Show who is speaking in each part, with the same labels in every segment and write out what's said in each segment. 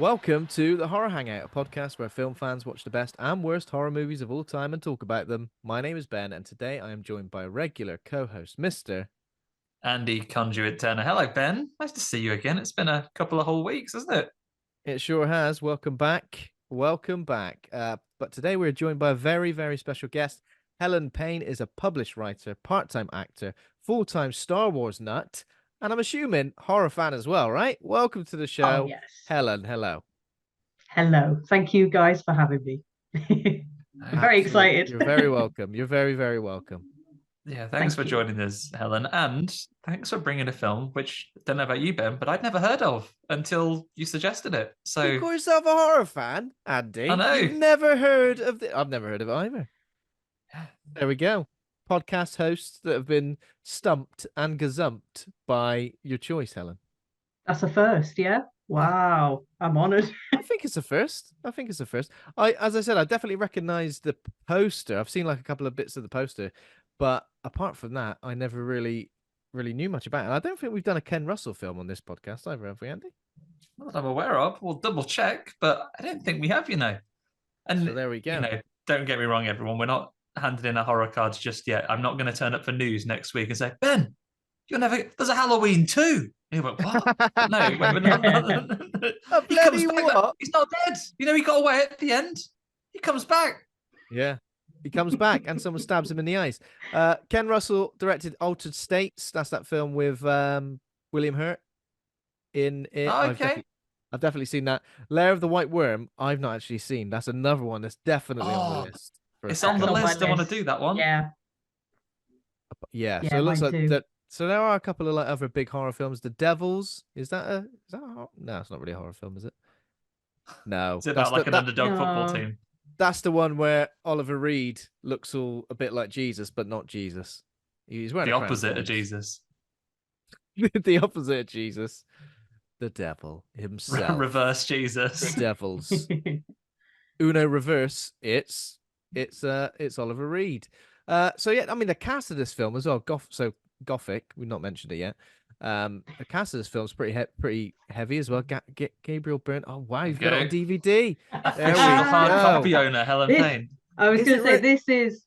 Speaker 1: Welcome to the Horror Hangout, a podcast where film fans watch the best and worst horror movies of all time and talk about them. My name is Ben, and today I am joined by regular co-host, Mr.
Speaker 2: Andy Conjure Turner. Hello, Ben. Nice to see you again. It's been a couple of whole weeks, hasn't it?
Speaker 1: It sure has. Welcome back. Welcome back. But today we're joined by a very, very special guest. Helen Payne is a published writer, part-time actor, full-time Star Wars nut, and I'm assuming horror fan as well, right? Welcome to the show.
Speaker 3: Oh, yes.
Speaker 1: Helen, hello.
Speaker 3: Hello. Thank you guys for having me. I'm very excited.
Speaker 1: You're very welcome. You're very, very welcome.
Speaker 2: Yeah, thanks for joining us, Helen. And thanks for bringing a film, which I don't know about you, Ben, but I'd never heard of until you suggested it. So
Speaker 1: You call yourself a horror fan, Andy?
Speaker 2: I know.
Speaker 1: You've never heard of I've never heard of it either. There we go. Podcast hosts that have been stumped and gazumped by your choice, Helen.
Speaker 3: That's a first, yeah? Wow. I'm honoured.
Speaker 1: I think it's a first. As I said, I definitely recognised the poster. I've seen like a couple of bits of the poster, but apart from that, I never really knew much about it. And I don't think we've done a Ken Russell film on this podcast either, have we, Andy?
Speaker 2: Not that I'm aware of. We'll double check, but I don't think we have, And
Speaker 1: so there we go.
Speaker 2: Don't get me wrong, everyone. We're not handing in our horror cards just yet. I'm not going to turn up for news next week and say, Ben, there's a Halloween 2. He went, what? No, he comes back. He's not dead. He got away at the end. He comes back.
Speaker 1: Yeah, he comes back and someone stabs him in the eyes. Ken Russell directed Altered States. That's that film with William Hurt in it.
Speaker 2: Oh, okay.
Speaker 1: I've definitely seen that. Lair of the White Worm, I've not actually seen. That's another one that's definitely on the list.
Speaker 2: It's on the list. I want to do that one.
Speaker 3: Yeah.
Speaker 1: Yeah, so it looks like that. So there are a couple of like other big horror films. The Devils, is that a horror? No, it's not really a horror film, is it? No.
Speaker 2: Is it about an underdog football team?
Speaker 1: That's the one where Oliver Reed looks all a bit like Jesus, but not Jesus. He's wearing
Speaker 2: the opposite of Jesus.
Speaker 1: The opposite of Jesus. The devil himself.
Speaker 2: Reverse Jesus.
Speaker 1: The devils. Uno reverse. It's Oliver Reed. So yeah, I mean the cast of this film as well. Gothic. We've not mentioned it yet. The cast of this film is pretty heavy as well. Gabriel Byrne. Oh wow, you've got it on DVD.
Speaker 2: There we go. Hard copy owner Helen Payne.
Speaker 3: I was going to say this is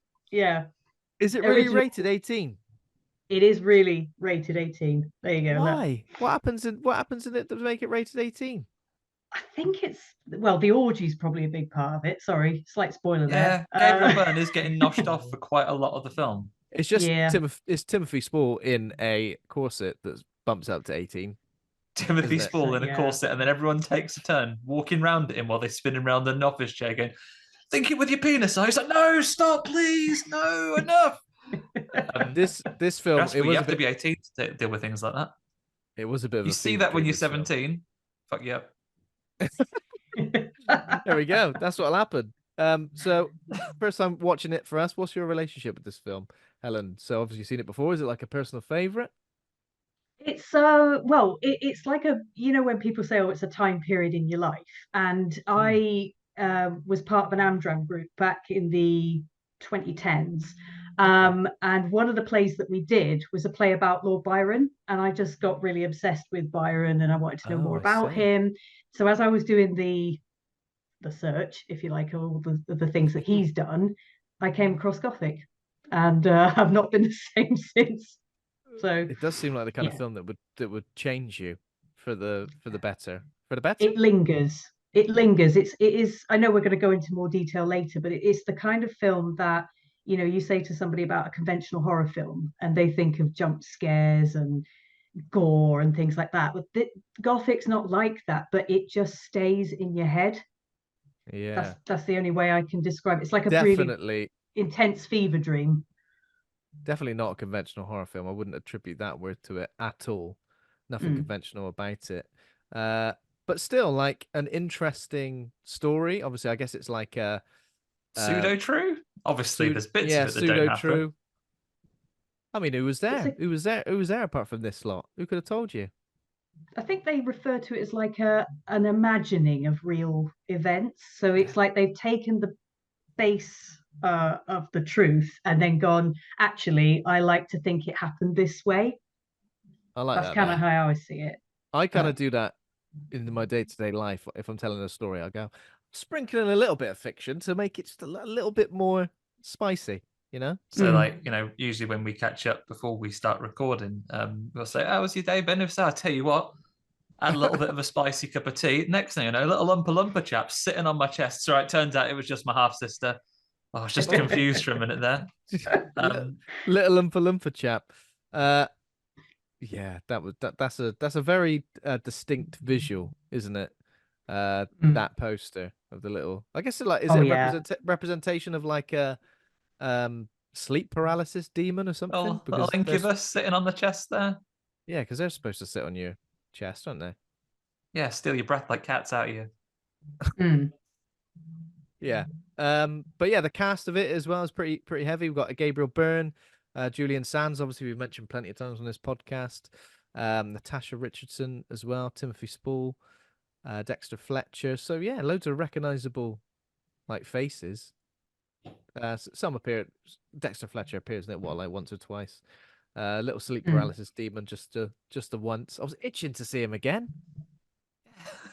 Speaker 1: Is it really rated 18?
Speaker 3: It is really rated 18. There you go.
Speaker 1: Why? What happens in it to make it rated 18?
Speaker 3: I think the orgy's probably a big part of it. Sorry, slight spoiler there.
Speaker 2: Gabriel Byrne is getting noshed off for quite a lot of the film.
Speaker 1: It's just it's Timothy Spall in a corset that bumps up to 18.
Speaker 2: Timothy Spall in a corset, and then everyone takes a turn walking round at him while they're spinning around an office chair going, think it with your penis. I was like, no, stop, please. No, enough.
Speaker 1: This film,
Speaker 2: you have to be 18 to deal with things like that.
Speaker 1: It was a bit of
Speaker 2: you see that when you're 17. Fuck you up.
Speaker 1: There we go. That's what'll happen. So first time watching it for us, what's your relationship with this film, Helen? So obviously you've seen it before. Is it like a personal favorite?
Speaker 3: It's it's like when people say, oh, it's a time period in your life, and I was part of an Amdram group back in the 2010s, and one of the plays that we did was a play about Lord Byron, and I just got really obsessed with Byron and I wanted to know more about him. So as I was doing the search, if you like, all the things that he's done, I came across Gothic, and I've not been the same since. So
Speaker 1: it does seem like the kind of film that would change you for the better. For the better.
Speaker 3: It lingers. It is. I know we're going to go into more detail later, but it is the kind of film that you say to somebody about a conventional horror film, and they think of jump scares and gore and things like that. But Gothic's not like that, but it just stays in your head.
Speaker 1: Yeah,
Speaker 3: that's the only way I can describe it. It's like a really intense fever dream.
Speaker 1: Definitely not a conventional horror film. I wouldn't attribute that word to it at all. Nothing conventional about it. But still, like an interesting story. Obviously, I guess it's like a
Speaker 2: pseudo true. Obviously, there's bits of it that don't happen.
Speaker 1: I mean, who was there? Who was there apart from this lot? Who could have told you?
Speaker 3: I think they refer to it as like an imagining of real events. So it's like they've taken the base of the truth and then gone, actually, I like to think it happened this way.
Speaker 1: I like
Speaker 3: that's kind of how I see it.
Speaker 1: I kind of do that in my day-to-day life, if I'm telling a story, I go sprinkling a little bit of fiction to make it just a little bit more spicy, you know?
Speaker 2: So, like, you know, usually when we catch up before we start recording, we'll say, "How was your day, Ben?" If so, I tell you what, add a little bit of a spicy cup of tea. Next thing I know, a little lumpa chap sitting on my chest. So it turns out it was just my half sister. I was just confused for a minute there.
Speaker 1: Little Oompa chap. Yeah, that's a very distinct visual, isn't it? That poster of the little, I guess is it a representation of like a sleep paralysis demon or something?
Speaker 2: Little incubus sitting on the chest there.
Speaker 1: Yeah, because they're supposed to sit on your chest, aren't they?
Speaker 2: Yeah, steal your breath like cats out of you.
Speaker 1: Yeah. But yeah, the cast of it as well is pretty heavy. We've got Gabriel, Byrne, Julian Sands, obviously we've mentioned plenty of times on this podcast. Natasha, Richardson as well, Timothy Spall, Dexter Fletcher. So yeah, loads of recognizable like faces. Some appear. Dexter Fletcher appears in it like once or twice. Little sleep paralysis demon just the once. I was itching to see him again.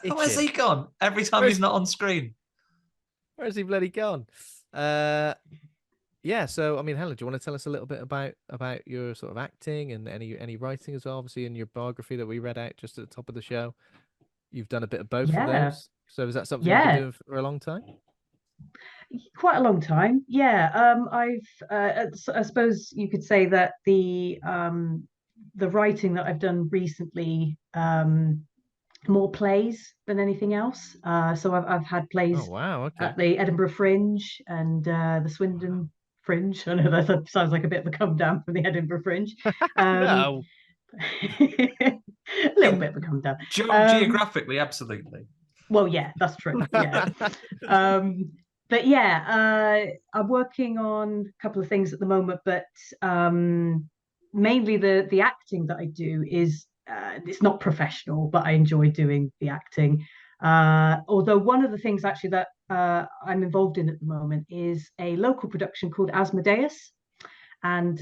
Speaker 2: Where's he gone? Every time he's not on screen.
Speaker 1: Where's he bloody gone? Yeah, so I mean, Helen, do you want to tell us a little bit about your sort of acting and any writing as well? Obviously, in your biography that we read out just at the top of the show, you've done a bit of both of those. So is that something you've been doing for a long time?
Speaker 3: Quite a long time, yeah. I suppose you could say that the writing that I've done recently, more plays than anything else. So I've had plays at the Edinburgh Fringe and the Swindon Fringe. I know that sounds like a bit of a come down from the Edinburgh Fringe.
Speaker 1: No.
Speaker 3: A little bit of a come down.
Speaker 2: Geographically, absolutely.
Speaker 3: Well, yeah, that's true. Yeah. But yeah, I'm working on a couple of things at the moment, but mainly the acting that I do is it's not professional, but I enjoy doing the acting. Although one of the things actually that I'm involved in at the moment is a local production called Asmodeus. And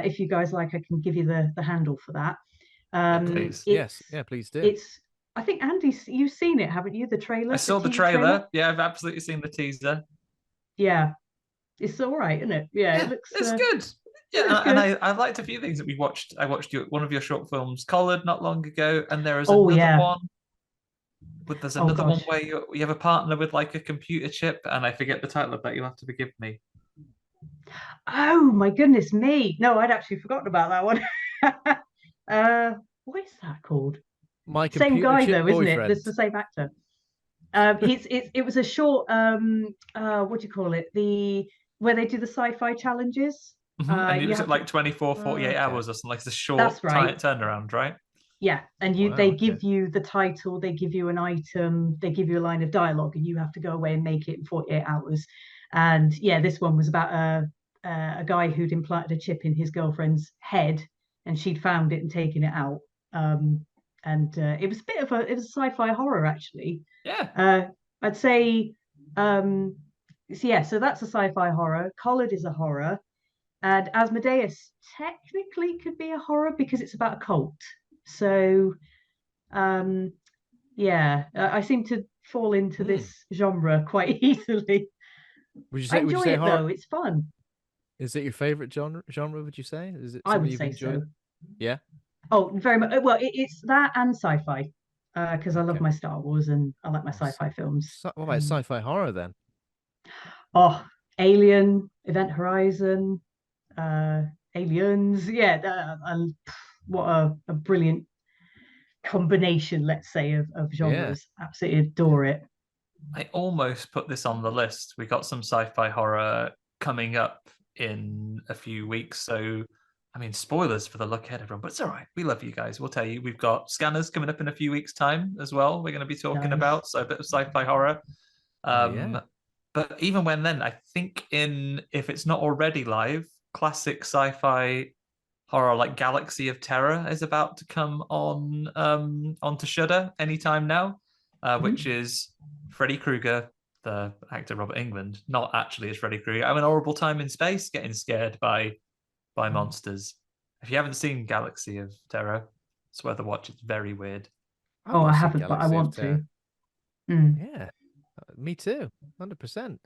Speaker 3: if you guys like, I can give you the handle for that.
Speaker 2: Please.
Speaker 1: Yes, please do.
Speaker 3: I think, Andy, you've seen it, haven't you? The trailer?
Speaker 2: I saw the trailer. Yeah, I've absolutely seen the teaser.
Speaker 3: Yeah. It's all right, isn't it? Yeah,
Speaker 2: it's good. Yeah, and I liked a few things that we watched. I watched one of your short films, Collared, not long ago, and there is another one. But there's another one where you have a partner with like a computer chip, and I forget the title of that. You'll have to forgive me.
Speaker 3: Oh my goodness me! No, I'd actually forgotten about that one. What is that called?
Speaker 1: My
Speaker 3: same guy though,
Speaker 1: boyfriend.
Speaker 3: Isn't it? It's the same actor. It was a short. What do you call it? Where they do the sci-fi challenges.
Speaker 2: And you was it like 24, 48 hours or something, like the short turnaround, right?
Speaker 3: Yeah, and they give you the title, they give you an item, they give you a line of dialogue, and you have to go away and make it in 48 hours. And yeah, this one was about a guy who'd implanted a chip in his girlfriend's head, and she'd found it and taken it out. And it was a bit of it was a sci-fi horror actually.
Speaker 2: Yeah.
Speaker 3: I'd say so that's a sci-fi horror. Collared is a horror. And Asmodeus technically could be a horror because it's about a cult. So, I seem to fall into this genre quite easily. I enjoy it though; it's fun.
Speaker 1: Is it your favorite genre? Would you say? Is it?
Speaker 3: I would say so.
Speaker 1: Yeah.
Speaker 3: Oh, very much. Well, it's that and sci-fi, because I love my Star Wars and I like my sci-fi films.
Speaker 1: What about sci-fi horror then?
Speaker 3: Oh, Alien, Event Horizon. Aliens, and what a brilliant combination, let's say, of genres. Absolutely adore it.
Speaker 2: I almost put this on the list. We got some sci-fi horror coming up in a few weeks, so I mean, spoilers for the look ahead, everyone, but it's all right. We love you guys. We'll tell you. We've got Scanners coming up in a few weeks' time as well. We're going to be talking about, so a bit of sci-fi horror. But even when then, I think if it's not already live, classic sci-fi horror like Galaxy of Terror is about to come on onto Shudder anytime now, which is Freddy Krueger, the actor Robert Englund, not actually as Freddy Krueger. I'm an horrible time in space, getting scared by monsters. If you haven't seen Galaxy of Terror, it's worth a watch. It's very weird.
Speaker 1: I
Speaker 3: Oh,
Speaker 1: want
Speaker 3: I
Speaker 1: to see
Speaker 3: haven't, but I
Speaker 1: Galaxy of
Speaker 3: want
Speaker 1: Terror.
Speaker 3: to. Mm.
Speaker 1: Yeah, me too, 100%.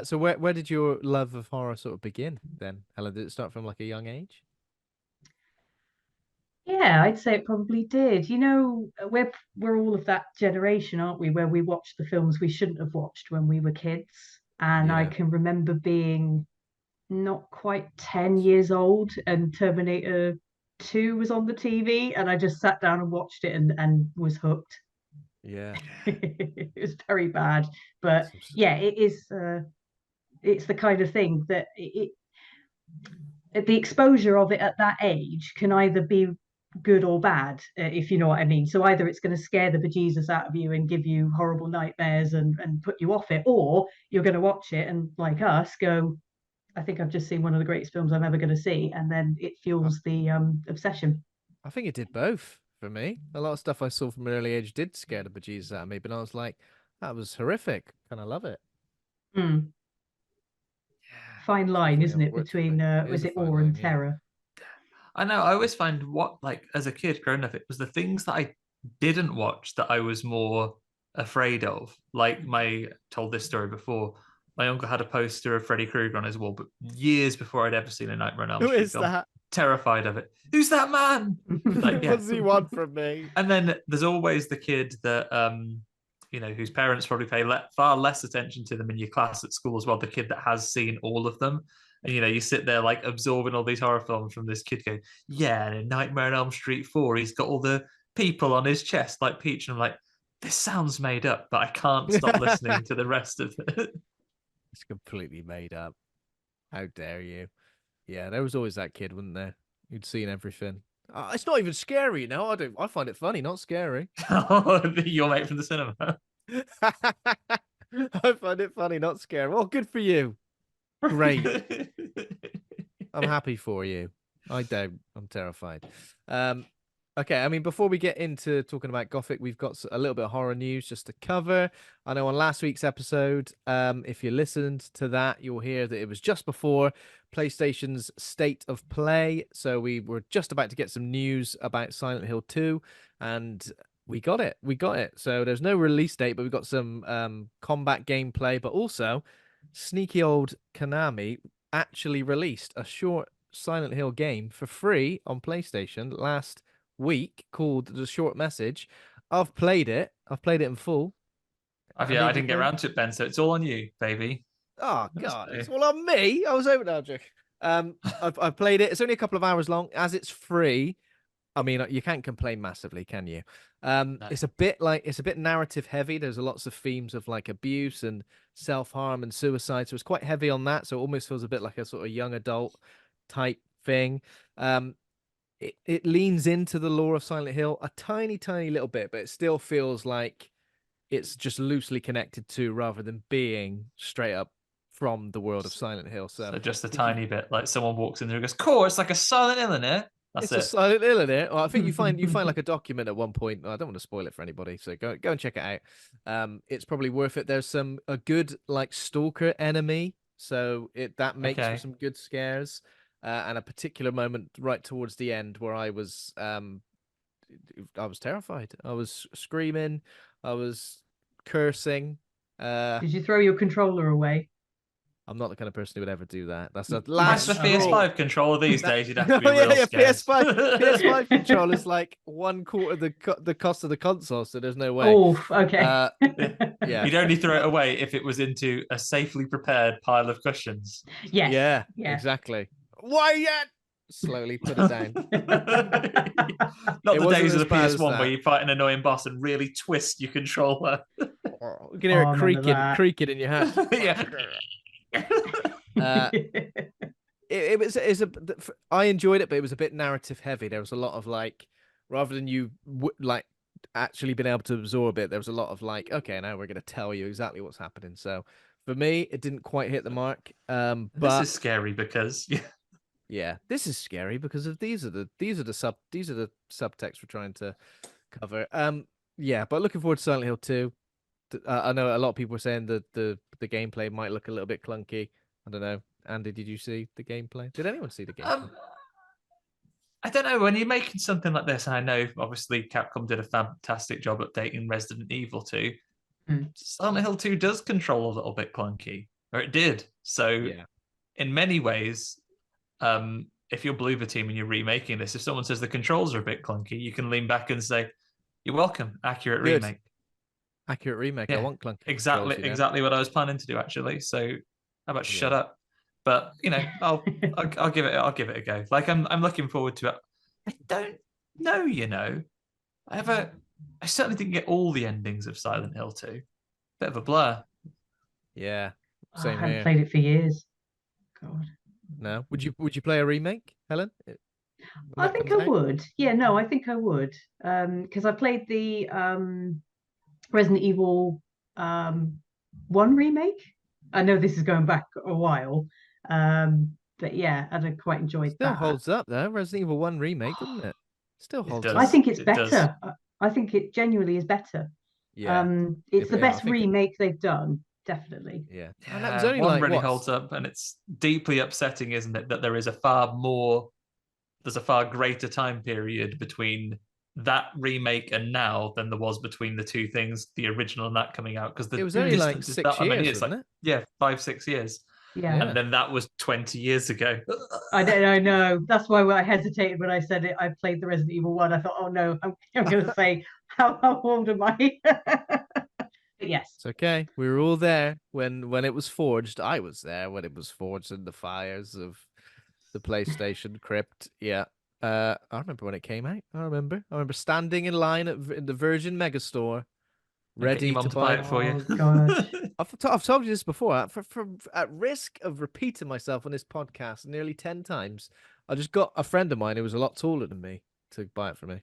Speaker 1: So where did your love of horror sort of begin then, Helen? Did it start from like a young age?
Speaker 3: Yeah, I'd say it probably did. You know, we're all of that generation, aren't we, where we watched the films we shouldn't have watched when we were kids. And I
Speaker 1: Yeah.
Speaker 3: can remember being not quite 10 years old and Terminator 2 was on the TV and I just sat down and watched it and was hooked.
Speaker 1: Yeah.
Speaker 3: It was very bad, but
Speaker 1: Some
Speaker 3: yeah, it is it's the kind of thing that the exposure of it at that age can either be good or bad, if you know what I mean. So either it's going to scare the bejesus out of you and give you horrible nightmares and put you off it, or you're going to watch it and, like us, go, I think I've just seen one of the greatest films I'm ever going to see, and then it
Speaker 1: I
Speaker 3: fuels the obsession.
Speaker 1: I think it did both for me. A lot of stuff I saw from an early age did scare the bejesus out of me, but I was like, that was horrific, and I love it.
Speaker 3: Mm.
Speaker 2: Yeah.
Speaker 3: Fine
Speaker 1: It's
Speaker 3: line,
Speaker 1: definitely
Speaker 3: isn't
Speaker 1: how it
Speaker 3: it,
Speaker 1: works for
Speaker 3: between
Speaker 1: me. It is
Speaker 3: was
Speaker 1: a
Speaker 3: it
Speaker 1: fine
Speaker 3: awe and
Speaker 1: line, yeah.
Speaker 3: terror?
Speaker 2: I know. I always find what, like, as a kid growing up, it was the things that I didn't watch that I was more afraid of. Like, my told this story before. My uncle had a poster of Freddy Krueger on his wall, but years before I'd ever seen a Nightmare on Elm
Speaker 1: Who
Speaker 2: Street
Speaker 1: is
Speaker 2: film.
Speaker 1: that?
Speaker 2: Terrified of it. Who's that man? Like,
Speaker 1: What
Speaker 2: yeah.
Speaker 1: does he want from me?
Speaker 2: And then there's always the kid that whose parents probably pay far less attention to them in your class at school as well. The kid that has seen all of them, and you sit there like absorbing all these horror films from this kid going, yeah, and in Nightmare on Elm Street 4, he's got all the people on his chest like Peach, and I'm like, this sounds made up, but I can't stop listening to the rest of it.
Speaker 1: It's completely made up. How dare you? Yeah, there was always that kid, wasn't there? Who'd seen everything. It's not even scary, no. I don't. I find it funny, not scary.
Speaker 2: Your mate from the cinema.
Speaker 1: I find it funny, not scary. Well, good for you. Great. I'm happy for you. I don't. I'm terrified. Okay, I mean, before we get into talking about Gothic, we've got a little bit of horror news just to cover. I know on last week's episode, if you listened to that, you'll hear that it was just before PlayStation's State of Play. So we were just about to get some news about Silent Hill 2, and we got it. We got it. So there's no release date, but we've got some combat gameplay, but also sneaky old Konami actually released a short Silent Hill game for free on PlayStation last week called The Short Message. I've played it. I've played it in full.
Speaker 2: I didn't get around to it, Ben, so it's all on you, baby.
Speaker 1: Oh God, it's all on me. I was over now, Jake. I've played it. It's only a couple of hours long. As it's free, I mean, you can't complain massively, can you?
Speaker 2: No.
Speaker 1: It's a bit narrative heavy. There's lots of themes of like abuse and self-harm and suicide. So it's quite heavy on that. So it almost feels a bit like a sort of young adult type thing. It leans into the lore of Silent Hill a tiny, tiny little bit, but it still feels like it's just loosely connected to rather than being straight up from the world of Silent Hill.
Speaker 2: So just a tiny bit, like someone walks in there and goes, "Cool, it's like a Silent Hill in here." That's
Speaker 1: it's
Speaker 2: it.
Speaker 1: a Silent Hill in it. Well, I think you find like a document at one point. I don't want to spoil it for anybody, so go and check it out. It's probably worth it. There's a good like stalker enemy, so that makes for some good scares. And a particular moment right towards the end where I was terrified. I was screaming. I was cursing.
Speaker 3: Did you throw your controller away?
Speaker 1: I'm not the kind of person who would ever do that. That's the
Speaker 2: That's
Speaker 1: last
Speaker 2: the
Speaker 1: straw.
Speaker 2: PS5 controller these days. You'd have to be
Speaker 1: Oh,
Speaker 2: real
Speaker 1: yeah,
Speaker 2: scared.
Speaker 1: PS5 controller is like 1/4 the cost of the console, so there's no way.
Speaker 3: Oh, okay.
Speaker 1: Yeah.
Speaker 2: You'd only throw it away if it was into a safely prepared pile of cushions.
Speaker 3: Yes.
Speaker 1: Yeah, exactly. Why yet? Slowly put it down.
Speaker 2: Not
Speaker 1: It
Speaker 2: the
Speaker 1: wasn't
Speaker 2: days of
Speaker 1: as
Speaker 2: the
Speaker 1: bad as
Speaker 2: PS1 where
Speaker 1: that.
Speaker 2: you fight an annoying boss and really twist your controller.
Speaker 1: You can hear
Speaker 3: Oh,
Speaker 1: it
Speaker 3: none of that.
Speaker 1: creaking in your hand.
Speaker 2: Yeah.
Speaker 1: I enjoyed it, but it was a bit narrative heavy. There was a lot of like, rather than you like actually being able to absorb it, there was a lot of like, okay, now we're going to tell you exactly what's happening. So for me, it didn't quite hit the mark. But
Speaker 2: this is scary because
Speaker 1: yeah, this is scary because of these are the subtext we're trying to cover. Yeah, but looking forward to Silent Hill 2. I know a lot of people were saying that the gameplay might look a little bit clunky. I don't know. Andy, did you see the gameplay? Did anyone see the gameplay?
Speaker 2: I don't know, when you're making something like this, and I know obviously Capcom did a fantastic job updating Resident Evil 2, Silent Hill 2 does control a little bit clunky, or it did. So
Speaker 1: Yeah.
Speaker 2: in many ways, if you're Bloober Team and you're remaking this, if someone says the controls are a bit clunky, you can lean back and say, "You're welcome, accurate
Speaker 1: Good.
Speaker 2: remake."
Speaker 1: Accurate remake. I want clunky
Speaker 2: exactly,
Speaker 1: controls,
Speaker 2: exactly what I was planning to do actually. So how about shut up? But I'll give it a go. Like I'm looking forward to it. I don't know, I certainly didn't get all the endings of Silent Hill 2. Bit of a blur.
Speaker 1: Yeah.
Speaker 3: I
Speaker 1: Same
Speaker 3: haven't
Speaker 1: here.
Speaker 3: played it for years. God.
Speaker 1: No. Would you play a remake, Helen?
Speaker 3: I think I would. Yeah, no, I think I would. Because I played the Resident Evil 1 remake. I know this is going back a while. But yeah, and I quite enjoyed
Speaker 1: Still
Speaker 3: that.
Speaker 1: holds up though. Resident Evil 1 remake, doesn't it? Still holds
Speaker 2: does.
Speaker 1: up.
Speaker 3: I think it's
Speaker 2: It
Speaker 3: better.
Speaker 2: does.
Speaker 3: I think it genuinely is better.
Speaker 1: Yeah.
Speaker 3: It's the
Speaker 1: Yeah, I
Speaker 3: best
Speaker 1: think
Speaker 3: remake they've done, definitely.
Speaker 1: Yeah. And
Speaker 2: Yeah,
Speaker 1: that was only
Speaker 2: one
Speaker 1: like
Speaker 2: really
Speaker 1: what?
Speaker 2: holds up, and it's deeply upsetting, isn't it, that there's a far greater time period between that remake and now than there was between the two things, the original and that coming out, because the
Speaker 1: It was only like
Speaker 2: distance is
Speaker 1: 6
Speaker 2: that many
Speaker 1: years,
Speaker 2: years,
Speaker 1: wasn't
Speaker 2: like
Speaker 1: it?
Speaker 2: 5-6 years,
Speaker 3: Yeah.
Speaker 2: and then that was 20 years ago.
Speaker 3: I know. That's why I hesitated when I said it. I played the Resident Evil 1. I thought, oh no, I'm going to say, how old am I? But yes.
Speaker 1: It's okay. We were all there when it was forged. I was there when it was forged in the fires of the PlayStation crypt. Yeah. I remember when it came out. I remember standing in line in the Virgin Megastore,
Speaker 2: And getting
Speaker 1: ready
Speaker 2: your mum
Speaker 1: to
Speaker 2: to buy
Speaker 1: buy.
Speaker 2: it for you.
Speaker 3: Oh, gosh.
Speaker 1: I've told you this before. For at risk of repeating myself on this podcast nearly 10 times, I just got a friend of mine who was a lot taller than me to buy it for me,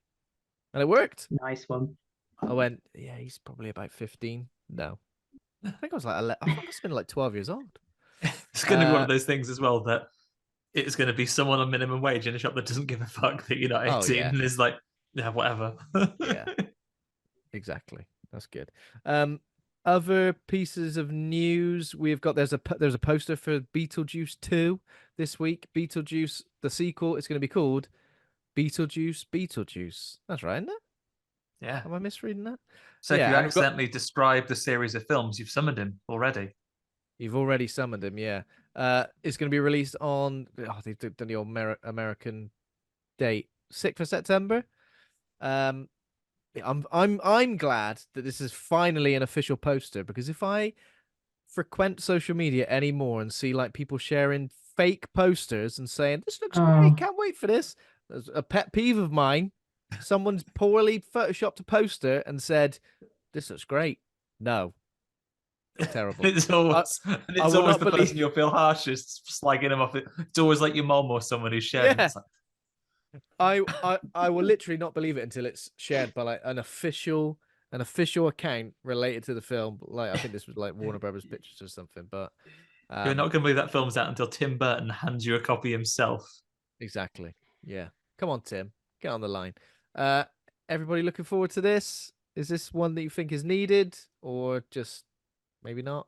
Speaker 1: and it worked.
Speaker 3: Nice one.
Speaker 1: I went, yeah, he's probably about 15. No, I think I was like 11. I think I must have been like 12 years old.
Speaker 2: It's going to be one of those things as well that it's going to be someone on minimum wage in a shop that doesn't give a fuck that you're not 18
Speaker 1: Oh, yeah.
Speaker 2: and is like, yeah, whatever.
Speaker 1: Yeah, exactly. That's good. Other pieces of news we've got. There's a poster for Beetlejuice 2 this week. Beetlejuice, the sequel, is going to be called Beetlejuice. That's right, isn't it?
Speaker 2: Yeah.
Speaker 1: Am I misreading that?
Speaker 2: So
Speaker 1: Yeah,
Speaker 2: if you
Speaker 1: and
Speaker 2: accidentally describe the series of films, you've summoned him already.
Speaker 1: You've already summoned him, yeah. It's going to be released on they've done the old American date, 6th of September. I'm glad that this is finally an official poster, because if I frequent social media anymore and see like people sharing fake posters and saying this looks great, can't wait for this, there's a pet peeve of mine. Someone's poorly photoshopped a poster and said this looks great. No. Terrible.
Speaker 2: It's always the person you'll feel harshest slagging them off. It's always like your mom or someone who's shared.
Speaker 1: Yeah.
Speaker 2: It's like...
Speaker 1: I will literally not believe it until it's shared by like an official account related to the film. Like I think this was like Warner Brothers Pictures or something. But
Speaker 2: you're not going to believe that film's out until Tim Burton hands you a copy himself.
Speaker 1: Exactly. Yeah. Come on, Tim. Get on the line. Everybody looking forward to this? Is this one that you think is needed, or just maybe not?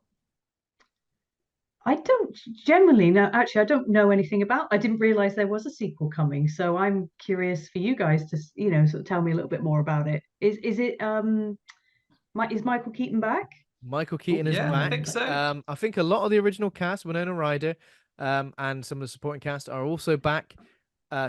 Speaker 3: I don't generally know. Actually, I don't know anything about. I didn't realize there was a sequel coming, so I'm curious for you guys to, sort of tell me a little bit more about it. Is it is Michael Keaton back?
Speaker 1: Michael Keaton is back.
Speaker 2: I think so.
Speaker 1: I think a lot of the original cast, Winona Ryder, and some of the supporting cast are also back.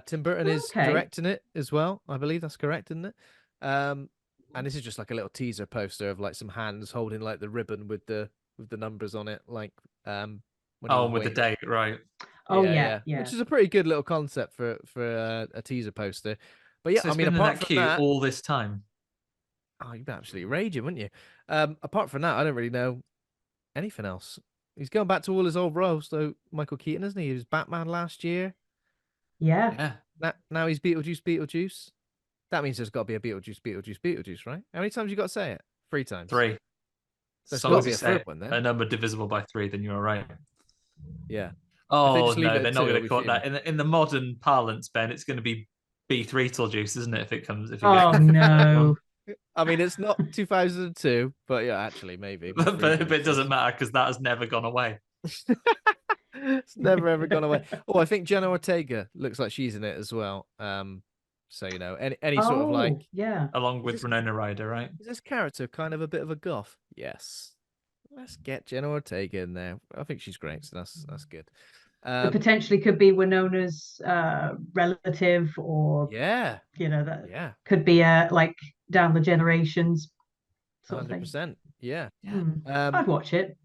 Speaker 1: Tim Burton is directing it as well. I believe that's correct, isn't it? And this is just like a little teaser poster of like some hands holding like the ribbon with the numbers on it, like
Speaker 2: with the date, right?
Speaker 3: Oh yeah.
Speaker 1: Which is a pretty good little concept for a teaser poster. But yeah,
Speaker 2: so
Speaker 1: I mean, apart from that,
Speaker 2: all this time.
Speaker 1: Oh, you'd be absolutely raging, wouldn't you? Apart from that, I don't really know anything else. He's going back to all his old roles, though. Michael Keaton, isn't he? He was Batman last year.
Speaker 3: Yeah.
Speaker 1: Now he's Beetlejuice. That means there's got to be a Beetlejuice, right? How many times you got to say it? 3 times.
Speaker 2: 3.
Speaker 1: There's
Speaker 2: So
Speaker 1: got
Speaker 2: if
Speaker 1: to be
Speaker 2: you
Speaker 1: a
Speaker 2: say
Speaker 1: third one then.
Speaker 2: a number divisible by 3, then you're right.
Speaker 1: Yeah.
Speaker 2: Oh no, they're not going to call that in the modern parlance, Ben. It's going to be Beetlejuice, isn't it? If it comes,
Speaker 3: no.
Speaker 1: I mean, it's not 2002, but yeah, actually, maybe.
Speaker 2: but it doesn't matter because that has never gone away.
Speaker 1: It's never ever gone away. Oh, I think Jenna Ortega looks like she's in it as well. So any sort of like
Speaker 3: yeah,
Speaker 2: Along with Winona Ryder, right?
Speaker 1: is this character kind of a bit of a goth? Yes. Let's get Jenna Ortega in there. I think she's great, so that's good.
Speaker 3: it potentially could be Winona's relative, or
Speaker 1: Yeah,
Speaker 3: that
Speaker 1: yeah,
Speaker 3: could be like down the generations sort of thing.
Speaker 1: 100%. Yeah.
Speaker 3: I'd watch it.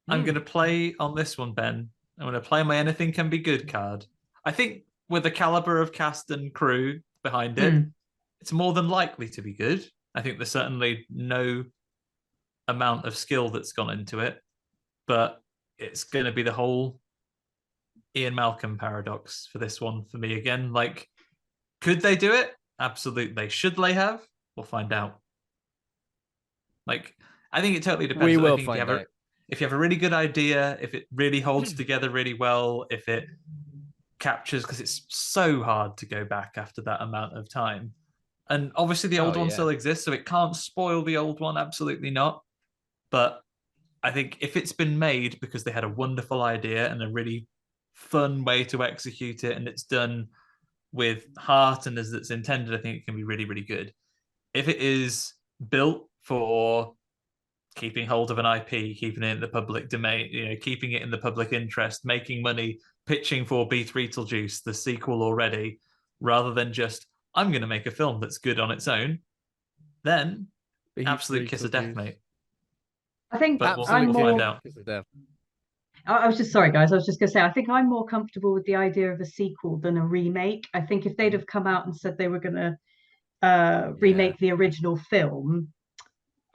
Speaker 2: I'm going to play on this one, Ben. I'm going to play my anything can be good card. I think with the caliber of cast and crew behind it, it's more than likely to be good. I think there's certainly no amount of skill that's gone into it, but it's going to be the whole Ian Malcolm paradox for this one for me again. Like, could they do it? Absolutely. Should they have? We'll find out. Like, I think it totally depends.
Speaker 1: We will
Speaker 2: if
Speaker 1: find out.
Speaker 2: If you have a really good idea, if it really holds together really well, if it captures, because it's so hard to go back after that amount of time. And obviously the old one still exists, so it can't spoil the old one, absolutely not. But I think if it's been made because they had a wonderful idea and a really fun way to execute it, and it's done with heart and as it's intended, I think it can be really, really good. If it is built for keeping hold of an IP, keeping it in the public domain, keeping it in the public interest, making money, pitching for Beetlejuice, the sequel already, rather than just, I'm going to make a film that's good on its own, then absolute kiss of death, mate.
Speaker 3: I think
Speaker 2: we'll find out.
Speaker 3: I was just sorry, guys. I was just going to say, I think I'm more comfortable with the idea of a sequel than a remake. I think if they'd have come out and said they were going to remake the original film,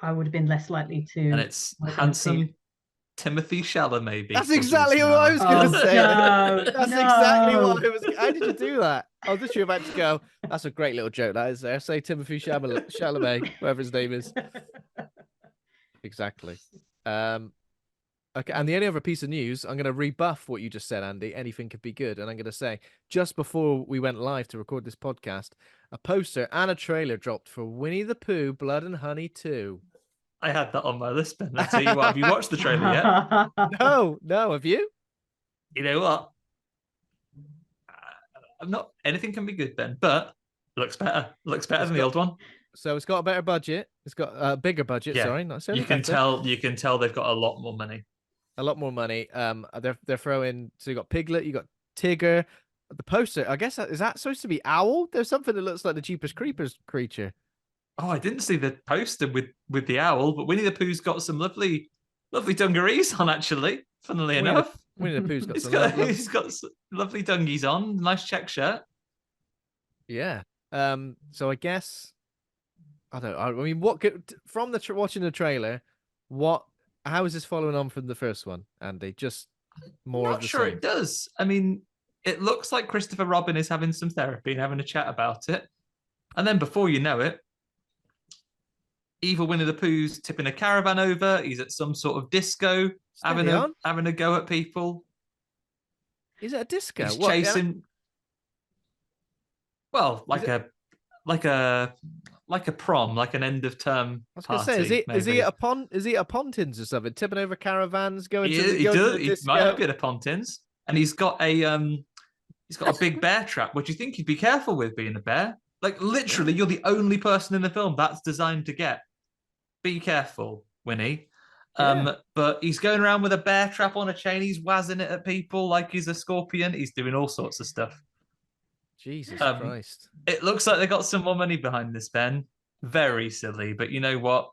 Speaker 3: I would have been less likely to.
Speaker 2: And it's handsome Timothy Chalamet, maybe.
Speaker 1: That's exactly what I was going to say.
Speaker 3: No,
Speaker 1: That's exactly what I was. How did you do that? I was literally about to go. That's a great little joke. That is there. Say Timothy Chalamet, whatever his name is. Exactly. Okay, and the only other piece of news, I'm going to rebuff what you just said, Andy. Anything could be good. And I'm going to say, just before we went live to record this podcast, a poster and a trailer dropped for Winnie the Pooh, Blood and Honey 2.
Speaker 2: I had that on my list, Ben. I tell you what, have you watched the trailer yet?
Speaker 1: No, have you?
Speaker 2: You know what? I'm not. Anything can be good, Ben, but looks better. Looks better than the old one.
Speaker 1: So it's got a better budget. It's got a bigger budget.
Speaker 2: Yeah.
Speaker 1: Sorry, not so.
Speaker 2: You can tell they've got a lot more money.
Speaker 1: A lot more money. They're throwing. So you got Piglet, you got Tigger. The poster, I guess, is that supposed to be Owl? There's something that looks like the Jeepers Creepers creature.
Speaker 2: Oh, I didn't see the poster with the owl, but Winnie the Pooh's got some lovely dungarees on, actually. Funnily enough,
Speaker 1: Winnie the Pooh's got
Speaker 2: he's got lovely dungies on, nice check shirt.
Speaker 1: Yeah. So I guess I don't. I mean, from watching the trailer, how is this following on from the first one, Andy? Just more of the same.
Speaker 2: Not sure it does. I mean, it looks like Christopher Robin is having some therapy and having a chat about it, and then before you know it, evil Winnie the Pooh's tipping a caravan over. He's at some sort of disco, having a go at people.
Speaker 1: Is it a disco?
Speaker 2: He's chasing. Well, like a prom, like an end of term.
Speaker 1: I was going to say, is he at a Pontins or something, tipping over caravans, going to the
Speaker 2: he
Speaker 1: disco?
Speaker 2: might be at a Pontins, and he's got a big bear trap, which you think he'd be careful with, being a bear. Like, literally, you're the only person in the film that's designed to get. Be careful, Winnie. But he's going around with a bear trap on a chain. He's wazzing it at people like he's a scorpion. He's doing all sorts of stuff.
Speaker 1: Jesus Christ.
Speaker 2: It looks like they got some more money behind this, Ben. Very silly. But you know what?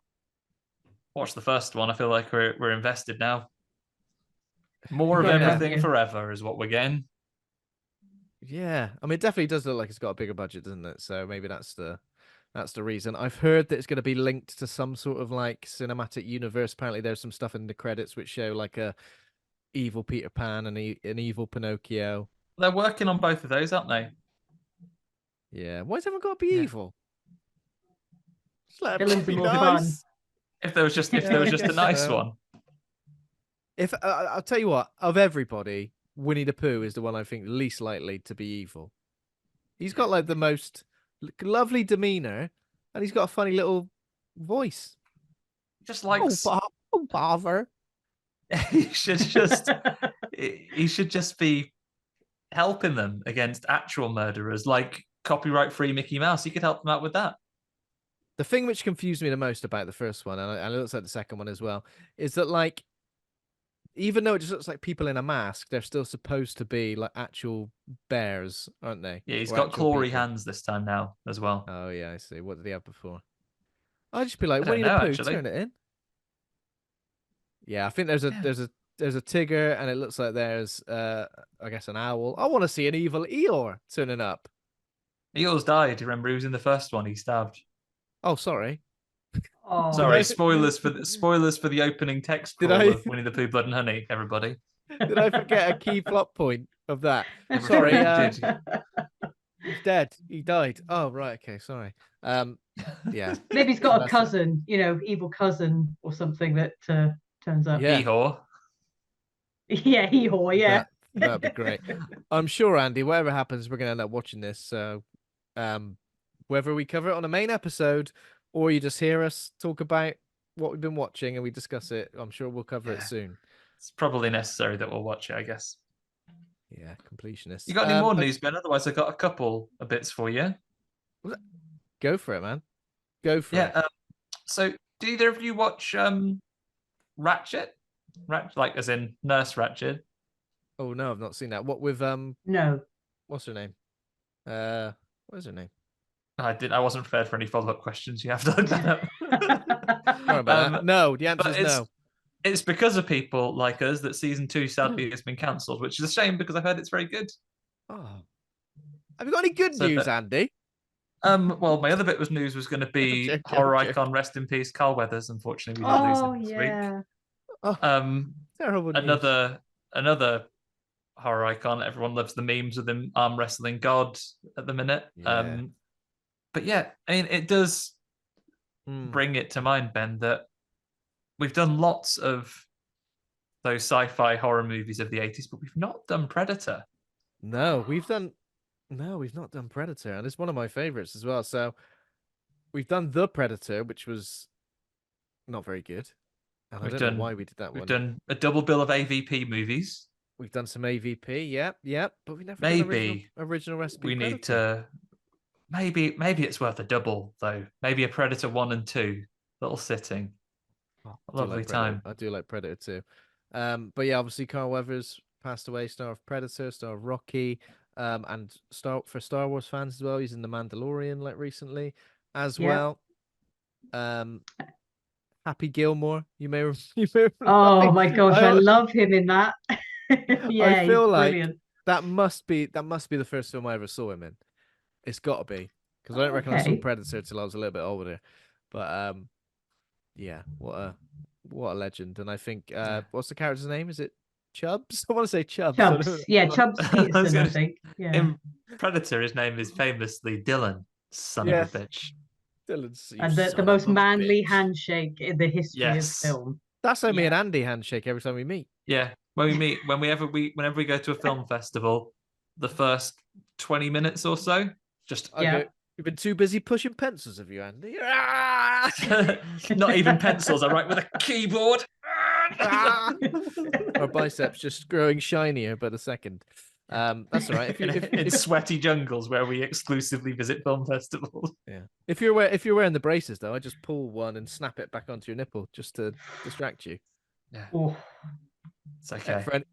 Speaker 2: Watch the first one. I feel like we're invested now. More of everything forever is what we're getting.
Speaker 1: Yeah. I mean, it definitely does look like it's got a bigger budget, doesn't it? So maybe that's the reason. I've heard that it's going to be linked to some sort of like cinematic universe. Apparently there's some stuff in the credits which show like a evil Peter Pan and an evil Pinocchio.
Speaker 2: They're working on both of those, aren't they?
Speaker 1: Yeah. Why's everyone got to be evil? Just let
Speaker 3: Villains
Speaker 1: be
Speaker 3: are more
Speaker 1: nice.
Speaker 3: fun.
Speaker 2: If there was just a nice one.
Speaker 1: If I'll tell you what, of everybody, Winnie the Pooh is the one I think least likely to be evil. He's got like the most lovely demeanor, and he's got a funny little voice.
Speaker 2: Just like
Speaker 1: bother.
Speaker 2: You should just He should just be helping them against actual murderers, like copyright-free Mickey Mouse. He could help them out with that.
Speaker 1: The thing which confused me the most about the first one, and it looks like the second one as well, is that like, even though it just looks like people in a mask, they're still supposed to be like actual bears, aren't they?
Speaker 2: Yeah, he's
Speaker 1: Or
Speaker 2: got
Speaker 1: actual
Speaker 2: clawy
Speaker 1: people.
Speaker 2: hands this time now as well.
Speaker 1: Oh yeah, I see. What did he have before? I'd just be like,
Speaker 2: I don't
Speaker 1: Winnie the
Speaker 2: know,
Speaker 1: Pooh,
Speaker 2: actually.
Speaker 1: turn it in. Yeah, I think there's a Tigger, and it looks like there's I guess an owl. I want to see an evil Eeyore turning up.
Speaker 2: Eeyores died. Remember, he was in the first one. He stabbed.
Speaker 1: Oh, sorry.
Speaker 3: Oh,
Speaker 2: Sorry, spoilers for the opening text
Speaker 1: Did
Speaker 2: crawl
Speaker 1: I-
Speaker 2: of Winnie the Pooh, Blood and Honey. Everybody,
Speaker 1: Did I forget a key plot point of that?
Speaker 2: I'm
Speaker 1: Sorry,
Speaker 2: afraid you did.
Speaker 1: he's dead. He died. Oh, right. Okay, sorry. Yeah.
Speaker 3: maybe he's got a
Speaker 1: That's it.
Speaker 3: cousin, evil cousin or something that turns up.
Speaker 1: Yeah.
Speaker 2: Eeyore.
Speaker 3: Yeah, hee-haw, yeah.
Speaker 1: That'd be great. I'm sure, Andy, whatever happens, we're gonna end up watching this. So, whether we cover it on a main episode or you just hear us talk about what we've been watching and we discuss it, I'm sure we'll cover it
Speaker 2: Yeah.
Speaker 1: soon.
Speaker 2: It's probably necessary that we'll watch it, I guess.
Speaker 1: Yeah, completionists.
Speaker 2: You got any more news, Ben? Otherwise, I got a couple of bits for you.
Speaker 1: Go for it, man. Go for it.
Speaker 2: Yeah. So, do either of you watch Ratchet? Like as in Nurse Ratchet?
Speaker 1: Oh no, I've not seen that. What with
Speaker 3: No.
Speaker 1: what's her name? What is her name?
Speaker 2: I wasn't prepared for any follow-up questions. You have to look that up.
Speaker 1: Sorry about that. No, the answer is no.
Speaker 2: It's because of people like us that season 2 sadly has been cancelled, which is a shame because I've heard it's very good.
Speaker 1: Oh. Have you got any good news, Andy?
Speaker 2: Well, my other bit was news was going to be
Speaker 1: Joke,
Speaker 2: horror
Speaker 1: joke.
Speaker 2: icon, rest in peace, Carl Weathers. Unfortunately, we did lose him this week.
Speaker 1: Oh, terrible news.
Speaker 2: Another horror icon. Everyone loves the memes with him arm wrestling God at the minute.
Speaker 1: Yeah.
Speaker 2: But yeah, I mean, it does bring it to mind, Ben, that we've done lots of those sci-fi horror movies of the 80s, but we've not done Predator.
Speaker 1: No, we've not done Predator, and it's one of my favorites as well. So we've done The Predator, which was not very good. And I don't know why we did that one.
Speaker 2: We've done a double bill of AVP movies.
Speaker 1: We've done some AVP, yep, but we never
Speaker 2: maybe
Speaker 1: done original recipe.
Speaker 2: We
Speaker 1: Predator.
Speaker 2: need to maybe it's worth a double though. Maybe a Predator 1 and 2, little sitting.
Speaker 1: Oh,
Speaker 2: Lovely time.
Speaker 1: I do like Predator too. But yeah, obviously Carl Weathers passed away, star of Predator, star of Rocky, and for Star Wars fans as well. He's in The Mandalorian like recently as well. Happy Gilmore, you may
Speaker 3: Oh my gosh, I love him in that.
Speaker 1: I feel like
Speaker 3: brilliant.
Speaker 1: that must be the first film I ever saw him in. It's got to be, because I don't reckon I saw Predator till I was a little bit older. But yeah, what a legend. And I think what's the character's name? Is it Chubbs? I want to say Chubbs.
Speaker 3: Chubbs. Yeah, Chubbs Peterson, I think. Yeah.
Speaker 2: In Predator, his name is famously Dylan, son of a bitch.
Speaker 1: Dylan's,
Speaker 3: and the most manly handshake in the history of film.
Speaker 1: That's how me and Andy handshake every time we meet.
Speaker 2: Yeah, when we meet, whenever we go to a film festival, the first 20 minutes or so, just
Speaker 1: You've been too busy pushing pencils, have you, Andy?
Speaker 2: Not even pencils. I write with a keyboard.
Speaker 1: Our biceps just growing shinier by the second. That's all right.
Speaker 2: In sweaty jungles where we exclusively visit film festivals.
Speaker 1: Yeah. If you're wearing the braces though, I just pull one and snap it back onto your nipple just to distract you.
Speaker 2: Yeah.
Speaker 3: Oh.
Speaker 2: It's okay.
Speaker 1: For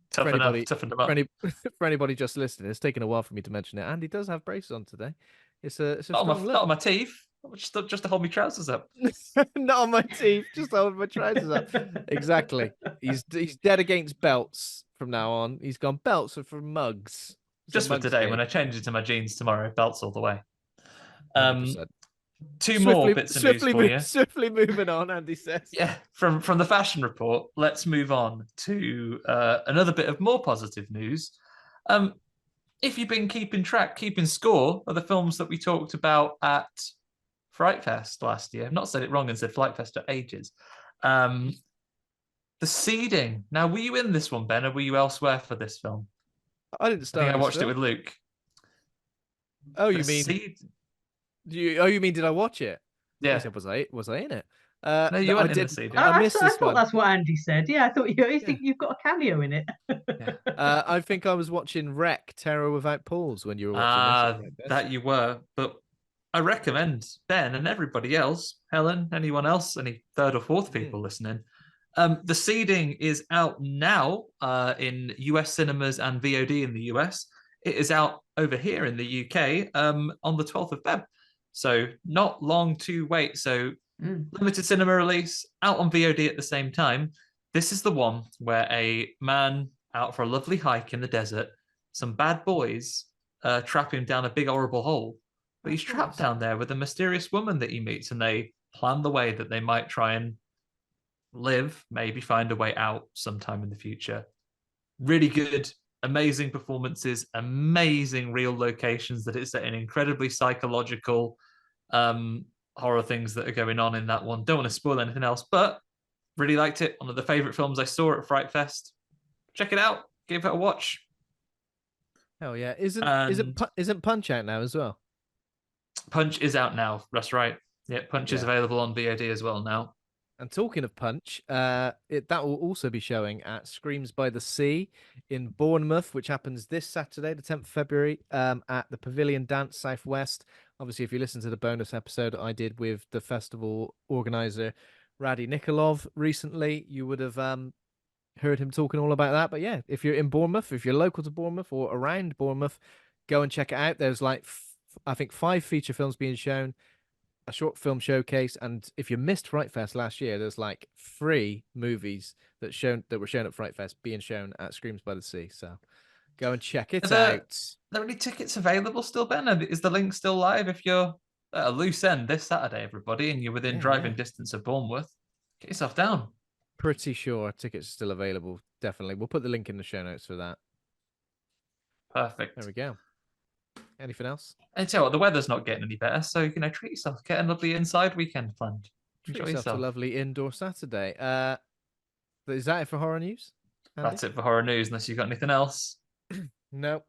Speaker 1: anybody just listening, it's taken a while for me to mention it. Andy does have braces on today. It's a
Speaker 2: not on my teeth. Just to hold my trousers up.
Speaker 1: Not on my teeth, just hold my trousers up. Exactly. He's dead against belts from now on. He's gone belts are for mugs.
Speaker 2: Just for today. When I change into my jeans tomorrow, belts all the way.
Speaker 1: 100%.
Speaker 2: Two more bits of news for you.
Speaker 1: Swiftly moving on, Andy says.
Speaker 2: Yeah, from the fashion report, let's move on to another bit of more positive news. If you've been keeping score of the films that we talked about at Fright Fest last year, I've not said it wrong and said Fright Fest for ages. The seeding. Now, were you in this one, Ben, or were you elsewhere for this film?
Speaker 1: I didn't start.
Speaker 2: I think I watched it with Luke.
Speaker 1: Oh, you mean? You mean did I watch it?
Speaker 2: Yeah.
Speaker 1: Was I in it?
Speaker 2: No, you went
Speaker 1: I
Speaker 2: in the
Speaker 1: did.
Speaker 2: CD.
Speaker 1: I missed
Speaker 3: I
Speaker 1: this
Speaker 3: thought
Speaker 1: one.
Speaker 3: that's what Andy said. Yeah, I thought you
Speaker 1: Yeah.
Speaker 3: think you've got a cameo in it.
Speaker 2: Yeah.
Speaker 1: I think I was watching Wreck Terror Without Pause when you were watching this. at breakfast.
Speaker 2: That you were, but I recommend Ben and everybody else, Helen, anyone else, any third or fourth people listening. The seeding is out now in US cinemas and VOD in the US. It is out over here in the UK on the 12th of Feb. So not long to wait. So limited cinema release, out on VOD at the same time. This is the one where a man out for a lovely hike in the desert, some bad boys trap him down a big horrible hole. But he's trapped down there with a mysterious woman that he meets, and they plan the way that they might try and live, maybe find a way out sometime in the future. Really good, amazing performances, amazing real locations that it's set in, incredibly psychological horror things that are going on in that one. Don't want to spoil anything else, but really liked it. One of the favorite films I saw at Fright Fest. Check it out. Give it a watch.
Speaker 1: Hell yeah! Isn't Punch out now as well?
Speaker 2: Punch is out now. That's right. Yeah, Punch is
Speaker 1: Yeah.
Speaker 2: available on VOD as well now.
Speaker 1: And talking of Punch, that will also be showing at Screams by the Sea in Bournemouth, which happens this Saturday, the 10th of February, at the Pavilion Dance Southwest. Obviously, if you listen to the bonus episode I did with the festival organizer Rady Nikolov recently, you would have heard him talking all about that. But yeah, if you're in Bournemouth, if you're local to Bournemouth or around Bournemouth, go and check it out. There's like, I think 5 feature films being shown, a short film showcase, and if you missed Fright Fest last year, there's like 3 movies that were shown at Fright Fest being shown at Screams by the Sea. So go and check it out.
Speaker 2: Are there any tickets available still, Ben? Is the link still live? If you're at a loose end this Saturday, everybody, and you're within driving distance of Bournemouth, get yourself down.
Speaker 1: Pretty sure tickets are still available. Definitely. We'll put the link in the show notes for that.
Speaker 2: Perfect.
Speaker 1: There we go. Anything else?
Speaker 2: And tell you what, the weather's not getting any better, so treat yourself. Get a lovely inside weekend planned. Enjoy
Speaker 1: Treat yourself to a lovely indoor Saturday. Is that it for horror news, Andy?
Speaker 2: That's it for horror news, unless you've got anything else.
Speaker 1: No.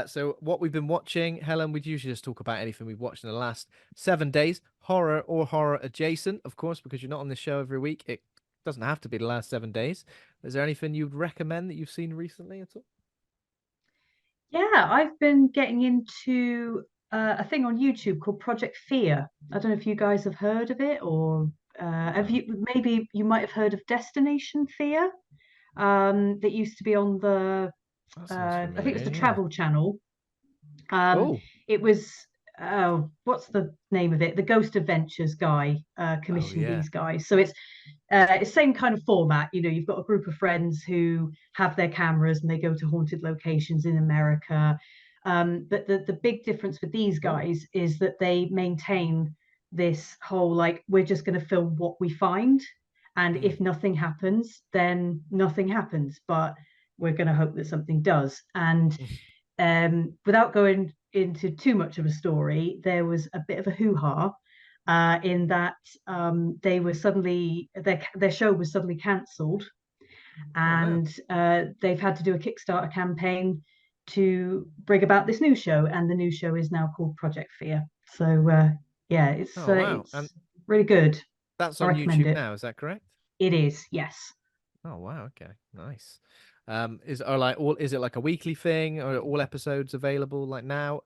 Speaker 1: So what we've been watching, Helen, we'd usually just talk about anything we've watched in the last 7 days, horror or horror adjacent, of course, because you're not on this show every week. It doesn't have to be the last 7 days. Is there anything you'd recommend that you've seen recently at all?
Speaker 3: Yeah, I've been getting into a thing on YouTube called Project Fear. I don't know if you guys have heard of it, or have you? Maybe you might have heard of Destination Fear. That used to be on the I think it was the Travel Channel. It was what's the name of it? The Ghost Adventures guy commissioned these guys. So it's same kind of format. You've got a group of friends who have their cameras and they go to haunted locations in America. But the big difference with these guys is that they maintain this whole, like, we're just going to film what we find. And if nothing happens, then nothing happens. But we're going to hope that something does. And without going into too much of a story, there was a bit of a hoo-ha in that they were suddenly their show was suddenly cancelled, and they've had to do a Kickstarter campaign to bring about this new show, and the new show is now called Project Fear. So it's really good.
Speaker 1: That's on YouTube now, is that correct?
Speaker 3: It is, yes.
Speaker 1: Oh wow, okay, nice. Is it like a weekly thing, or are all episodes available like now?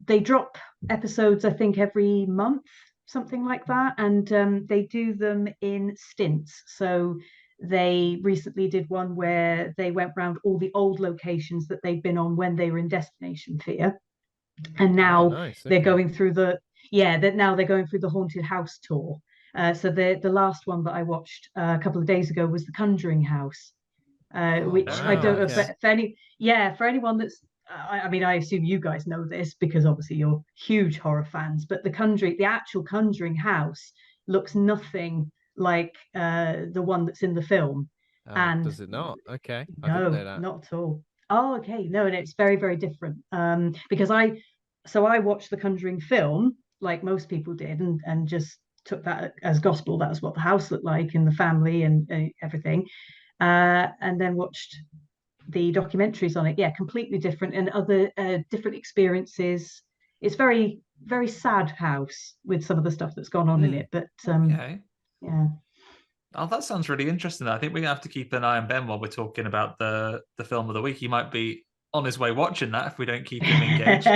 Speaker 3: They drop episodes, I think, every month, something like that, and they do them in stints. So they recently did one where they went around all the old locations that they'd been on when they were in Destination Fear, and now they're going through the haunted house tour. So the last one that I watched a couple of days ago was the Conjuring house, which I don't know for anyone that's I mean, I assume you guys know this because obviously you're huge horror fans, but the actual Conjuring house looks nothing like the one that's in the film. And
Speaker 1: does it not? Okay.
Speaker 3: No, I didn't know that. Not at all. Oh, okay. No, and it's very, very different. Because I watched the Conjuring film like most people did, and just took that as gospel. That was what the house looked like and the family and everything. And then watched the documentaries on it. Yeah, completely different, and other different experiences. It's very very sad house with some of the stuff that's gone on in it. But
Speaker 2: Okay.
Speaker 3: yeah.
Speaker 2: Oh, that sounds really interesting. I think we're gonna have to keep an eye on Ben while we're talking about the film of the week. He might be on his way watching that if we don't keep him engaged.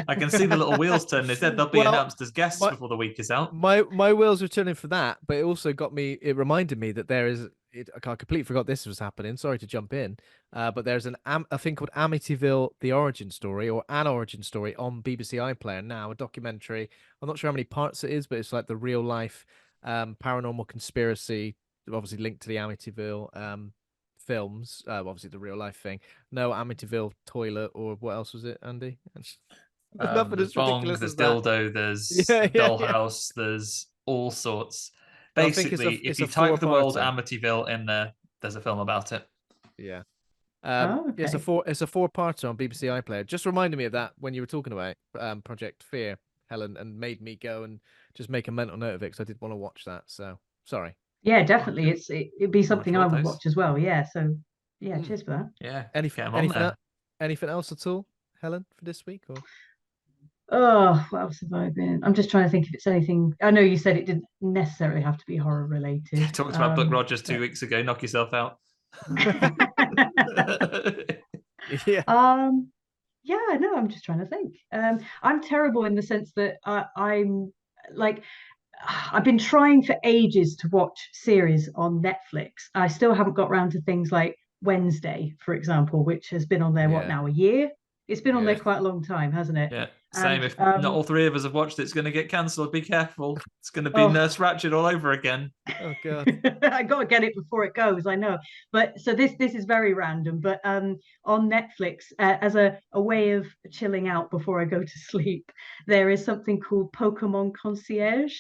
Speaker 2: I can see the little wheels turning in his head. They'll be announced as guests before the week is out.
Speaker 1: My wheels were turning for that, but it also got me. It reminded me that there is. I completely forgot this was happening. Sorry to jump in, but there's a thing called Amityville: The Origin Story, or An Origin Story, on BBC iPlayer now. A documentary. I'm not sure how many parts it is, but it's like the real life paranormal conspiracy, obviously linked to the Amityville films. Obviously the real life thing. No Amityville toilet, or what else was it, Andy? Nothing
Speaker 2: There's
Speaker 1: as
Speaker 2: bong,
Speaker 1: ridiculous
Speaker 2: there's
Speaker 1: as that.
Speaker 2: dildo, there's
Speaker 1: Yeah,
Speaker 2: dollhouse, there's all sorts.
Speaker 1: Well, I think
Speaker 2: Basically, if
Speaker 1: it's
Speaker 2: you
Speaker 1: a
Speaker 2: type the word
Speaker 1: four-parter.
Speaker 2: Amityville in there, there's a film about it.
Speaker 1: Yeah.
Speaker 3: Oh,
Speaker 1: It's a
Speaker 3: okay.
Speaker 1: four-parter on BBC iPlayer. Just reminded me of that when you were talking about Project Fear, Helen, and made me go and just make a mental note of it because I did want to watch that. So sorry.
Speaker 3: Yeah, definitely. It'd be something I
Speaker 2: watch
Speaker 3: would
Speaker 2: those.
Speaker 3: watch as well. Yeah. So yeah,
Speaker 1: Mm.
Speaker 3: cheers for that.
Speaker 2: Yeah,
Speaker 1: Any,
Speaker 2: get 'em on
Speaker 1: anything
Speaker 2: there.
Speaker 1: else? Anything else at all, Helen, for this week? Or
Speaker 3: Oh, what else have I been? I'm just trying to think if it's anything. I know you said it didn't necessarily have to be horror related.
Speaker 2: Talked about Buck Rogers 2 weeks ago. Knock yourself out.
Speaker 1: yeah.
Speaker 3: Yeah, no, I'm just trying to think. I'm terrible in the sense that I'm like, I've been trying for ages to watch series on Netflix. I still haven't got around to things like Wednesday, for example, which has been on there, what
Speaker 1: Yeah.
Speaker 3: now, a year? It's been on
Speaker 1: Yeah.
Speaker 3: there quite a long time, hasn't it?
Speaker 2: Yeah, same.
Speaker 3: And
Speaker 2: If not all three of us have watched it, it's going to get cancelled. Be careful. It's going to be
Speaker 3: oh,
Speaker 2: Nurse Ratched all over again.
Speaker 1: Oh God.
Speaker 3: I got to get it before it goes. I know, but so this is very random. But on Netflix, as a way of chilling out before I go to sleep, there is something called Pokemon Concierge.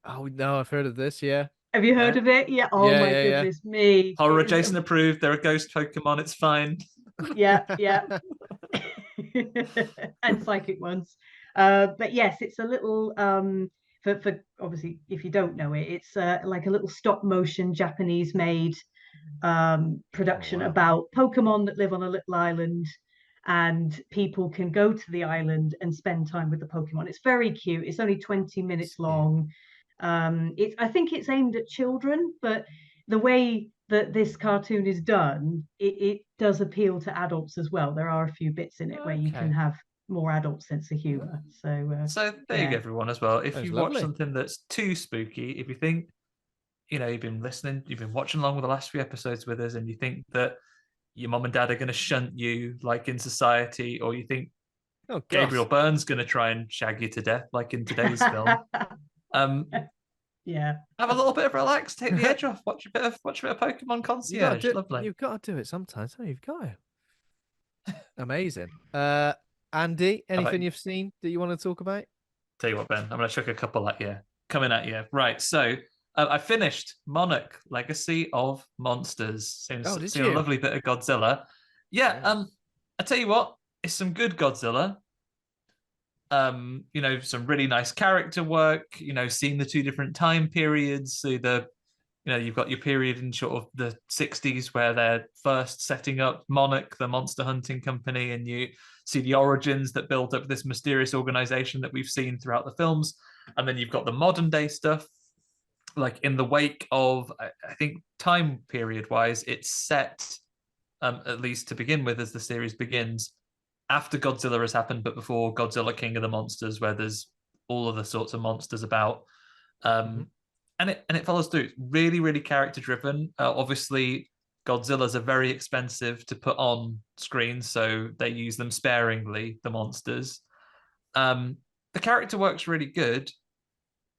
Speaker 1: Oh no, I've heard of this. Yeah.
Speaker 3: Have you heard
Speaker 2: Yeah.
Speaker 3: of it? Yeah. Oh
Speaker 1: Yeah.
Speaker 3: my
Speaker 1: Yeah.
Speaker 3: goodness me.
Speaker 2: Horror
Speaker 3: It is
Speaker 2: Jason approved. They're a ghost Pokemon. It's fine.
Speaker 3: yeah, yeah. And psychic ones. But yes, it's a little for obviously if you don't know it, it's like a little stop motion Japanese made production
Speaker 1: wow.
Speaker 3: about Pokemon that live on a little island, and people can go to the island and spend time with the Pokemon. It's very cute. It's only 20 minutes long. I think it's aimed at children, but the way that this cartoon is done, it does appeal to adults as well. There are a few bits in it where you can
Speaker 2: Okay.
Speaker 3: have more adult sense of humor.
Speaker 2: So there you go, everyone, as well. If
Speaker 1: That's
Speaker 2: you watch
Speaker 1: lovely.
Speaker 2: something that's too spooky, if you think, you've been listening, you've been watching along with the last few episodes with us, and you think that your mum and dad are going to shunt you like in society, or you think
Speaker 1: Oh
Speaker 2: Gabriel
Speaker 1: God.
Speaker 2: Byrne's going to try and shag you to death like in today's film,
Speaker 3: yeah.
Speaker 2: have a little bit of relax, take the edge off, watch a bit of Pokemon Concierge. Lovely.
Speaker 1: You've got to do it sometimes. Oh, you've got to. Amazing. Andy, anything you've seen that you want to talk about?
Speaker 2: Tell you what, Ben, I'm going to chuck a couple at you. Coming at you. Right. So I finished Monarch: Legacy of Monsters. Seems a lovely bit of Godzilla. Yeah. I tell you what, it's some good Godzilla. Some really nice character work. Seeing the two different time periods. So you've got your period in sort of the 60s where they're first setting up Monarch, the monster hunting company, and you see the origins that build up this mysterious organization that we've seen throughout the films. And then you've got the modern day stuff, like in the wake of, I think time period wise, it's set, at least to begin with, as the series begins, after Godzilla has happened, but before Godzilla King of the Monsters, where there's all of the sorts of monsters about. And it follows through. It's really, really character driven. Obviously, Godzillas are very expensive to put on screen, so they use them sparingly, the monsters. The character work's really good,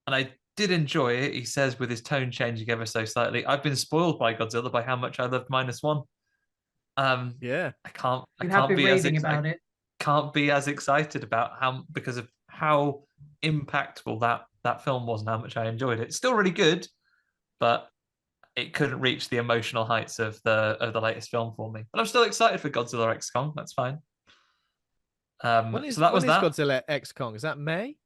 Speaker 2: and I did enjoy it. He says, with his tone changing ever so slightly, I've been spoiled by Godzilla by how much I loved -1.
Speaker 1: Yeah.
Speaker 2: I can't
Speaker 3: been
Speaker 2: be as
Speaker 3: raving about it.
Speaker 2: can't be as excited about because of how impactful that film was and how much I enjoyed it. It's still really good, but it couldn't reach the emotional heights of the latest film for me. But I'm still excited for Godzilla X Kong. That's fine. So that was that.
Speaker 1: Godzilla X Kong? Is that May?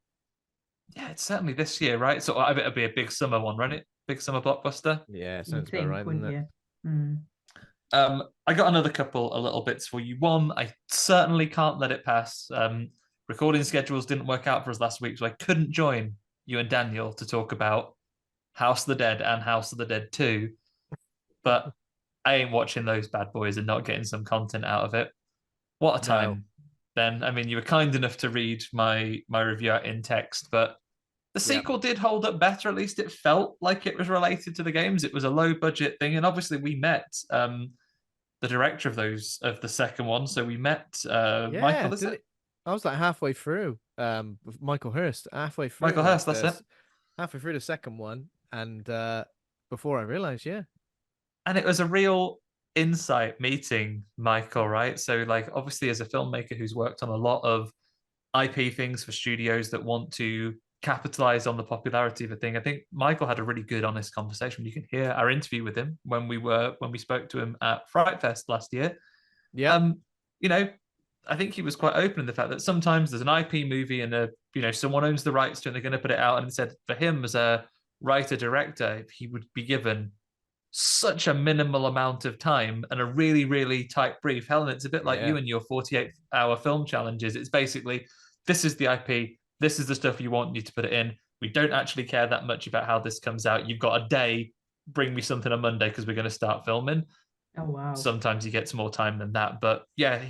Speaker 2: Yeah, it's certainly this year, right? So I bet it'll be a big summer one, right? Big summer blockbuster.
Speaker 1: Yeah,
Speaker 3: You'd
Speaker 1: sounds about
Speaker 3: think,
Speaker 1: right,
Speaker 3: wouldn't
Speaker 1: doesn't it?
Speaker 3: you?
Speaker 2: I got another couple of little bits for you. One, I certainly can't let it pass. recording schedules didn't work out for us last week, so I couldn't join you and Daniel to talk about House of the Dead and House of the Dead 2. But I ain't watching those bad boys and not getting some content out of it. What a time, Ben. I mean, you were kind enough to read my review out in text, but the sequel did hold up better. At least it felt like it was related to the games. It was a low budget thing, and obviously we met the director of the second one. So we met Michael. Is it?
Speaker 1: I was like halfway through. With Michael Hurst, halfway through.
Speaker 2: Michael Hurst, that's it.
Speaker 1: Halfway through the second one, and before I realized,
Speaker 2: and it was a real insight meeting Michael, right? So, like, obviously, as a filmmaker who's worked on a lot of IP things for studios that want to capitalize on the popularity of a thing, I think Michael had a really good, honest conversation. You can hear our interview with him when we spoke to him at Fright Fest last year.
Speaker 1: Yeah.
Speaker 2: You know, I think he was quite open in the fact that sometimes there's an IP movie and someone owns the rights to it and they're going to put it out. And he said for him as a writer director, he would be given such a minimal amount of time and a really, really tight brief. Helen, it's a bit like you and your 48-hour film challenges. It's basically, this is the IP, this is the stuff you want, you to put it in. We don't actually care that much about how this comes out. You've got a day, bring me something on Monday because we're going to start filming.
Speaker 3: Oh, wow.
Speaker 2: Sometimes he gets more time than that. But yeah,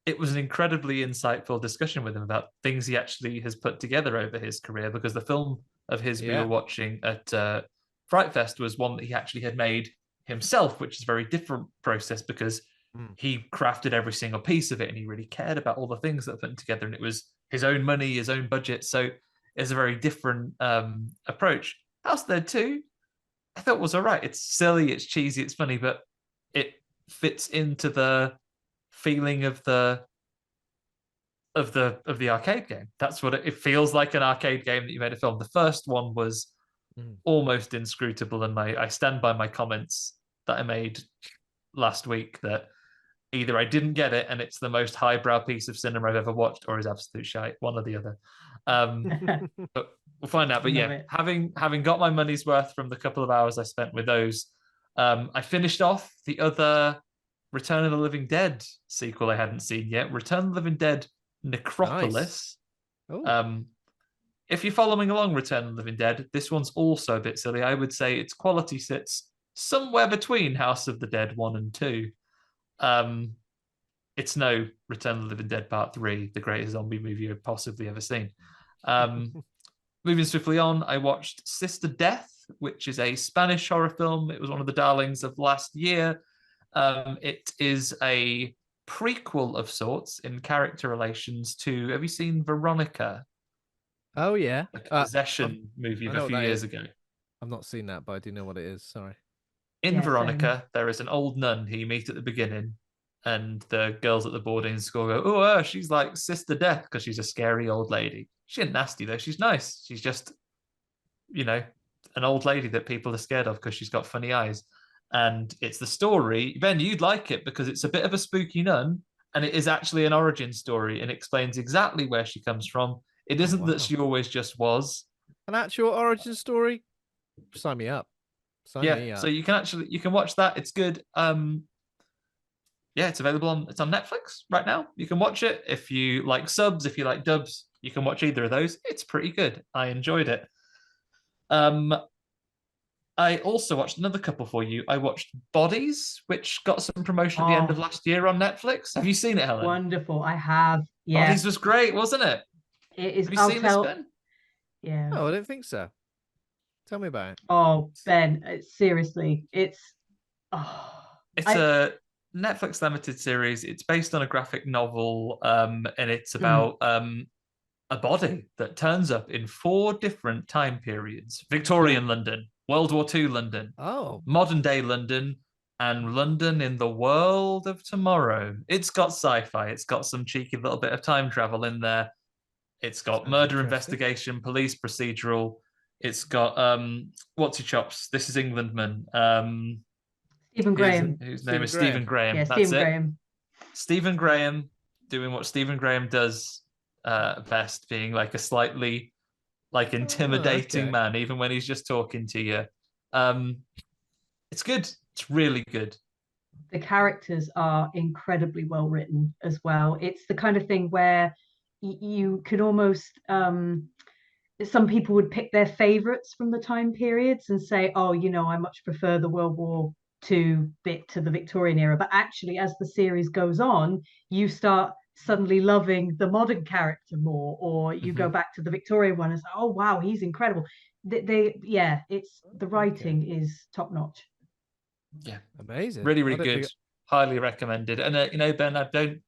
Speaker 2: it was an incredibly insightful discussion with him about things he actually has put together over his career, because the film of his we were watching at Fright Fest was one that he actually had made himself, which is a very different process because he crafted every single piece of it and he really cared about all the things that were put together, and it was his own money, his own budget. So it's a very different approach. House of the Dead 2, I thought was all right. It's silly, it's cheesy, it's funny, but it fits into the feeling of the arcade game. That's what it feels like, an arcade game that you made a film. The first one was almost inscrutable, and I stand by my comments that I made last week that either I didn't get it and it's the most highbrow piece of cinema I've ever watched, or is absolute shite, one or the other. But we'll find out. But yeah, having got my money's worth from the couple of hours I spent with those, I finished off the other Return of the Living Dead sequel I hadn't seen yet, Return of the Living Dead Necropolis. Nice. If you're following along Return of the Living Dead, this one's also a bit silly. I would say its quality sits somewhere between House of the Dead 1 and 2. It's no Return of the Living Dead Part 3, the greatest zombie movie I've possibly ever seen. Moving swiftly on, I watched Sister Death, which is a Spanish horror film. It was one of the darlings of last year. It is a prequel of sorts in character relations to, have you seen Veronica?
Speaker 1: Oh, yeah.
Speaker 2: A possession movie of a few years ago.
Speaker 1: I've not seen that, but I do know what it is. Sorry.
Speaker 2: In Veronica, there is an old nun who you meet at the beginning, and the girls at the boarding school go, oh, she's like Sister Death because she's a scary old lady. She ain't nasty, though. She's nice. She's just, an old lady that people are scared of because she's got funny eyes. And it's the story. Ben, you'd like it because it's a bit of a spooky nun, and it is actually an origin story and explains exactly where she comes from. It isn't that she always just was.
Speaker 1: An actual origin story? Sign me up. Sign me up.
Speaker 2: So you can watch that. It's good. It's available it's on Netflix right now. You can watch it. If you like subs, if you like dubs, you can watch either of those. It's pretty good. I enjoyed it. I also watched another couple for you. I watched Bodies, which got some promotion at the end of last year on Netflix. Have you seen it, Helen?
Speaker 3: Wonderful. I have. Yeah.
Speaker 2: Bodies was great, wasn't it?
Speaker 3: It is.
Speaker 2: Have you seen this, Ben?
Speaker 3: Yeah.
Speaker 1: No, I don't think so. Tell me about it.
Speaker 3: Oh, Ben, seriously, it's
Speaker 2: a Netflix limited series. It's based on a graphic novel, and it's about a body that turns up in 4 different time periods: Victorian London, World War II London, modern day London, and London in the world of tomorrow. It's got sci-fi. It's got some cheeky little bit of time travel in there. It's got murder investigation, police procedural. It's got what's he chops? This is Englandman.
Speaker 3: Stephen Graham.
Speaker 2: Whose name is Stephen Graham.
Speaker 3: Yeah,
Speaker 2: That's
Speaker 3: Stephen Graham.
Speaker 2: Stephen Graham doing what Stephen Graham does best, being like a slightly intimidating man, even when he's just talking to you. It's good. It's really good.
Speaker 3: The characters are incredibly well written as well. It's the kind of thing where you could almost some people would pick their favorites from the time periods and say, oh, I much prefer the World War II bit to the Victorian era. But actually, as the series goes on, you start suddenly loving the modern character more, or you go back to the Victorian one and say, oh wow, he's incredible. Yeah, it's the writing is top notch.
Speaker 2: Yeah,
Speaker 1: amazing,
Speaker 2: really, really good. Highly recommended. And Ben, I don't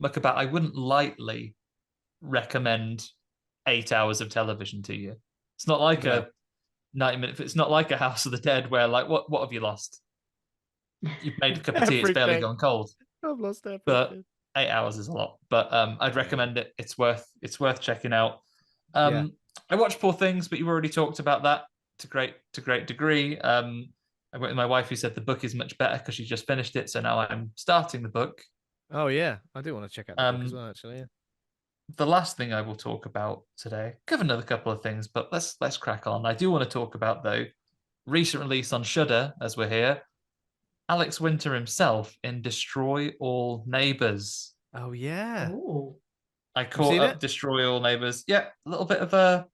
Speaker 2: muck about. I wouldn't lightly recommend 8 hours of television to you. It's not like a 90-minute. It's not like a House of the Dead where like what have you lost? You've made a cup of tea. It's barely gone cold.
Speaker 1: I've lost everything.
Speaker 2: But 8 hours is a lot. But I'd recommend it. It's worth checking out. I watched Poor Things, but you've already talked about that to great degree. I went with my wife, who said the book is much better because she just finished it. So now I'm starting the book.
Speaker 1: Oh yeah, I do want to check out the book as well. Actually, yeah.
Speaker 2: The last thing I will talk about today, cover another couple of things, but let's crack on. I do want to talk about, though, recent release on Shudder, as we're here, Alex Winter himself in Destroy All Neighbors.
Speaker 1: Oh yeah.
Speaker 3: Ooh.
Speaker 2: I caught up Destroy All Neighbors. Yeah, a little bit of a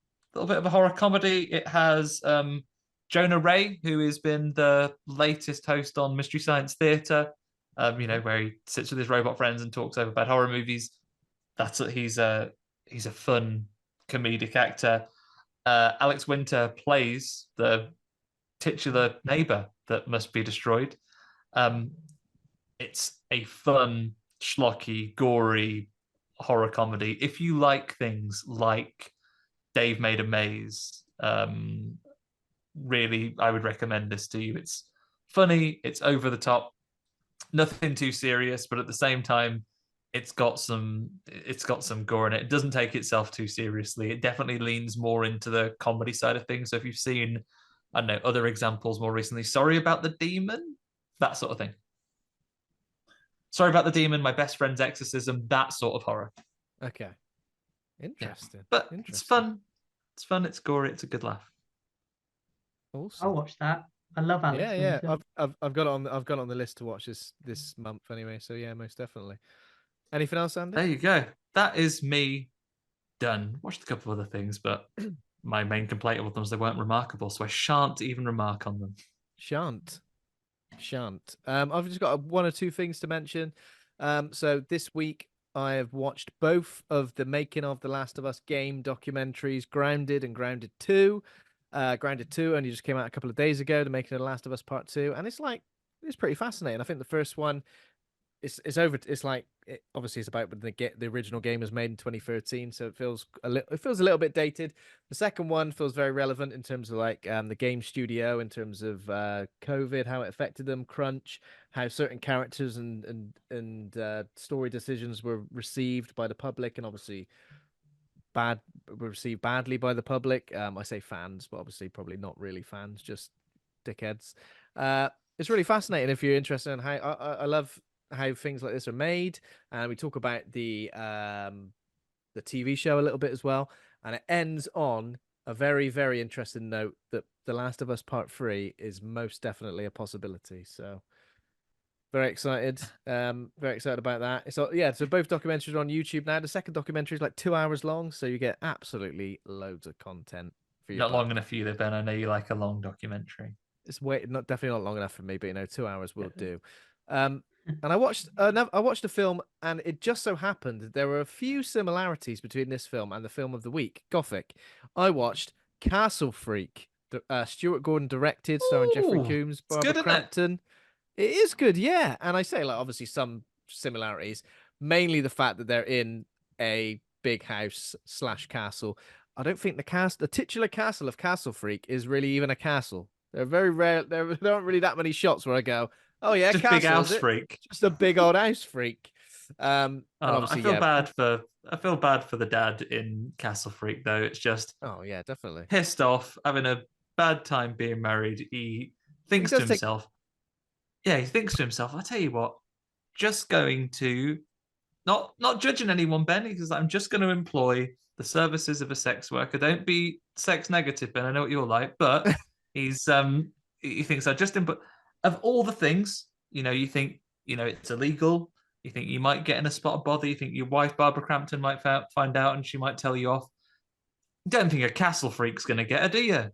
Speaker 2: horror comedy. It has Jonah Ray, who has been the latest host on Mystery Science Theater, where he sits with his robot friends and talks over bad horror movies. He's a fun comedic actor. Alex Winter plays the titular neighbor that must be destroyed. It's a fun, schlocky, gory horror comedy. If you like things like Dave Made a Maze, really, I would recommend this to you. It's funny, it's over the top, nothing too serious, but at the same time, it's got some gore in it. It doesn't take itself too seriously. It definitely leans more into the comedy side of things. So if you've seen, I don't know, other examples more recently, Sorry About the Demon, that sort of thing. Sorry About the Demon, My Best Friend's Exorcism, that sort of horror.
Speaker 1: Okay. Interesting.
Speaker 2: Yeah. But it's fun. It's fun. It's gory. It's a good laugh.
Speaker 1: Awesome.
Speaker 3: I'll watch that. I love Alex.
Speaker 1: Yeah. I've got it on the list to watch this month anyway. So yeah, most definitely. Anything else, Andy?
Speaker 2: There you go. That is me done. Watched a couple of other things, but my main complaint with them was they weren't remarkable, so I shan't even remark on them.
Speaker 1: Shan't. I've just got one or two things to mention. So this week I have watched both of the Making of The Last of Us game documentaries, Grounded and Grounded 2. Grounded 2 only just came out a couple of days ago, The Making of The Last of Us Part 2, and it's pretty fascinating. I think the first one obviously it's about when the original game was made in 2013, so it feels a little bit dated. The second one feels very relevant in terms of the game studio, in terms of COVID, how it affected them, crunch, how certain characters and story decisions were received by the public, and obviously were received badly by the public. I say fans, but obviously probably not really fans, just dickheads. It's really fascinating if you're interested in how I love how things like this are made, and we talk about the TV show a little bit as well, and it ends on a very, very interesting note that The Last of Us Part 3 is most definitely a possibility. So very excited about that. So both documentaries are on YouTube now. The second documentary is like 2 hours long, so you get absolutely loads of content for you.
Speaker 2: Not long enough for you, though, Ben. I know you like a long documentary.
Speaker 1: It's definitely not long enough for me, but 2 hours will do. And I watched a film, and it just so happened that there were a few similarities between this film and the film of the week, Gothic. I watched Castle Freak, Stuart Gordon directed, starring Jeffrey Combs, Barbara Crampton. It is good, yeah. And I say, obviously some similarities, mainly the fact that they're in a big house / castle. I don't think the titular castle of Castle Freak is really even a castle. They're very rare. There aren't really that many shots where I go, oh yeah,
Speaker 2: just
Speaker 1: castle,
Speaker 2: big house freak.
Speaker 1: Just a big old house freak.
Speaker 2: I feel bad for the dad in Castle Freak, though. It's just
Speaker 1: definitely
Speaker 2: pissed off, having a bad time being married. He thinks to himself, I tell you what, just going to not judging anyone, Ben, because I'm just going to employ the services of a sex worker. Don't be sex negative, Ben. I know what you're like, but he thinks I just input. Of all the things, you think, it's illegal, You think you might get in a spot of bother. You think your wife, Barbara Crampton, might find out and she might tell you off. Don't think a castle freak's going to get her, do you?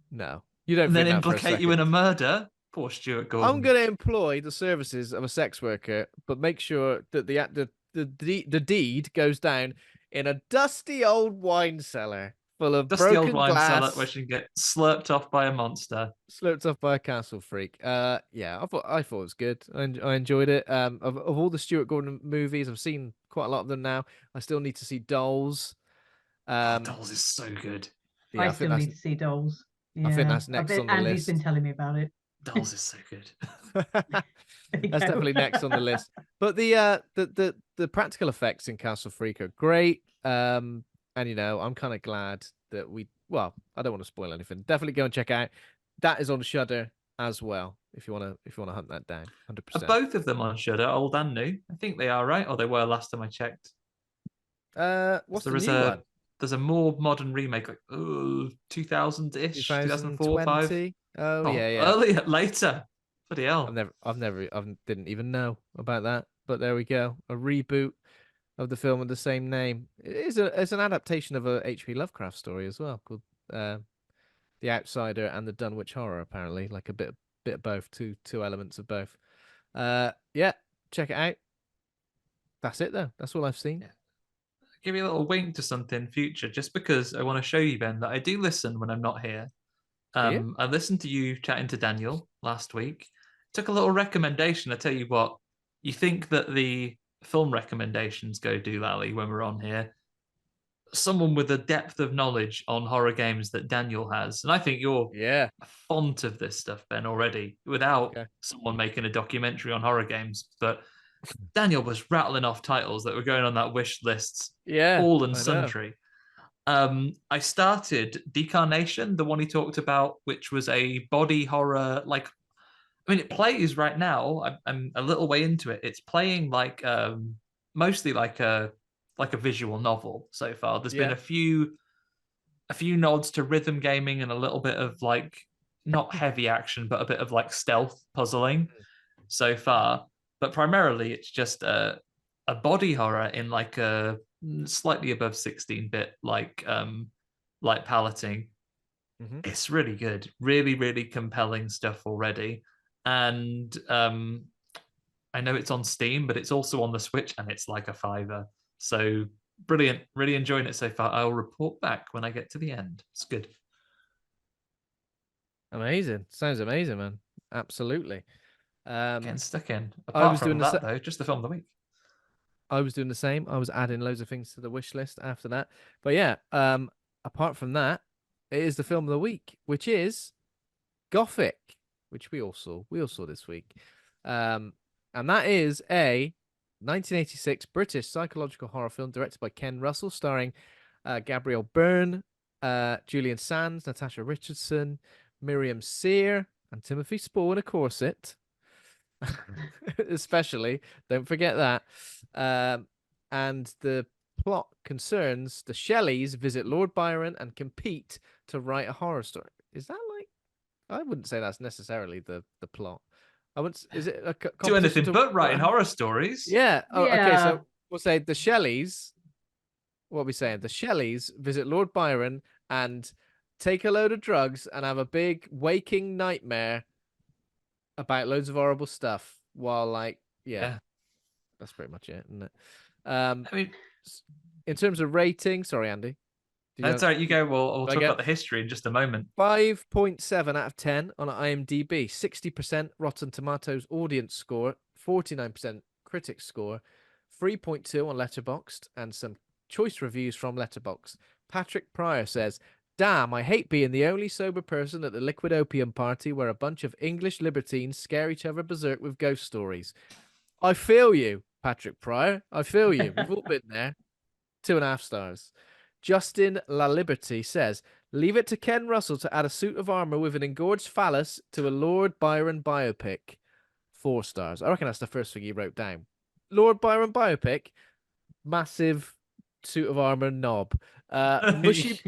Speaker 1: No, you don't
Speaker 2: And then
Speaker 1: think that for a
Speaker 2: implicate you in
Speaker 1: second.
Speaker 2: a murder. Poor Stuart Gordon.
Speaker 1: I'm going to employ the services of a sex worker, but make sure that the deed goes down in a dusty old wine cellar full of
Speaker 2: Dusty old
Speaker 1: broken
Speaker 2: wine
Speaker 1: glass,
Speaker 2: cellar where she can get slurped off by a monster.
Speaker 1: slurped off by a castle freak. Yeah, I thought it was good. I enjoyed it. Of all the Stuart Gordon movies, I've seen quite a lot of them now. I still need to see Dolls.
Speaker 2: Dolls is so good.
Speaker 1: Yeah,
Speaker 3: I still need to see Dolls. Yeah,
Speaker 1: I think that's next on the
Speaker 3: Andy's
Speaker 1: list.
Speaker 3: been telling me about it.
Speaker 2: Dolls is so good.
Speaker 1: That's definitely next on the list. But the practical effects in Castle Freak are great. And I'm kind of glad that I don't want to spoil anything. Definitely go and check out. That is on Shudder as well. If you wanna hunt that down, 100%.
Speaker 2: Are both of them on Shudder, old and new? I think they are, right? Or they were last time I checked.
Speaker 1: What's the new one?
Speaker 2: There's a more modern remake, like 2000-ish, 2004, 5.
Speaker 1: Oh yeah.
Speaker 2: Earlier, later. Bloody hell.
Speaker 1: I didn't even know about that. But there we go. A reboot of the film with the same name. It's an adaptation of a H.P. Lovecraft story as well, called The Outsider and the Dunwich Horror. Apparently, like a bit of both, two elements of both. Yeah, check it out. That's it though. That's all I've seen.
Speaker 2: Yeah. Give you a little wink to something future, just because I want to show you, Ben, that I do listen when I'm not here. I listened to you chatting to Daniel last week. Took a little recommendation. I tell you what, you think that the film recommendations go doolally when we're on here. Someone with a depth of knowledge on horror games that Daniel has, and I think you're a font of this stuff, Ben, already, without someone making a documentary on horror games. But Daniel was rattling off titles that were going on that wish lists, all and sundry. I started Decarnation, the one he talked about, which was a body horror. It plays right now. I'm a little way into it. It's playing like mostly like a visual novel so far. There's been a few nods to rhythm gaming and a little bit of like not heavy action, but a bit of like stealth puzzling so far. But primarily, it's just a body horror in like a slightly above 16-bit like paleting. It's really good, really, really compelling stuff already. And I know it's on Steam, but it's also on the Switch, and it's like a $5. So brilliant, really enjoying it so far. I'll report back when I get to the end. It's good.
Speaker 1: Amazing. Sounds amazing, man. Absolutely.
Speaker 2: Getting stuck in. Apart from that, though, just the film of the week.
Speaker 1: I was doing the same. I was adding loads of things to the wish list after that. But yeah, apart from that, it is the film of the week, which is Gothic, which we all saw. We all saw this week. And that is a 1986 British psychological horror film directed by Ken Russell, starring Gabriel Byrne, Julian Sands, Natasha Richardson, Myriam Sear, and Timothy Spall in a corset. Especially, don't forget that. And the plot concerns the Shelleys visit Lord Byron and compete to write a horror story. Is that like? I wouldn't say that's necessarily the plot. I wouldn't. Is it a
Speaker 2: do anything but writing horror stories?
Speaker 1: Yeah. Oh, okay. So we'll say the Shelleys. What are we saying? The Shelleys visit Lord Byron and take a load of drugs and have a big waking nightmare about loads of horrible stuff while that's pretty much it, isn't it? I mean, in terms of rating, sorry, Andy.
Speaker 2: That's all right. You go. We'll talk about the history in just a moment.
Speaker 1: 5.7 out of 10 on IMDb, 60% Rotten Tomatoes audience score, 49% critic score, 3.2 on Letterboxd, and some choice reviews from Letterboxd. Patrick Pryor says, "Damn, I hate being the only sober person at the liquid opium party where a bunch of English libertines scare each other berserk with ghost stories." I feel you, Patrick Pryor. I feel you. We've all been there. 2.5 stars. Justin La Liberty says, "Leave it to Ken Russell to add a suit of armor with an engorged phallus to a Lord Byron biopic." 4 stars. I reckon that's the first thing he wrote down. Lord Byron biopic, massive suit of armor knob. Mushy,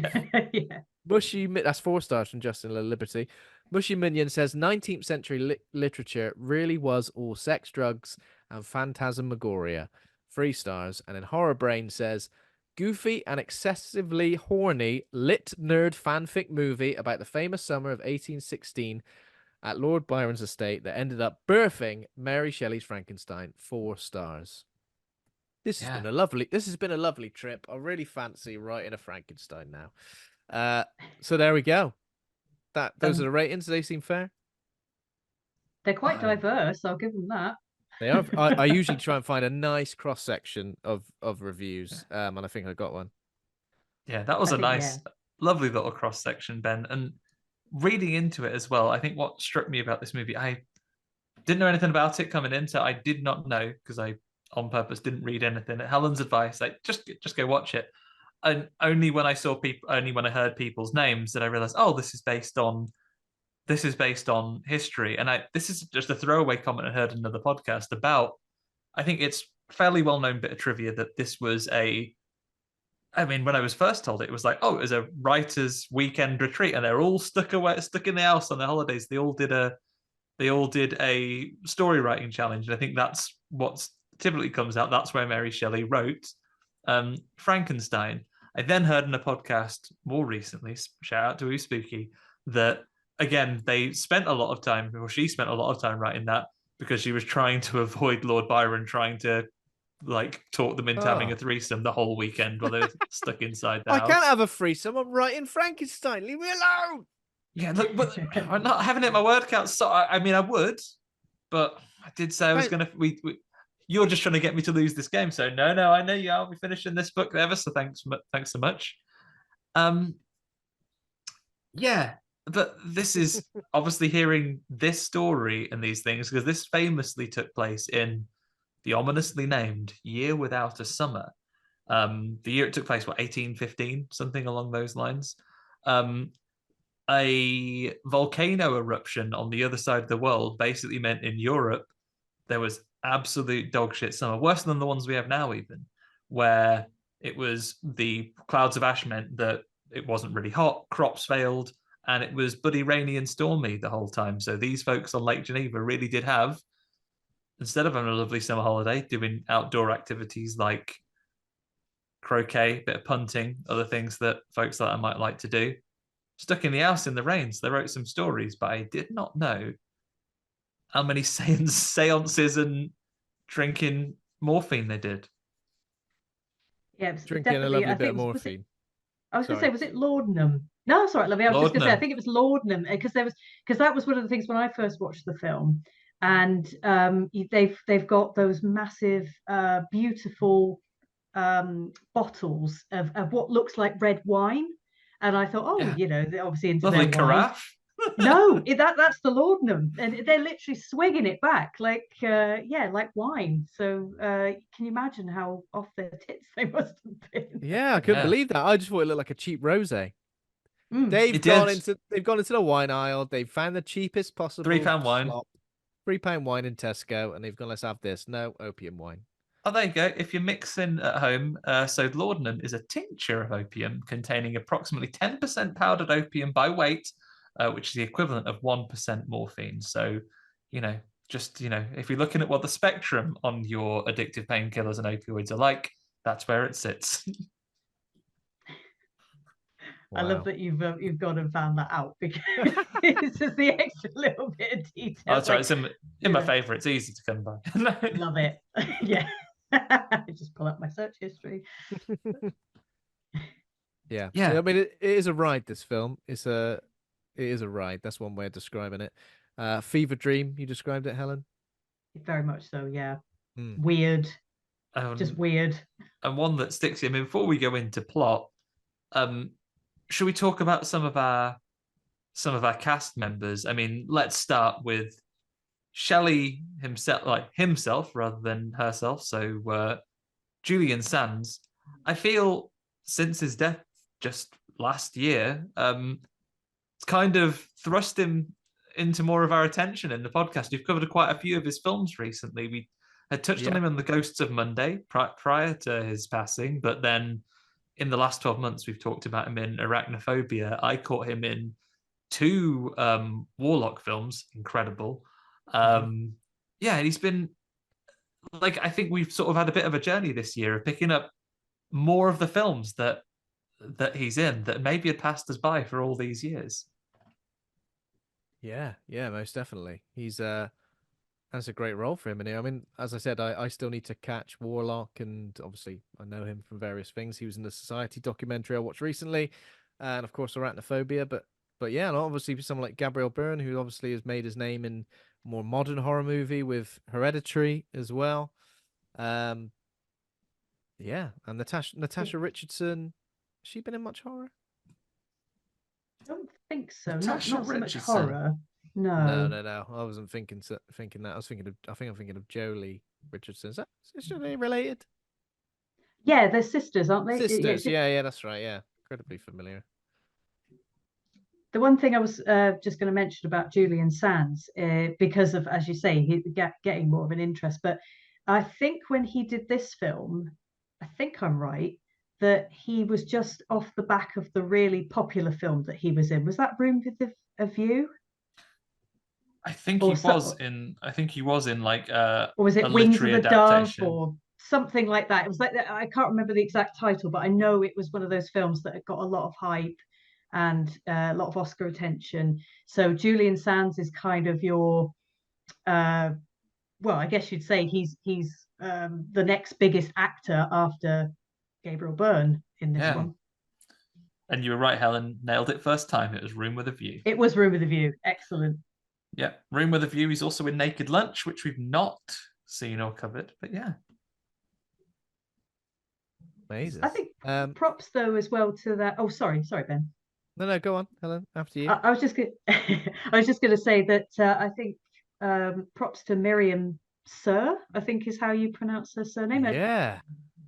Speaker 1: that's 4 stars from Justin La Liberty. Mushy Minion says 19th century literature really was all sex, drugs, and Phantasmagoria, 3 stars. And then Horror Brain says, goofy and excessively horny lit nerd fanfic movie about the famous summer of 1816 at Lord Byron's estate that ended up birthing Mary Shelley's Frankenstein, 4 stars. This has been a lovely trip. I really fancy writing a Frankenstein now. So there we go. Those are the ratings. Do they seem fair?
Speaker 3: They're quite diverse. I'll give them that.
Speaker 1: They are. I usually try and find a nice cross section of reviews, and I think I got one.
Speaker 2: Yeah, that was lovely little cross section, Ben. And reading into it as well, I think what struck me about this movie, I didn't know anything about it coming in, so I did not know, because I on purpose didn't read anything. At Helen's advice, like just go watch it. And only when I heard people's names did I realize, oh, this is based on history. And this is just a throwaway comment I heard in another podcast about. I think it's fairly well known bit of trivia that this was when I was first told it was like, oh, it was a writer's weekend retreat, and they're all stuck in the house on their holidays. They all did a story writing challenge, and I think that's what typically comes out. That's where Mary Shelley wrote Frankenstein. I then heard in a podcast more recently, shout out to Who Spooky, that again she spent a lot of time writing that because she was trying to avoid Lord Byron trying to talk them into having a threesome the whole weekend while they're stuck inside the house.
Speaker 1: I can't have a threesome. I'm writing Frankenstein. Leave me alone.
Speaker 2: Yeah, look, but I'm not having it in my word count. So I would, but I did say I was going to. You're just trying to get me to lose this game. So no, I know you are. We're finishing this book ever. So thanks so much. Yeah, but this is obviously hearing this story and these things, because this famously took place in the ominously named Year Without a Summer. The year it took place, 1815, something along those lines. A volcano eruption on the other side of the world basically meant in Europe there was absolute dogshit summer, worse than the ones we have now, even, where it was the clouds of ash meant that it wasn't really hot, crops failed, and it was bloody rainy and stormy the whole time. So these folks on Lake Geneva really did have, instead of having a lovely summer holiday, doing outdoor activities like croquet, bit of punting, other things that folks like I might like to do, stuck in the house in the rain. So they wrote some stories, but I did not know how many seances and drinking morphine they did.
Speaker 3: Yeah, it was
Speaker 1: Drinking
Speaker 3: definitely,
Speaker 1: a lovely bit of morphine.
Speaker 3: I was going to say, was it laudanum? No, it's all right, lovely. I was just going to say, I think it was laudanum, because that was one of the things when I first watched the film, and they've got those massive, beautiful bottles of what looks like red wine, and I thought, they're obviously into
Speaker 2: lovely
Speaker 3: their
Speaker 2: carafe.
Speaker 3: No, that's the laudanum, and they're literally swigging it back like wine. So can you imagine how off their tits they must have been?
Speaker 1: Yeah, I couldn't believe that. I just thought it looked like a cheap rosé. They've gone into the wine aisle. They've found the cheapest possible
Speaker 2: £3 wine.
Speaker 1: £3 wine in Tesco, and they've gone, let's have this. No, opium wine.
Speaker 2: Oh, there you go. If you're mixing at home, so laudanum is a tincture of opium containing approximately 10% powdered opium by weight, which is the equivalent of 1% morphine. So, if you're looking at what the spectrum on your addictive painkillers and opioids are like, that's where it sits.
Speaker 3: Wow. I love that you've gone and found that out, because it's just the extra little bit of detail.
Speaker 2: Oh, that's right. It's in my favourites. Easy to come by.
Speaker 3: Love it. Yeah. Just pull up my search history.
Speaker 1: Yeah. I mean, it is a ride. This film it is a ride. That's one way of describing it. Fever dream. You described it, Helen.
Speaker 3: Very much so. Yeah. Weird. Just weird.
Speaker 2: And one that sticks. I mean, before we go into plot, should we talk about some of our cast members? I mean, let's start with Shelley himself rather than herself. So Julian Sands, I feel since his death just last year, it's kind of thrust him into more of our attention in the podcast. You've covered quite a few of his films recently. We had touched on him on The Ghosts of Monday prior to his passing, but then in the last 12 months, we've talked about him in Arachnophobia. I caught him in 2 Warlock films. Incredible. And he's been like I think we've sort of had a bit of a journey this year of picking up more of the films that he's in that maybe had passed us by for all these years.
Speaker 1: Yeah, most definitely. He's that's a great role for him. And I mean, as I said, I still need to catch Warlock, and obviously I know him from various things. He was in the Society documentary I watched recently, and of course Arachnophobia. But yeah, and obviously someone like Gabriel Byrne, who obviously has made his name in more modern horror movie with Hereditary as well. Yeah, and Natasha Richardson, has she been in much horror?
Speaker 3: I don't think so.
Speaker 2: Natasha
Speaker 3: Not so much
Speaker 2: Richardson.
Speaker 3: horror. No.
Speaker 1: No. I wasn't thinking that. I think I'm thinking of Jolie Richardson. Are they related?
Speaker 3: Yeah, they're sisters, aren't they?
Speaker 1: Sisters. Yeah, that's right. Yeah, incredibly familiar.
Speaker 3: The one thing I was just going to mention about Julian Sands, because of, as you say, he getting more of an interest. But I think when he did this film, I think I'm right, that he was just off the back of the really popular film that he was in. Was that Room with a View?
Speaker 2: I think he was in. I think he was in like
Speaker 3: or was it
Speaker 2: a
Speaker 3: Wings of
Speaker 2: literary
Speaker 3: the Dove
Speaker 2: adaptation.
Speaker 3: or something like that? It was like that. I can't remember the exact title, but I know it was one of those films that got a lot of hype and a lot of Oscar attention. So Julian Sands is kind of your, well, I guess you'd say he's the next biggest actor after Gabriel Byrne in this one.
Speaker 2: And you were right, Helen. Nailed it first time. It was Room with a View.
Speaker 3: It was Room with a View. Excellent.
Speaker 2: Yeah, Room with a View. He's also in Naked Lunch, which we've not seen or covered, but yeah.
Speaker 1: Amazing.
Speaker 3: I think props though as well to that. Oh, sorry, Ben.
Speaker 1: No, go on, Helen. After you.
Speaker 3: I was just going to say that I think props to Myriam Sir, I think is how you pronounce her surname.
Speaker 1: Yeah.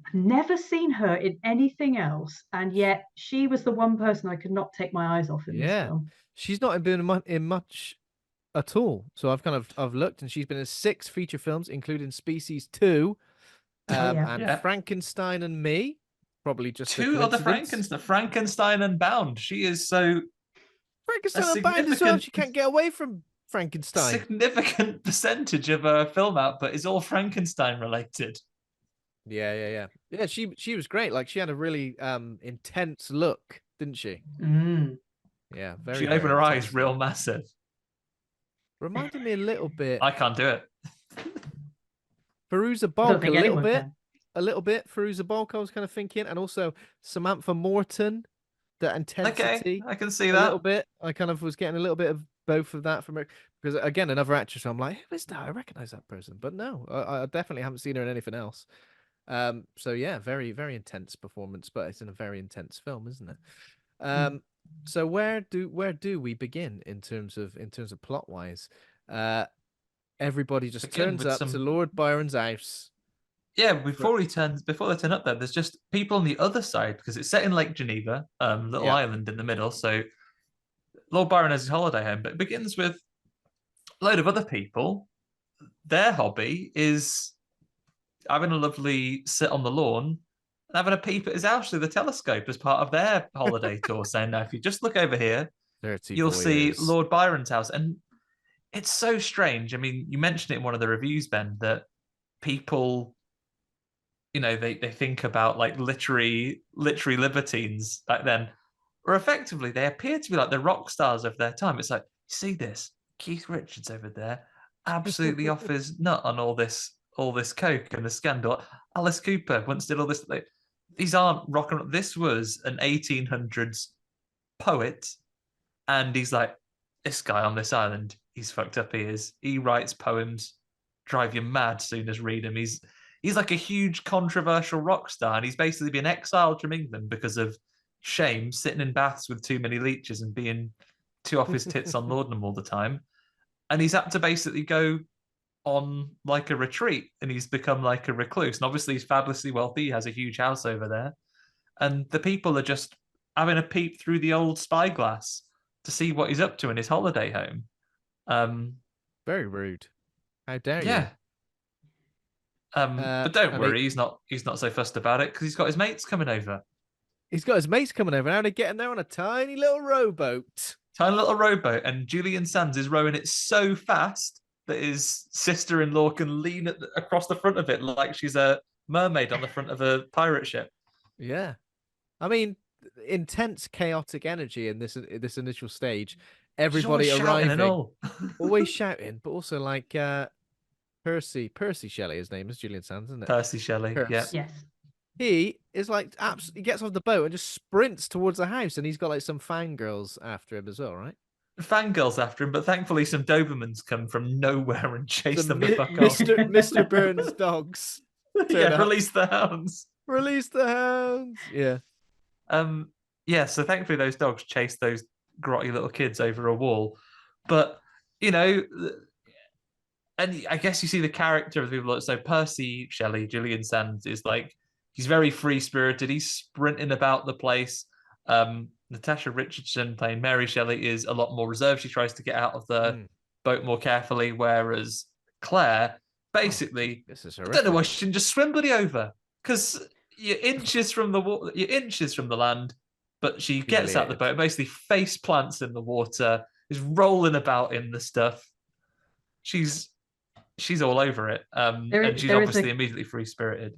Speaker 3: I've never seen her in anything else, and yet she was the one person I could not take my eyes off in this film.
Speaker 1: She's not been in much at all. So I've looked, and she's been in 6 feature films, including Species 2, and Frankenstein and Me. Probably just
Speaker 2: 2 other Frankenstein and Bound. She is so
Speaker 1: Frankenstein and Bound as well. She can't get away from Frankenstein.
Speaker 2: Significant percentage of her film output is all Frankenstein related.
Speaker 1: Yeah. She was great. Like, she had a really intense look, didn't she? Yeah, very.
Speaker 2: She opened her eyes real massive.
Speaker 1: Reminded me a little bit.
Speaker 2: I can't do it.
Speaker 1: Fairuza Balk a little bit. Fairuza Balk, I was kind of thinking, and also Samantha Morton. The intensity.
Speaker 2: Okay, I can see that
Speaker 1: a little bit. I kind of was getting a little bit of both of that from her, because again, another actress. I'm like, who is that? I recognize that person, but no, I definitely haven't seen her in anything else. So yeah, very, very intense performance, but it's in a very intense film, isn't it? So where do we begin in terms of plot wise? Everybody just turns up to Lord Byron's house.
Speaker 2: Yeah, before they turn up there, there's just people on the other side, because it's set in Lake Geneva, little island in the middle. So Lord Byron has his holiday home, but it begins with a load of other people. Their hobby is having a lovely sit on the lawn and having a peep at his house through the telescope as part of their holiday tour, saying, now, if you just look over here, you'll see Lord Byron's house. And it's so strange. I mean, you mentioned it in one of the reviews, Ben, that people, you know, they think about like literary libertines back then, or effectively they appear to be like the rock stars of their time. It's like, you see this? Keith Richards over there absolutely off his nut on all this coke and the scandal. Alice Cooper once did all this. These aren't rock and roll. This was an 1800s poet, and he's like, this guy on this island, he's fucked up. He is. He writes poems, drive you mad soon as read him. He's like a huge controversial rock star, and he's basically been exiled from England because of shame, sitting in baths with too many leeches and being too off his tits on laudanum all the time. And he's had to basically go on like a retreat, and he's become like a recluse. And obviously he's fabulously wealthy. He has a huge house over there. And the people are just having a peep through the old spyglass to see what he's up to in his holiday home.
Speaker 1: Very rude. How dare you?
Speaker 2: Yeah. But don't worry, he's not so fussed about it, because he's got his mates coming over.
Speaker 1: He's got his mates coming over. How are they getting there on a tiny little rowboat?
Speaker 2: And Julian Sands is rowing it so fast, that his sister-in-law can lean across the front of it like she's a mermaid on the front of a pirate ship.
Speaker 1: Yeah. I mean, intense chaotic energy in this initial stage. Everybody
Speaker 2: shouting and
Speaker 1: arriving,
Speaker 2: all.
Speaker 1: always shouting, but also like Percy Shelley, his name is Julian Sands, isn't it?
Speaker 2: Percy Shelley, yeah.
Speaker 3: Yes.
Speaker 1: He is like he gets off the boat and just sprints towards the house, and he's got like some fangirls after him as well, right?
Speaker 2: Fangirls after him, but thankfully some Dobermans come from nowhere and chase
Speaker 1: Some
Speaker 2: them the fuck off.
Speaker 1: Mr. Byrne's dogs.
Speaker 2: Yeah, release the hounds.
Speaker 1: Release the hounds. Yeah.
Speaker 2: Yeah, so thankfully those dogs chase those grotty little kids over a wall. But, you know, and I guess you see the character of the people. So Percy Shelley, Julian Sands, is like, he's very free-spirited. He's sprinting about the place. Natasha Richardson, playing Mary Shelley, is a lot more reserved. She tries to get out of the boat more carefully, whereas Claire, basically, I don't know why she didn't just swim bloody over, because you're inches from the water, you're inches from the land, but she gets out the boat, basically face plants in the water, is rolling about in the stuff. She's all over it, and she's obviously immediately free-spirited.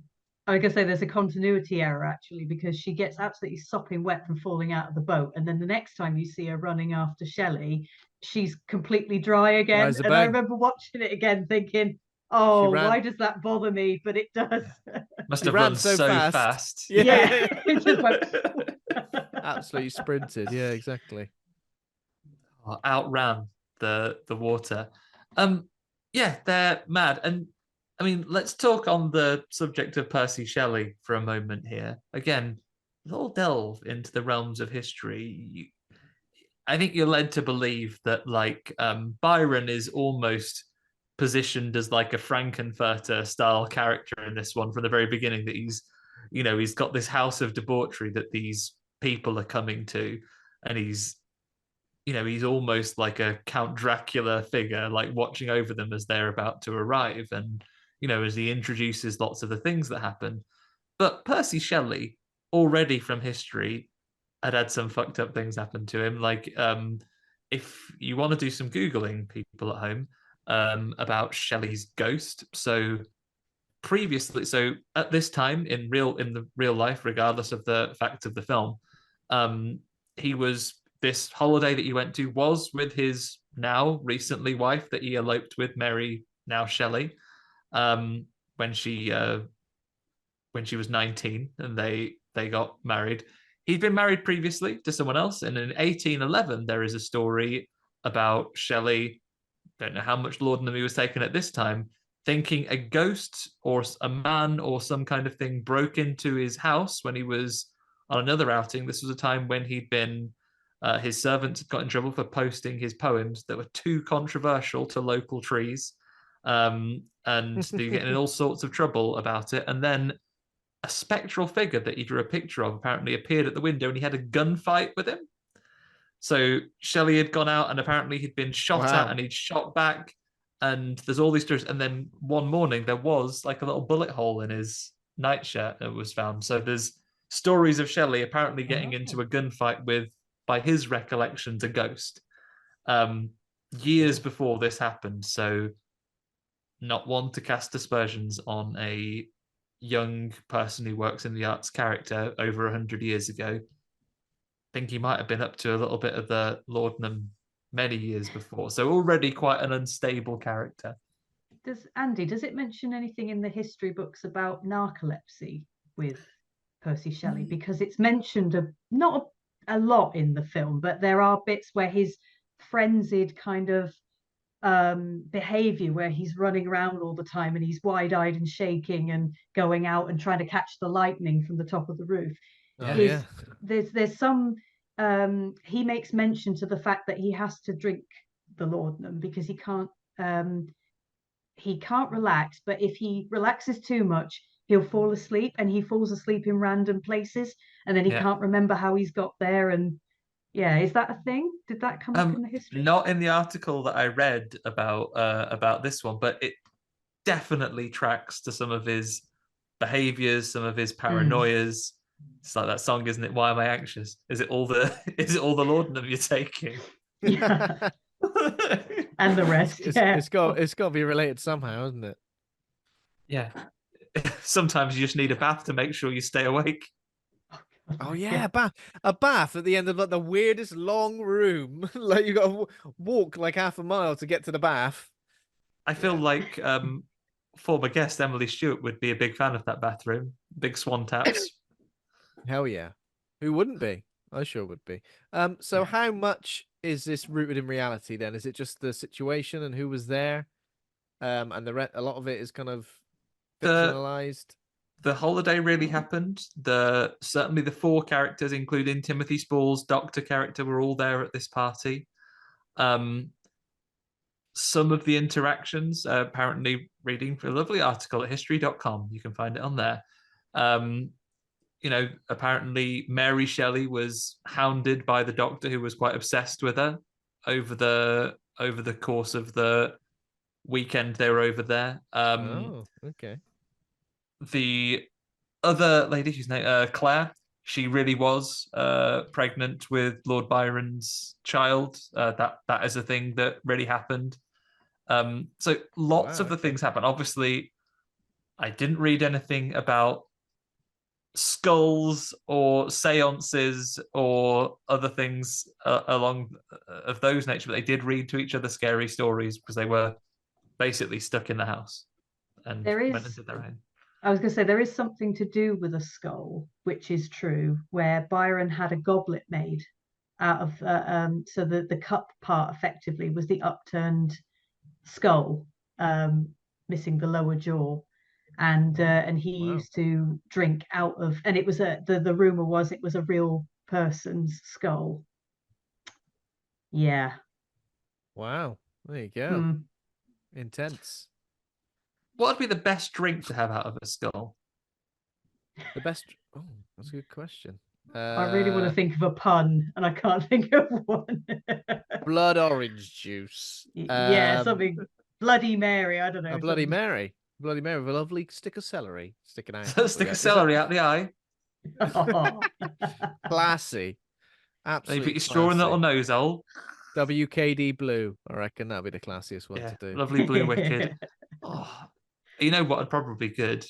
Speaker 3: I was going to say there's a continuity error, actually, because she gets absolutely sopping wet from falling out of the boat. And then the next time you see her running after Shelley, she's completely dry again. And I remember watching it again thinking, oh, why does that bother me? But it does.
Speaker 2: Must have run so fast.
Speaker 3: Yeah. It just went...
Speaker 1: Absolutely sprinted. Yeah, exactly.
Speaker 2: Outran the water. Yeah, they're mad. And I mean, let's talk on the subject of Percy Shelley for a moment here. Again, we'll delve into the realms of history. I think you're led to believe that, like, Byron is almost positioned as like a Frankenfurter style character in this one from the very beginning, that he's got this house of debauchery that these people are coming to, and he's almost like a Count Dracula figure, like watching over them as they're about to arrive, and as he introduces lots of the things that happen. But Percy Shelley, already from history, had some fucked up things happen to him. Like, if you want to do some Googling, people at home, about Shelley's ghost. So previously, at this time in the real life, regardless of the fact of the film, this holiday that he went to was with his now recently wife that he eloped with, Mary, now Shelley, when she was 19, and they got married. He'd been married previously to someone else, and in 1811 there is a story about Shelley, don't know how much laudanum he was taking at this time, thinking a ghost or a man or some kind of thing broke into his house when he was on another outing. This was a time when he'd been his servants had got in trouble for posting his poems that were too controversial to local trees, and they were getting in all sorts of trouble about it. And then a spectral figure that he drew a picture of apparently appeared at the window, and he had a gunfight with him. So Shelley had gone out, and apparently he'd been shot at, and he'd shot back. And there's all these stories. And then one morning there was like a little bullet hole in his nightshirt that was found. So there's stories of Shelley apparently getting into a gunfight with, by his recollections, a ghost, years before this happened. So not one to cast aspersions on a young person who works in the arts character over 100 years ago. I think he might have been up to a little bit of the laudanum many years before. So already quite an unstable character.
Speaker 3: Does it mention anything in the history books about narcolepsy with Percy Shelley? Because it's mentioned not a lot in the film, but there are bits where his frenzied kind of behavior, where he's running around all the time and he's wide-eyed and shaking and going out and trying to catch the lightning from the top of the roof. There's some he makes mention to the fact that he has to drink the laudanum because he can't relax, but if he relaxes too much he'll fall asleep, and he falls asleep in random places, and then he can't remember how he's got there. And is that a thing? Did that come up in the history?
Speaker 2: Not in the article that I read about this one, but it definitely tracks to some of his behaviors, some of his paranoias. It's like that song, isn't it? Why am I anxious? Is it all the laudanum you're taking?
Speaker 3: Yeah. And the rest.
Speaker 1: It's got to be related somehow, isn't it?
Speaker 2: Yeah. Sometimes you just need a bath to make sure you stay awake.
Speaker 1: Oh yeah, a bath at the end of like the weirdest long room. Like you got to walk like half a mile to get to the bath.
Speaker 2: I feel like former guest Emily Stewart would be a big fan of that bathroom. Big swan taps.
Speaker 1: Hell yeah. Who wouldn't be? I sure would be. So how much is this rooted in reality then? Is it just the situation and who was there? And a lot of it is kind of fictionalized.
Speaker 2: The holiday really happened. Certainly the 4 characters, including Timothy Spall's doctor character, were all there at this party. Some of the interactions, apparently reading for a lovely article at history.com, you can find it on there. Apparently Mary Shelley was hounded by the doctor, who was quite obsessed with her over the course of the weekend they were over there.
Speaker 1: Okay.
Speaker 2: The other lady, whose name Claire, she really was pregnant with Lord Byron's child. That is a thing that really happened. So lots of the things happen. Obviously, I didn't read anything about skulls or seances or other things along of those nature, but they did read to each other scary stories because they were basically stuck in the house and went into their own.
Speaker 3: I was going to say, there is something to do with a skull, which is true, where Byron had a goblet made out of, so the cup part effectively was the upturned skull, missing the lower jaw. And he used to drink out of, and it was the rumor was it was a real person's skull. Yeah.
Speaker 1: Wow. There you go. Intense.
Speaker 2: What would be the best drink to have out of a skull?
Speaker 1: The best. Oh, that's a good question.
Speaker 3: I really want to think of a pun, and I can't think of one.
Speaker 1: Blood orange juice.
Speaker 3: Yeah, something. Bloody Mary. I don't know.
Speaker 1: A Bloody Mary. Bloody Mary with a lovely stick of celery sticking out.
Speaker 2: Stick of celery out the eye.
Speaker 1: Classy. Absolutely.
Speaker 2: You put your straw in the little nose hole.
Speaker 1: WKD blue. I reckon that'd be the classiest one to do.
Speaker 2: Lovely blue wicked. You know what would probably be good?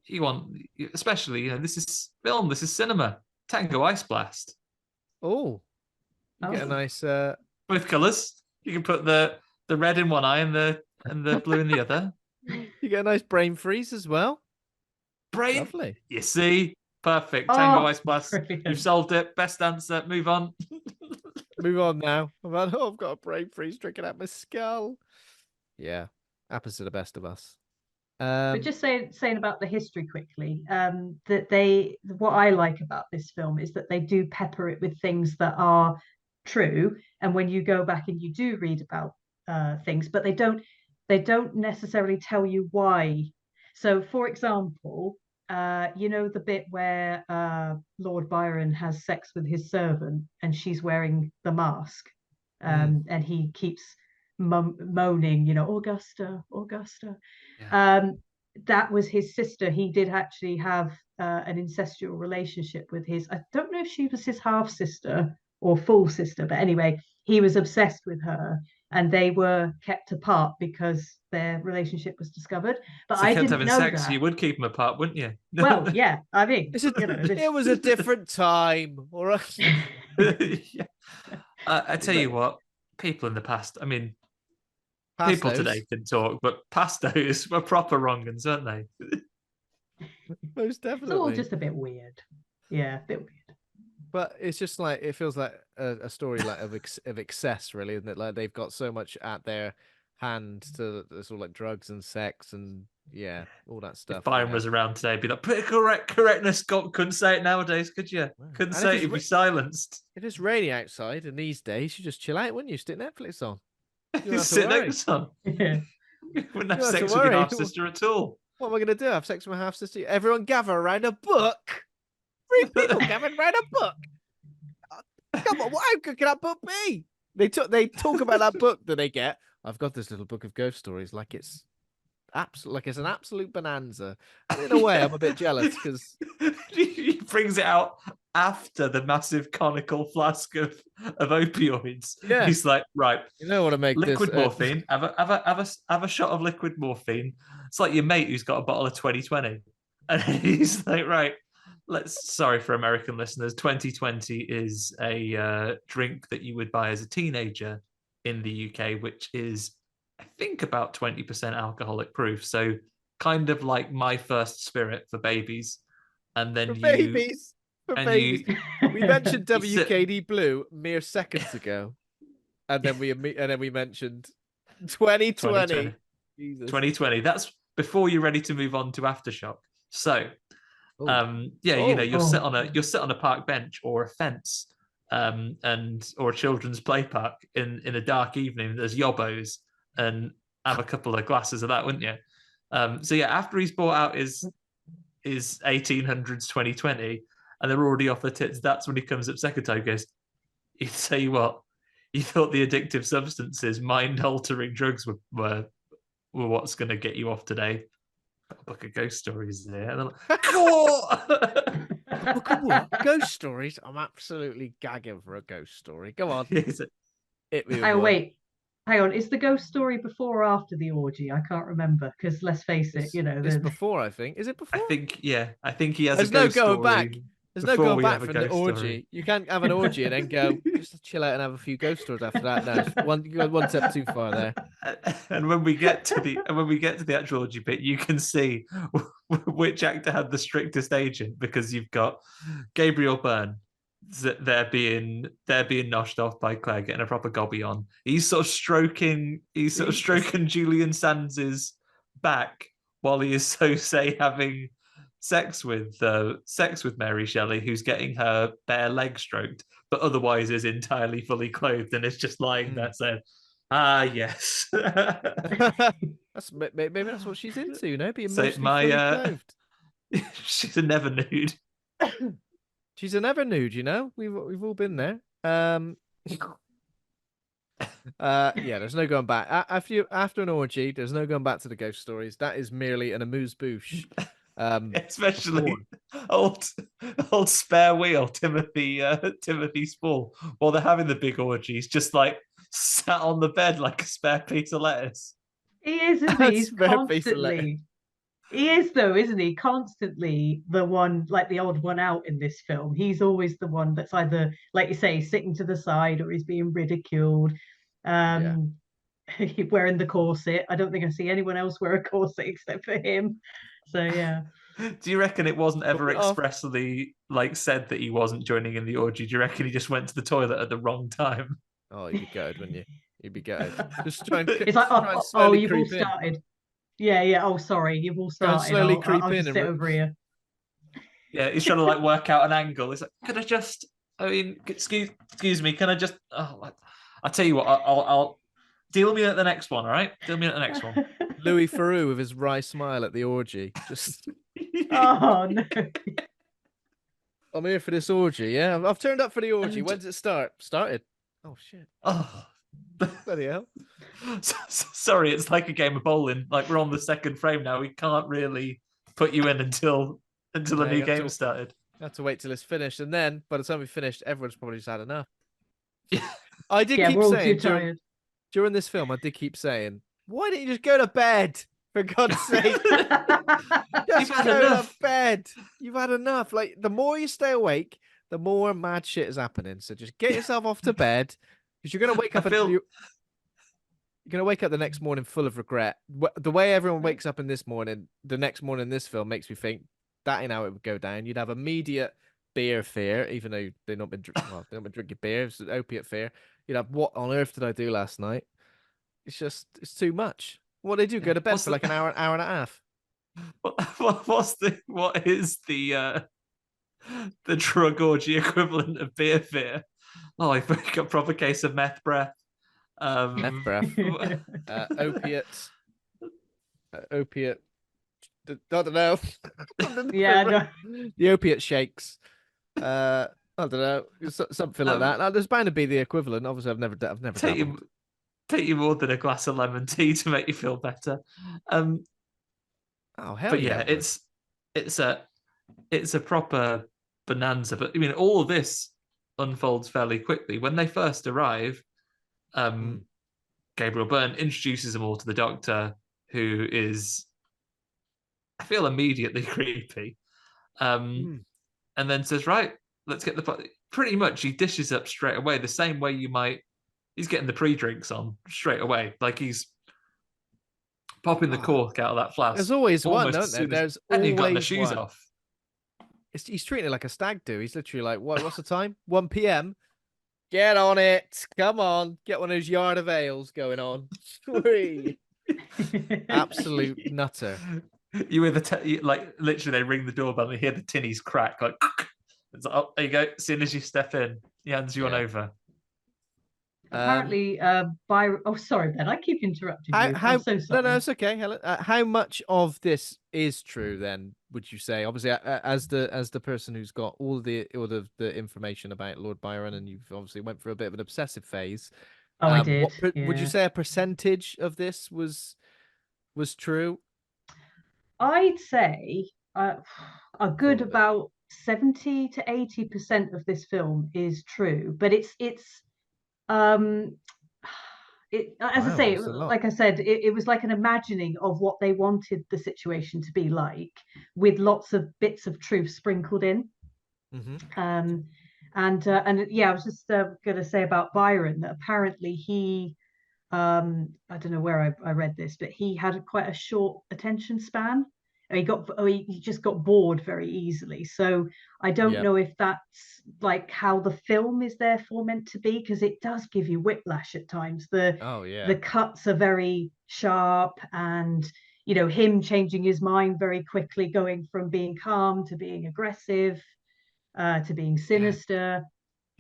Speaker 2: You want, especially, this is film, this is cinema. Tango Ice Blast.
Speaker 1: Oh. You get a nice
Speaker 2: both colours. You can put the red in one eye and the blue in the other.
Speaker 1: You get a nice brain freeze as well.
Speaker 2: Brain?
Speaker 1: Lovely.
Speaker 2: You see? Perfect. Tango Ice Blast.
Speaker 3: Brilliant.
Speaker 2: You've solved it. Best answer. Move on.
Speaker 1: Move on now. I've got a brain freeze drinking out my skull. Yeah. Happens to the best of us.
Speaker 3: But just saying about the history quickly, that what I like about this film is that they do pepper it with things that are true, and when you go back and you do read about things, but they don't necessarily tell you why. So, for example, the bit where Lord Byron has sex with his servant and she's wearing the mask, and he keeps moaning, Augusta. Yeah. That was his sister. He did actually have an incestual relationship with I don't know if she was his half sister or full sister, but anyway, he was obsessed with her, and they were kept apart because their relationship was discovered. But I didn't know that.
Speaker 2: You would keep them apart, wouldn't you?
Speaker 3: Well, yeah. I mean,
Speaker 1: it was a different time, all right.
Speaker 2: Yeah. I tell you what, people in the past. I mean, people today can talk, but past those were proper wrong-uns, weren't they?
Speaker 1: Most definitely.
Speaker 3: It's all just a bit weird. Yeah, a bit weird.
Speaker 1: But it's just like, it feels like a story like of excess, really, isn't it? Like they've got so much at their hand to it's all like drugs and sex and all that stuff.
Speaker 2: If Byron was around today, be like, correctness. Couldn't say it nowadays, could you? Wow. Couldn't say it, you'd be silenced.
Speaker 1: If it's raining outside in these days, you just chill out, wouldn't you? Stick Netflix on.
Speaker 2: Sit next on. You wouldn't have sex with your half sister at all.
Speaker 1: What am I going to do? Have sex with my half sister? Everyone gather around a book. 3 people gathered around a book. Come on, how good can that book be? They talk about that book that they get. I've got this little book of ghost stories, like it's an absolute bonanza. And in a way, I'm a bit jealous because
Speaker 2: he brings it out after the massive conical flask of opioids.
Speaker 1: Yeah.
Speaker 2: He's like, right,
Speaker 1: You know what to make
Speaker 2: liquid
Speaker 1: this
Speaker 2: morphine. Have a shot of liquid morphine. It's like your mate who's got a bottle of 2020, and he's like, right. Sorry for American listeners. 2020 is a drink that you would buy as a teenager in the UK, which is, I think, about 20% alcoholic proof. So kind of like my first spirit for babies. And then
Speaker 1: for babies. For
Speaker 2: and
Speaker 1: babies. We mentioned
Speaker 2: you sit-
Speaker 1: WKD Blue mere seconds ago, and then we mentioned 2020. Jesus.
Speaker 2: 2020. That's before you're ready to move on to Aftershock. So, you'll sit on a park bench or a fence, or a children's play park in a dark evening. There's yobbos and have a couple of glasses of that, wouldn't you? After he's bought out his 1800s 2020, and they're already off their tits, that's when he comes up second time. Goes, you tell you what, you thought the addictive substances, mind-altering drugs were what's going to get you off today. Got a book of ghost stories there. And like,
Speaker 1: Book of what? Ghost stories? I'm absolutely gagging for a ghost story. Go on.
Speaker 3: Wait. Hang on. Is the ghost story before or after the orgy? I can't remember, because let's face it,
Speaker 1: it's before, I think. Is it before?
Speaker 2: I think he has
Speaker 1: There's
Speaker 2: a ghost
Speaker 1: no going
Speaker 2: story.
Speaker 1: back. There's no going back from the orgy.
Speaker 2: Story.
Speaker 1: You can't have an orgy and then go just chill out and have a few ghost stories after that. No, you got one step too far there.
Speaker 2: And when we get to the actual orgy bit, you can see which actor had the strictest agent, because you've got Gabriel Byrne. They're being noshed off by Claire, getting a proper gobby on. He's sort of stroking Julian Sands's back while he is having sex with Mary Shelley, who's getting her bare leg stroked, but otherwise is entirely fully clothed and is just lying there saying, "Ah, yes."
Speaker 1: Maybe that's what she's into, you know, being
Speaker 2: So
Speaker 1: mostly fully clothed.
Speaker 2: She's a never nude.
Speaker 1: She's a never nude, you know. We've all been there. There's no going back. After an orgy, there's no going back to the ghost stories. That is merely an amuse-bouche.
Speaker 2: Especially old spare wheel Timothy Spall, while they're having the big orgies, just like sat on the bed like a spare piece of lettuce.
Speaker 3: He is, isn't he? He's constantly. He is, though, isn't he? Constantly the one, like the odd one out in this film. He's always the one that's either, like you say, sitting to the side, or he's being ridiculed. Wearing the corset. I don't think I see anyone else wear a corset except for him. So yeah.
Speaker 2: Do you reckon it wasn't ever expressly said that he wasn't joining in the orgy? Do you reckon he just went to the toilet at the wrong time?
Speaker 1: Oh, you'd be gutted, wouldn't you? You'd be gutted. Just try and.
Speaker 3: It's like, you've all started. Yeah. Oh, sorry, you've all started.
Speaker 1: Slowly creep
Speaker 3: I'll
Speaker 1: in
Speaker 3: just sit over here.
Speaker 2: Yeah, he's trying to work out an angle. It's like, can I just? I mean, excuse me. Can I just? Oh, I'll tell you what. I'll deal with me at the next one. All right, deal with me at the next one.
Speaker 1: Louis Theroux with his wry smile at the orgy. Just.
Speaker 3: Oh no.
Speaker 1: I'm here for this orgy. Yeah, I've turned up for the orgy. When does it start? Started. Oh shit.
Speaker 2: Oh.
Speaker 1: Bloody hell.
Speaker 2: Sorry, it's like a game of bowling. Like, we're on the second frame now. We can't really put you in until a new game started.
Speaker 1: You have to wait till it's finished, and then by the time we finished, everyone's probably just had enough. I did keep saying during this film, I did keep saying, why didn't you just go to bed? For God's sake. Just go to bed. You've had enough. Like, the more you stay awake, the more mad shit is happening. So just get yourself off to bed, because you're gonna wake up. You're gonna wake up the next morning full of regret. The way everyone wakes up the next morning in this film makes me think that ain't how it would go down. You'd have immediate beer fear, even though they've not been drinking beer. It's an opiate fear. You'd have, what on earth did I do last night? It's too much. What they do? Go to bed for like an hour and a half.
Speaker 2: What is the drug orgy equivalent of beer fear? Oh, I've got a proper case of meth breath.
Speaker 1: Meth breath. Opiate. I don't know.
Speaker 3: Yeah,
Speaker 1: the opiate shakes. I don't know, something like that. Now, there's bound to be the equivalent. Obviously, I've never
Speaker 2: take you more than a glass of lemon tea to make you feel better.
Speaker 1: Oh hell
Speaker 2: but
Speaker 1: yeah!
Speaker 2: It's a proper bonanza. But I mean, all of this unfolds fairly quickly. When they first arrive, Gabriel Byrne introduces them all to the Doctor, who is, I feel, immediately creepy. And then says, right, let's get the... Pretty much he dishes up straight away, the same way you might... He's getting the pre-drinks on straight away. Like he's popping the cork out of that flask.
Speaker 1: There's always one, don't there? There's
Speaker 2: and you've gotten the
Speaker 1: always
Speaker 2: shoes
Speaker 1: one.
Speaker 2: off.
Speaker 1: He's treating it like a stag do. He's literally like, what's the time? 1 p.m. Get on it. Come on. Get one of those yard of ales going on. Absolute nutter.
Speaker 2: You hear like literally they ring the doorbell and you hear the tinnies crack. Like, it's like, oh, there you go. As soon as you step in, he hands you on over.
Speaker 3: Apparently, Byron. Oh, sorry, Ben. I keep interrupting you. I'm so sorry.
Speaker 1: No, it's okay, Helen. How much of this is true? Then would you say? Obviously, as the person who's got all the information about Lord Byron, and you've obviously went through a bit of an obsessive phase.
Speaker 3: Oh, I did.
Speaker 1: Would you say a percentage of this was true?
Speaker 3: I'd say a good about 70 to 80% of this film is true, but as I say, like I said, it was like an imagining of what they wanted the situation to be like, with lots of bits of truth sprinkled in. And yeah, I was just going to say about Byron that apparently he, I don't know where I read this, but he had quite a short attention span. He just got bored very easily. So I don't know if that's like how the film is therefore meant to be, because it does give you whiplash at times. The cuts are very sharp, and him changing his mind very quickly, going from being calm to being aggressive, to being sinister,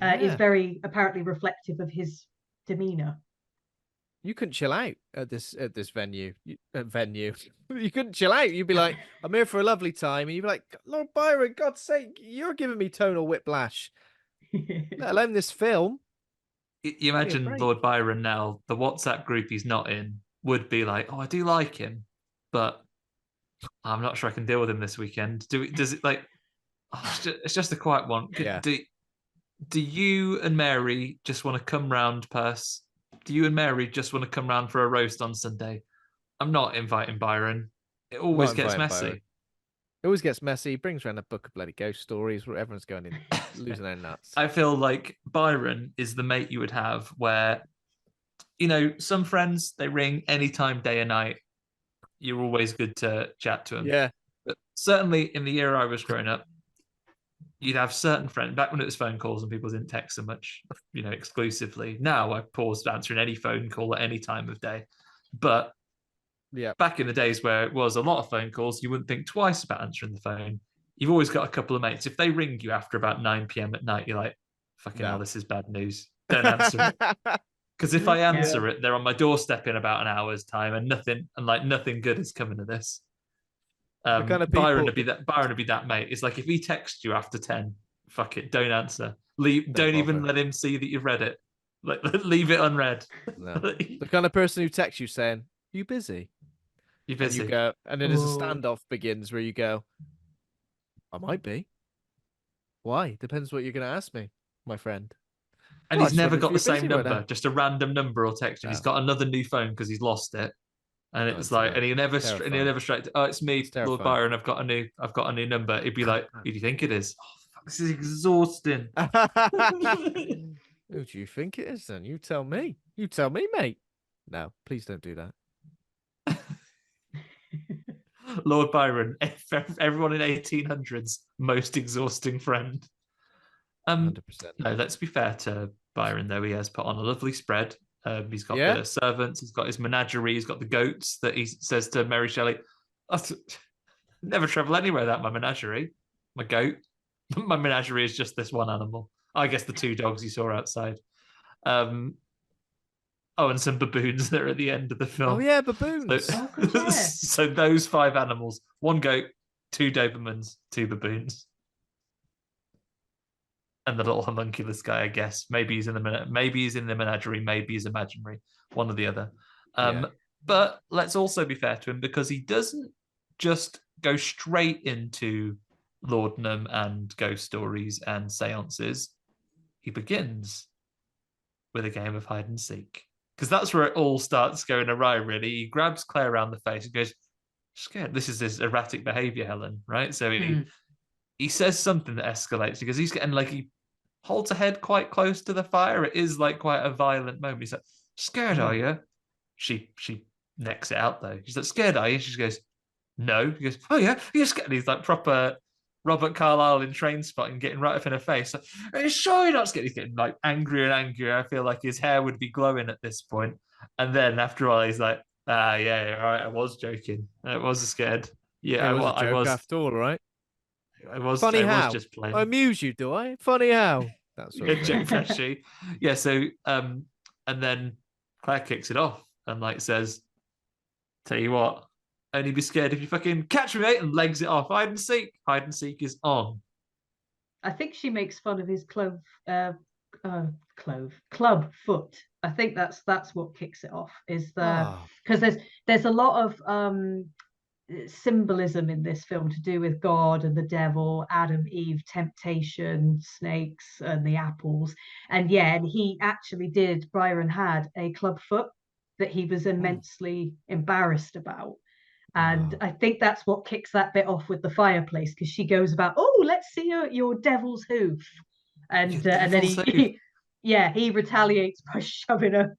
Speaker 3: is very apparently reflective of his demeanor.
Speaker 1: You couldn't chill out at this venue. You couldn't chill out. You'd be like, I'm here for a lovely time. And you'd be like, Lord Byron, God's sake, you're giving me tonal whiplash. Let alone this film.
Speaker 2: You imagine Lord Byron now, the WhatsApp group he's not in would be like, oh, I do like him, but I'm not sure I can deal with him this weekend. Does it like, it's just a quiet one. Do you and Mary just want to come round, Percy? Do you and Mary just want to come round for a roast on Sunday? I'm not inviting Byron. It always gets messy.
Speaker 1: Byron. It always gets messy. He brings around a book of bloody ghost stories where everyone's going in losing their nuts.
Speaker 2: I feel like Byron is the mate you would have where, some friends, they ring anytime, day or night. You're always good to chat to them.
Speaker 1: Yeah.
Speaker 2: But certainly in the era I was growing up, you'd have certain friends, back when it was phone calls and people didn't text so much, exclusively. Now I paused answering any phone call at any time of day. But back in the days where it was a lot of phone calls, you wouldn't think twice about answering the phone. You've always got a couple of mates. If they ring you after about 9 p.m. at night, you're like, fucking hell, this is bad news. Don't answer it. Because if I answer it, they're on my doorstep in about an hour's time, and nothing good is coming of this. Byron would be that mate. It's like if he texts you after 10, fuck it, don't answer. Don't even let him see that you've read it. Leave it unread.
Speaker 1: No. The kind of person who texts you saying, "You busy?"
Speaker 2: You're busy.
Speaker 1: And you go, and then as a standoff begins where you go, "I might be." Why? Depends what you're going to ask me, my friend.
Speaker 2: And he's never got the same number. Just a random number will text him. He's got another new phone because he's lost it. And it's like, and he'll never straight. Oh, it's me, Lord Byron. I've got a new number. He'd be like, who do you think it is? Oh, fuck, this is exhausting.
Speaker 1: Who do you think it is? Then you tell me. You tell me, mate. No, please don't do that.
Speaker 2: Lord Byron, everyone in 1800s most exhausting friend.
Speaker 1: 100%.
Speaker 2: No, let's be fair to Byron though. He has put on a lovely spread. He's got the servants, he's got his menagerie, he's got the goats that he says to Mary Shelley, never travel anywhere without my menagerie. My goat. My menagerie is just this one animal. I guess the 2 dogs you saw outside. And some baboons that are at the end of the film.
Speaker 1: Oh yeah, baboons.
Speaker 2: So those 5 animals, 1 goat, 2 Dobermans, 2 baboons. And the little homunculus guy, I guess. Maybe he's in the menagerie, maybe he's imaginary, one or the other. But let's also be fair to him, because he doesn't just go straight into laudanum and ghost stories and seances, he begins with a game of hide and seek. Because that's where it all starts going awry, really. He grabs Claire around the face and goes, scared. This is his erratic behavior, Helen, right? So he says something that escalates because he's getting like, he holds her head quite close to the fire. It is like quite a violent moment. He's like, scared, are you? She necks it out though. She's like, scared, are you? She goes, no. He goes, oh yeah, you're scared. He's like proper Robert Carlyle in Trainspotting, getting right up in her face. Like, are you sure you're not scared? He's getting like angrier and angrier. I feel like his hair would be glowing at this point. And then after all, he's like, yeah, all right, I was joking. I was scared. Yeah,
Speaker 1: It was a joke after all, right?
Speaker 2: I was
Speaker 1: funny
Speaker 2: I
Speaker 1: how
Speaker 2: was just playing.
Speaker 1: I amuse you, do I? Funny how. That's
Speaker 2: Yeah, Joe Pesci. Yeah, so and then Claire kicks it off and like says, tell you what, only be scared if you fucking catch me, mate, and legs it off. Hide and seek. Hide and seek is on.
Speaker 3: I think she makes fun of his club foot. I think that's what kicks it off. Is the because there's a lot of symbolism in this film to do with God and the devil, Adam, Eve, temptation, snakes, and the apples. And he actually did. Byron had a club foot that he was immensely embarrassed about. And I think that's what kicks that bit off with the fireplace, because she goes about, oh, let's see your devil's hoof. And then he retaliates by shoving her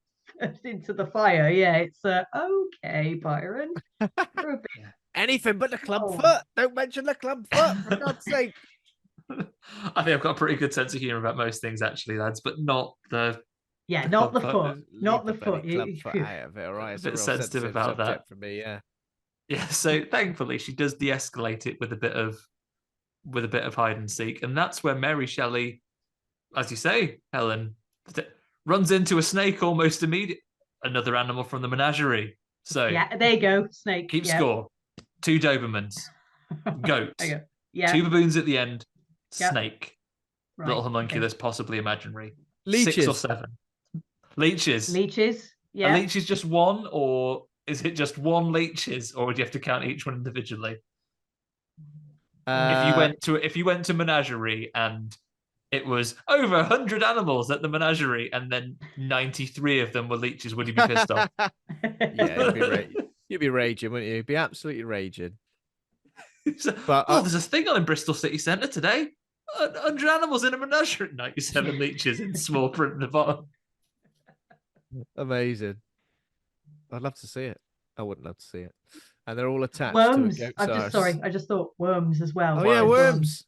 Speaker 3: into the fire. Yeah, it's okay, Byron. You're a bit...
Speaker 1: Anything but the club foot. Don't mention the club foot, for God's sake.
Speaker 2: I think I've got a pretty good sense of humour about most things, actually, lads, but not the
Speaker 3: not the foot. Not the foot.
Speaker 1: Club foot out of it, all right? It's
Speaker 2: a bit sensitive about that
Speaker 1: for me, yeah.
Speaker 2: Yeah, so thankfully she does de-escalate it with a bit of hide and seek, and that's where Mary Shelley, as you say, Helen, runs into a snake almost immediately. Another animal from the menagerie. So
Speaker 3: yeah, there you go, snake.
Speaker 2: Keep score. 2 Dobermans, goat, 2 baboons at the end, snake, little homunculus, possibly imaginary,
Speaker 1: leeches.
Speaker 2: 6 or 7 leeches.
Speaker 3: Yeah.
Speaker 2: Are leeches just one, or is it just 1 leeches, or would you have to count each one individually? If you went to menagerie and it was over 100 animals at the menagerie and then 93 of them were leeches, would you be pissed off?
Speaker 1: Yeah, you'd be raging, wouldn't you? You'd be absolutely raging.
Speaker 2: But there's a thing on in Bristol City Centre today. 100 animals in a menagerie. 97 leeches in small print at the bottom.
Speaker 1: Amazing. I'd love to see it. I wouldn't love to see it. And they're all attached
Speaker 3: worms.
Speaker 1: to a goat's
Speaker 3: arse. I just thought worms as well.
Speaker 1: Oh, yeah, worms.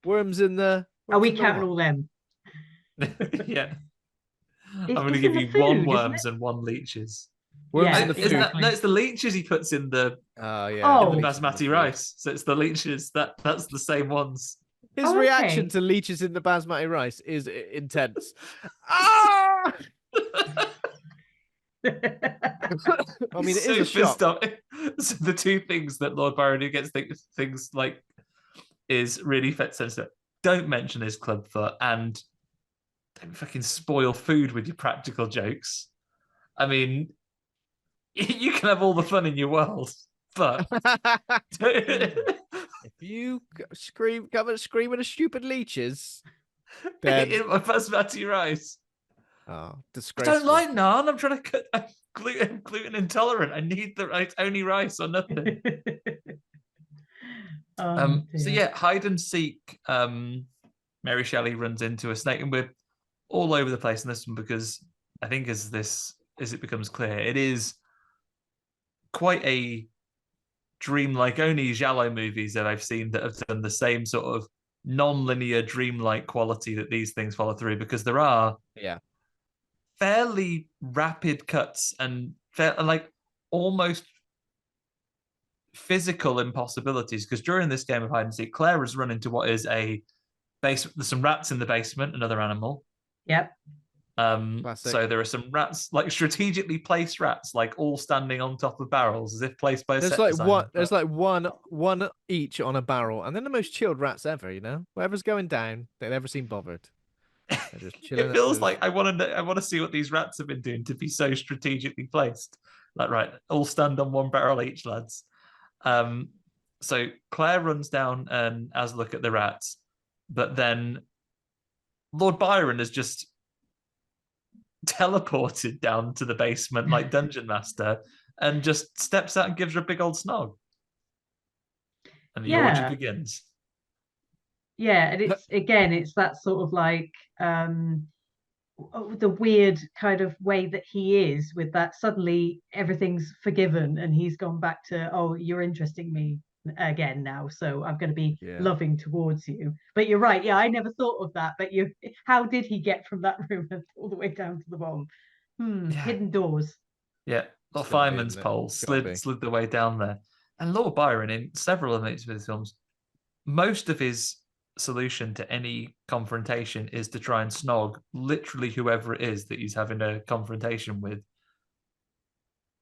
Speaker 1: Worms in the...
Speaker 3: Are we counting all them?
Speaker 2: Yeah. I'm going to give you food, 1 worms and 1 leeches.
Speaker 1: Worms in the food.
Speaker 2: No, it's the leeches he puts in the in the basmati rice. So it's the leeches. That's the same ones.
Speaker 1: His reaction to leeches in the basmati rice is intense. Ah! I mean, it is a shock.
Speaker 2: So the 2 things that Lord Byron who gets things like is really sensitive. Don't mention his club foot and don't fucking spoil food with your practical jokes. I mean, you can have all the fun in your world, but
Speaker 1: if you come and scream at a stupid leeches, then
Speaker 2: in my basmati rice.
Speaker 1: Oh, disgraceful.
Speaker 2: I don't like naan. I'm trying to cut. I'm gluten intolerant. I need the only rice or nothing. So yeah, hide and seek. Mary Shelley runs into a snake, and we're all over the place in this one because I think as it becomes clear, it is quite a dreamlike. Only giallo movies that I've seen that have done the same sort of non-linear dreamlike quality that these things follow through, because there are fairly rapid cuts and like almost physical impossibilities, because during this game of hide and seek, Claire has run into what is a base. There's some rats in the basement, another animal.
Speaker 3: Yep.
Speaker 2: So there are some rats, like strategically placed rats, like all standing on top of barrels as if placed by a set designer.
Speaker 1: There's like one each on a barrel, and then the most chilled rats ever, you know? Whatever's going down, they never seem bothered. They're just chilling.
Speaker 2: It feels like I want to see what these rats have been doing to be so strategically placed. Like, right, all stand on one barrel each, lads. So Claire runs down and has a look at the rats, but then Lord Byron has just teleported down to the basement like Dungeon Master and just steps out and gives her a big old snog. And the orgy begins.
Speaker 3: Yeah, and it's that sort of like the weird kind of way that he is, with that suddenly everything's forgiven and he's gone back to, oh, you're interesting me again now, so I'm going to be loving towards you. But you're right, I never thought of that. But how did he get from that room all the way down to the bottom? Hidden doors.
Speaker 2: Yeah, Lord Fireman's pole slid the way down there. And Lord Byron, in several of his films, most of his solution to any confrontation is to try and snog literally whoever it is that he's having a confrontation with.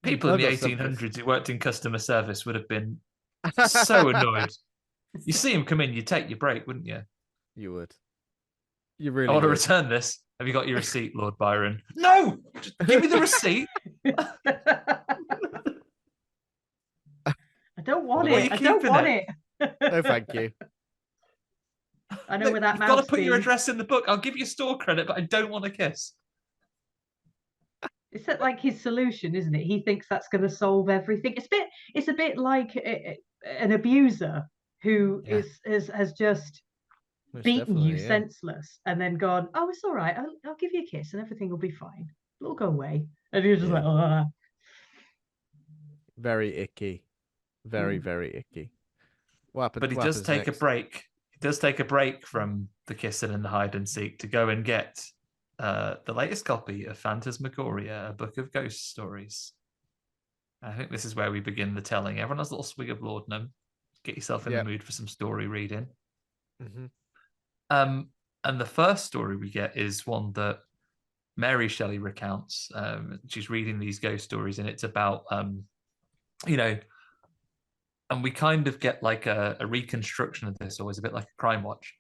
Speaker 2: People in the 1800s who worked in customer service would have been so annoyed. You see him come in, you take your break, wouldn't you?
Speaker 1: You would. You really
Speaker 2: I want to
Speaker 1: would.
Speaker 2: return this. Have you got your receipt, Lord Byron? No! Just give me the receipt.
Speaker 3: I don't want it. I don't want it.
Speaker 1: No, thank you.
Speaker 3: I know where that mouse.
Speaker 2: You've got to put your address in the book. I'll give you store credit, but I don't want a kiss.
Speaker 3: It's like his solution, isn't it? He thinks that's going to solve everything. It's a bit like an abuser who has just beaten you senseless and then gone, oh, it's all right. I'll give you a kiss and everything will be fine. It'll go away. And you're just like, oh.
Speaker 1: Very icky. Very, very icky.
Speaker 2: But he does take a break. He does take a break from the kissing and the hide and seek to go and get the latest copy of Phantasmagoria, a book of ghost stories. I think this is where we begin the telling. Everyone has a little swig of laudanum. Get yourself in the mood for some story reading.
Speaker 1: Mm-hmm.
Speaker 2: And the first story we get is one that Mary Shelley recounts. She's reading these ghost stories, and it's about, and we kind of get like a reconstruction of this, always a bit like a Crime Watch,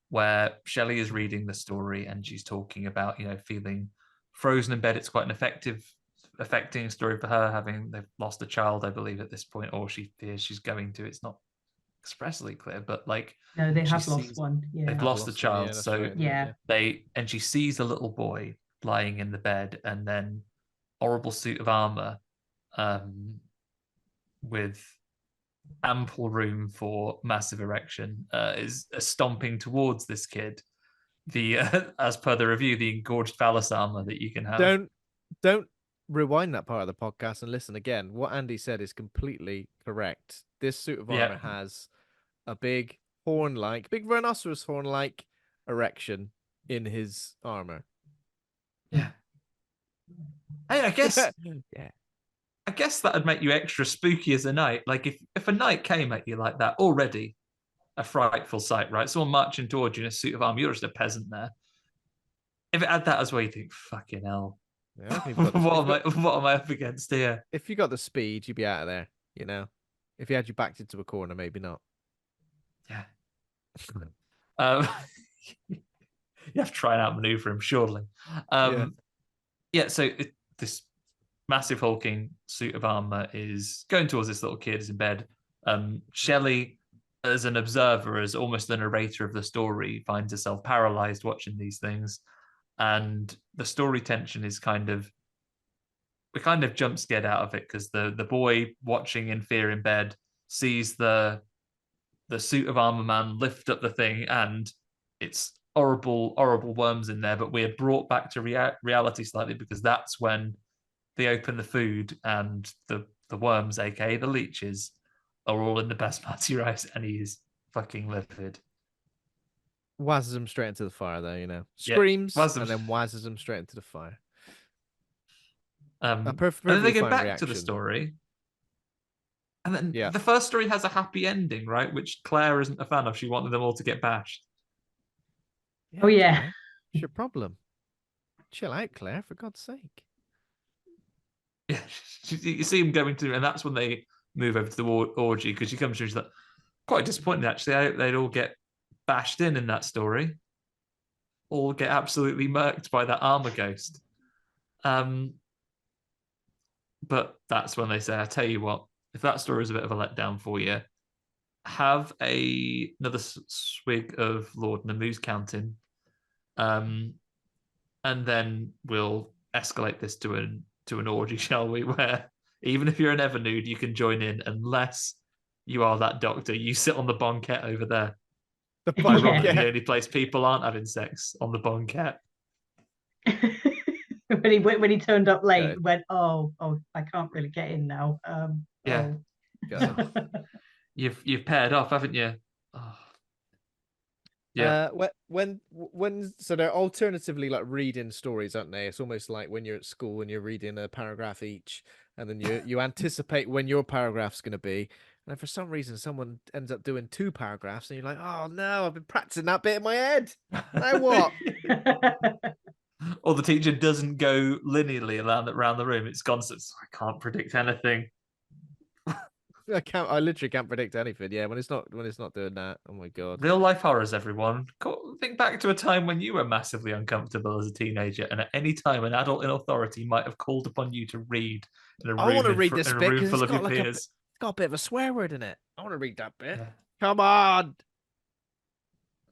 Speaker 2: where Shelley is reading the story and she's talking about, feeling frozen in bed. It's quite an affecting story for her, they've lost a child, I believe, at this point, or she fears she's going to. It's not expressly clear, but like,
Speaker 3: no, they have lost one. Yeah,
Speaker 2: they've lost a child.
Speaker 3: Right.
Speaker 2: She sees a little boy lying in the bed, and then horrible suit of armor, with ample room for massive erection, is stomping towards this kid. The as per the review, the engorged phallus armor that you can have.
Speaker 1: Don't rewind that part of the podcast and listen again. What Andy said is completely correct. This suit of armor has a big rhinoceros horn-like erection in his armor.
Speaker 2: Yeah. Hey, I guess. I guess that'd make you extra spooky as a knight. Like if a knight came at you like that, already a frightful sight, right? Someone marching towards you in a suit of armor, you're just a peasant there. If it had that as well, you think, fucking hell. Yeah, what am I up against here?
Speaker 1: If you got the speed, you'd be out of there, If you had you backed into a corner, maybe not.
Speaker 2: Yeah. You have to try and outmaneuver him, surely. So this massive hulking suit of armor is going towards this little kid who's in bed. Shelley, as an observer, as almost the narrator of the story, finds herself paralyzed watching these things. And the story tension is we're kind of jump scared out of it, because the boy watching in fear in bed sees the suit of armor man lift up the thing, and it's horrible worms in there. But we're brought back to reality slightly, because that's when they open the food, and the worms, aka the leeches, are all in the basmati rice, and he's fucking livid.
Speaker 1: Wazzes him straight into the fire, though, Screams, and then wazzes him straight into the fire.
Speaker 2: And then they go back to the story. And then the first story has a happy ending, right? Which Claire isn't a fan of. She wanted them all to get bashed.
Speaker 3: Oh, yeah.
Speaker 1: Claire, what's your problem? Chill out, Claire, for God's sake.
Speaker 2: Yeah, you see him going to, and that's when they move over to the orgy, because she comes to, she's like, quite disappointed, actually. I hope they'd all get bashed in that story. All get absolutely murked by that armor ghost. But that's when they say, I tell you what, if that story is a bit of a letdown for you, have another swig of Lord Namu's counting, and then we'll escalate this to an orgy, shall we? Where even if you're an Evernude, you can join in, unless you are that doctor. You sit on the banquette over there.
Speaker 1: The
Speaker 2: Ironically, the
Speaker 1: banquette.
Speaker 2: only place people aren't having sex on the banquette.
Speaker 3: when he turned up late,
Speaker 1: Good.
Speaker 3: went, oh, I can't really get in now.
Speaker 2: Yeah.
Speaker 1: God.
Speaker 2: You've paired off, haven't you? Oh. Yeah.
Speaker 1: When so they're alternatively like reading stories, aren't they? It's almost like when you're at school and you're reading a paragraph each, and then you anticipate when your paragraph's going to be. And for some reason, someone ends up doing 2 paragraphs, and you're like, "Oh no, I've been practicing that bit in my head. Now what?"
Speaker 2: Or the teacher doesn't go linearly around the room. It's constant. I can't predict anything.
Speaker 1: I literally can't predict anything. Yeah, when it's not doing that. Oh my God.
Speaker 2: Real life horrors, everyone. Think back to a time when you were massively uncomfortable as a teenager, and at any time an adult in authority might have called upon you to read in a
Speaker 1: I
Speaker 2: room
Speaker 1: want to read this
Speaker 2: in a
Speaker 1: bit
Speaker 2: room
Speaker 1: because
Speaker 2: full
Speaker 1: it's
Speaker 2: of
Speaker 1: got
Speaker 2: your
Speaker 1: like
Speaker 2: peers.
Speaker 1: it's got a bit of a swear word in it. I want to read that bit.
Speaker 2: Yeah.
Speaker 1: Come on.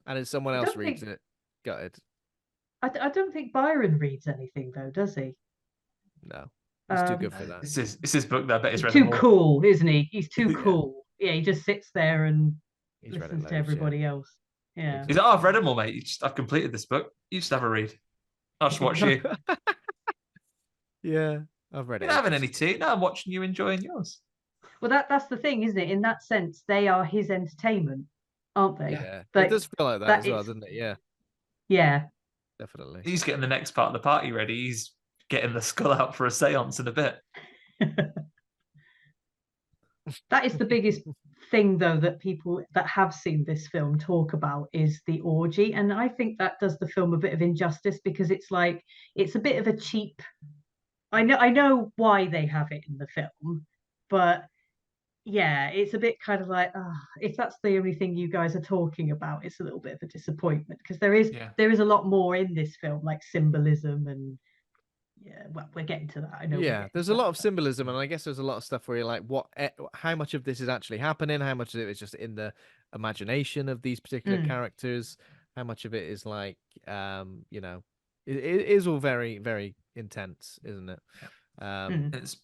Speaker 1: And then someone
Speaker 3: I
Speaker 1: else
Speaker 3: don't
Speaker 1: reads
Speaker 3: think-
Speaker 1: it. Got it.
Speaker 3: I don't think Byron reads anything though, does he?
Speaker 1: No, he's too good for that.
Speaker 2: It's his book, though. I bet he's
Speaker 3: He's
Speaker 2: read
Speaker 3: too
Speaker 2: them all.
Speaker 3: cool, isn't he? He's too
Speaker 2: Yeah.
Speaker 3: cool. Yeah, he just sits there and
Speaker 1: He's read it
Speaker 3: listens to
Speaker 1: loads,
Speaker 3: everybody else. Yeah.
Speaker 2: He's like, oh, I've read them all, mate. I've completed this book. You just have a read. I'll just watch you.
Speaker 1: Yeah, I've read
Speaker 2: You're
Speaker 1: it.
Speaker 2: not having any tea. No, I'm watching you enjoying yours.
Speaker 3: Well, that's the thing, isn't it? In that sense, they are his entertainment, aren't they?
Speaker 1: Yeah,
Speaker 3: But
Speaker 1: it does feel like that
Speaker 3: that
Speaker 1: as well,
Speaker 3: is-
Speaker 1: doesn't it? Yeah,
Speaker 3: Yeah.
Speaker 1: definitely.
Speaker 2: He's getting the next part of the party ready. He's getting the skull out for a seance in a bit.
Speaker 3: That is the biggest thing, though, that people that have seen this film talk about is the orgy. And I think that does the film a bit of injustice because it's like it's a bit of a cheap. I know why they have it in the film, but yeah, it's a bit kind of like, if that's the only thing you guys are talking about, it's a little bit of a disappointment because there is a lot more in this film, like symbolism and yeah, well, we're getting to that. I know.
Speaker 1: Yeah, there's a lot of symbolism, and I guess there's a lot of stuff where you're like, how much of this is actually happening? How much of it is just in the imagination of these particular characters? How much of it is like, it is all very, very intense, isn't it?
Speaker 2: It's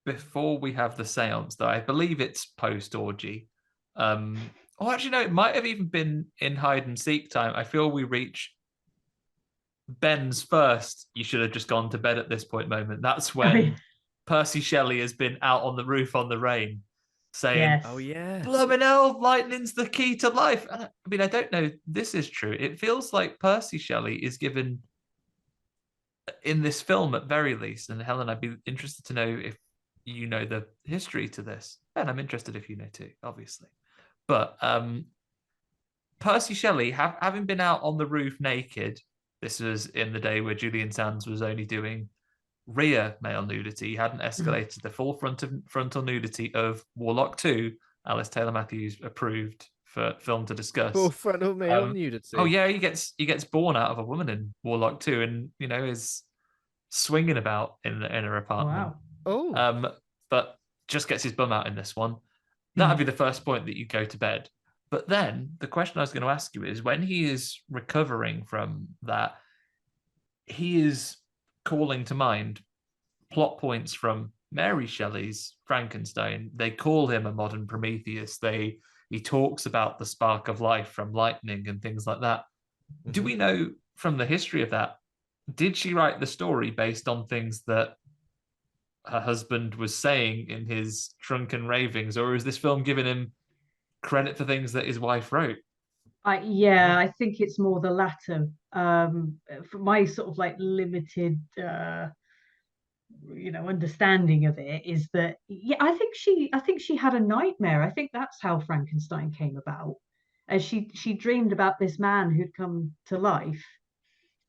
Speaker 2: before we have the seance, though. I believe it's post orgy. Actually, no, it might have even been in hide and seek time. I feel we reach Ben's first. You should have just gone to bed at this point moment. That's when Percy Shelley has been out on the roof on the rain, saying,
Speaker 3: Yes.
Speaker 1: "Oh yeah,
Speaker 2: blooming hell, lightning's the key to life." And I mean, I don't know. This is true. It feels like Percy Shelley is given in this film, at very least. And Helen, I'd be interested to know if you know the history to this. And I'm interested if you know too, obviously. But Percy Shelley, having been out on the roof naked, this was in the day where Julian Sands was only doing rear male nudity. He hadn't escalated the full frontal nudity of Warlock 2, Alice Taylor Matthews approved for film to discuss.
Speaker 1: full frontal male nudity.
Speaker 2: Oh yeah, he gets born out of a woman in Warlock 2, and is swinging about in her apartment.
Speaker 3: Wow.
Speaker 2: But just gets his bum out in this one. That'd be the first point that you go to bed. But then the question I was going to ask you is, when he is recovering from that, he is calling to mind plot points from Mary Shelley's Frankenstein. They call him a modern Prometheus. He talks about the spark of life from lightning and things like that. Do we know from the history of that, did she write the story based on things that her husband was saying in his drunken ravings, or is this film giving him credit for things that his wife wrote?
Speaker 3: I think it's more the latter. For my sort of like limited understanding of it is that I think she had a nightmare. I think that's how Frankenstein came about. As she dreamed about this man who'd come to life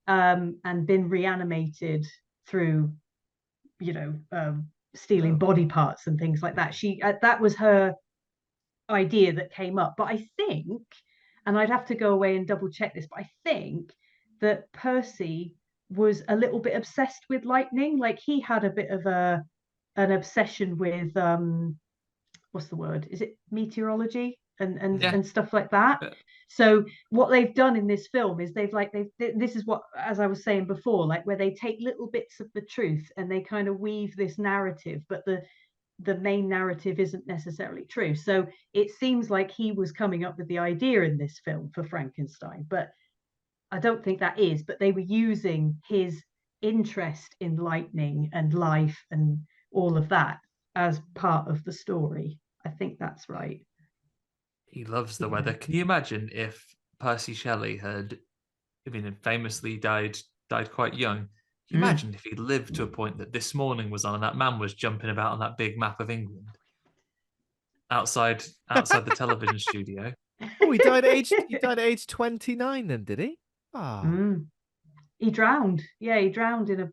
Speaker 3: and been reanimated through stealing body parts and things like that. That was her idea that came up. But I think, and I'd have to go away and double check this, but I think that Percy was a little bit obsessed with lightning. Like he had a bit of an obsession with what's the word? Is it meteorology? and stuff like that. So what they've done in this film is this is what, as I was saying before, like where they take little bits of the truth and they kind of weave this narrative, but the main narrative isn't necessarily true. So it seems like he was coming up with the idea in this film for Frankenstein, but I don't think that is. But they were using his interest in lightning and life and all of that as part of the story. I think that's right.
Speaker 2: He loves the weather. Can you imagine if Percy Shelley had, famously died quite young? Can you imagine if he lived to a point that This Morning was on and that man was jumping about on that big map of England outside the television studio?
Speaker 1: Oh, he died at age 29 then, did he?
Speaker 3: He drowned. Yeah, he drowned in a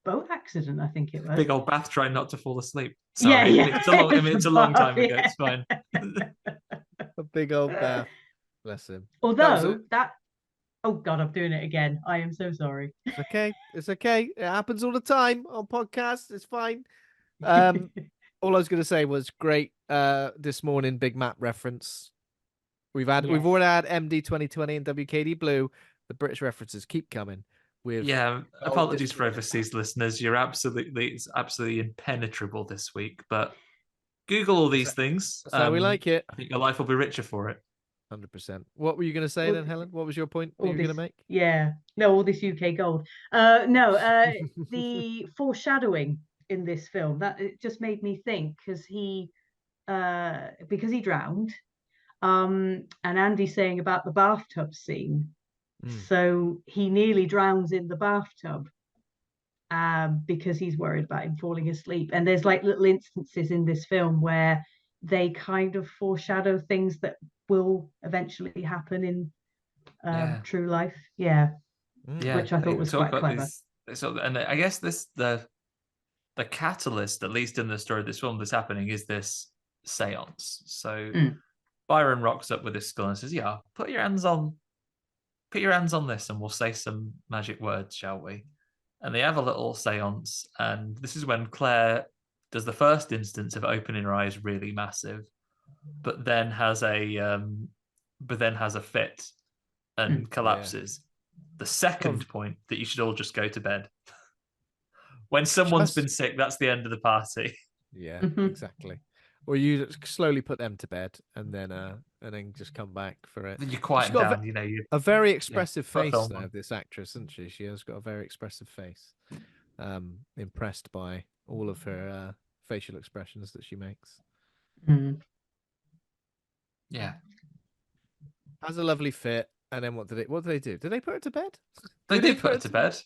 Speaker 3: boat accident, I think it was.
Speaker 2: Big old bath trying not to fall asleep. Sorry, yeah. It's a long time ago. It's fine.
Speaker 1: A big old bath. Bless him.
Speaker 3: Although oh God, I'm doing it again. I am so sorry.
Speaker 1: It's okay. It's okay. It happens all the time on podcasts. It's fine. All I was going to say was great. This morning, big map reference. We've already had MD 2020 and WKD Blue. The British references keep coming.
Speaker 2: Apologies for overseas listeners. It's absolutely impenetrable this week. But Google all these things.
Speaker 1: That's how we like it.
Speaker 2: I think your life will be richer for it.
Speaker 1: 100%. What were you going to say then, Helen? What was your point that you were going to make?
Speaker 3: Yeah. No, all this UK gold. The foreshadowing in this film, that it just made me think because he drowned. And Andy saying about the bathtub scene. So he nearly drowns in the bathtub because he's worried about him falling asleep. And there's like little instances in this film where they kind of foreshadow things that will eventually happen in true life. Which I thought was quite clever.
Speaker 2: And I guess the catalyst, at least in the story of this film, that's happening is this seance. So Byron rocks up with his skull and says, "Yeah, put your hands on this, and we'll say some magic words, shall we?" And they have a little seance, and this is when Claire does the first instance of opening her eyes really massive, but then has a fit and collapses. The second point that you should all just go to bed. When someone's been sick, that's the end of the party.
Speaker 1: Yeah, exactly. Or you slowly put them to bed and then just come back for it.
Speaker 2: Then you quiet down,
Speaker 1: a very expressive face though, this actress, isn't she? She has got a very expressive face. Impressed by all of her facial expressions that she makes.
Speaker 2: Yeah.
Speaker 1: Has a lovely fit. And then what did they do? Did they put her to bed?
Speaker 2: They did put her to bed.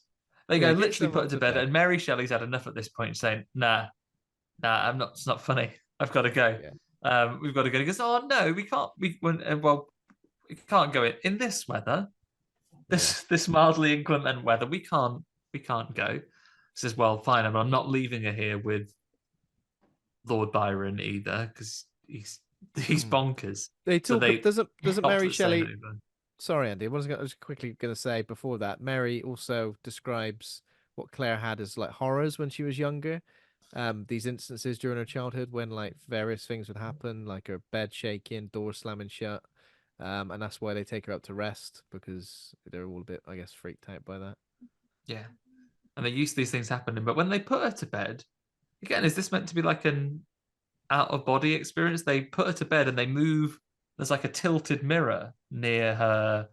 Speaker 2: They literally put her to bed. And Mary Shelley's had enough at this point, saying, nah, it's not funny. I've got to go. Yeah. We've got to go. He goes, "Oh no, we can't. We can't go in this weather. This mildly inclement weather. We can't go." He says, "Well, fine, but I'm not leaving her here with Lord Byron either, because he's bonkers."
Speaker 1: They talk. Doesn't Mary Shelley? Sorry, Andy. I was quickly going to say before that. Mary also describes what Claire had as like horrors when she was younger. These instances during her childhood when like various things would happen, like her bed shaking, door slamming shut, and that's why they take her up to rest, because they're all a bit, I guess, freaked out by that.
Speaker 2: Yeah, and they used to these things happening, but when they put her to bed, again, is this meant to be like an out of body experience? They put her to bed and they move. There's like a tilted mirror near her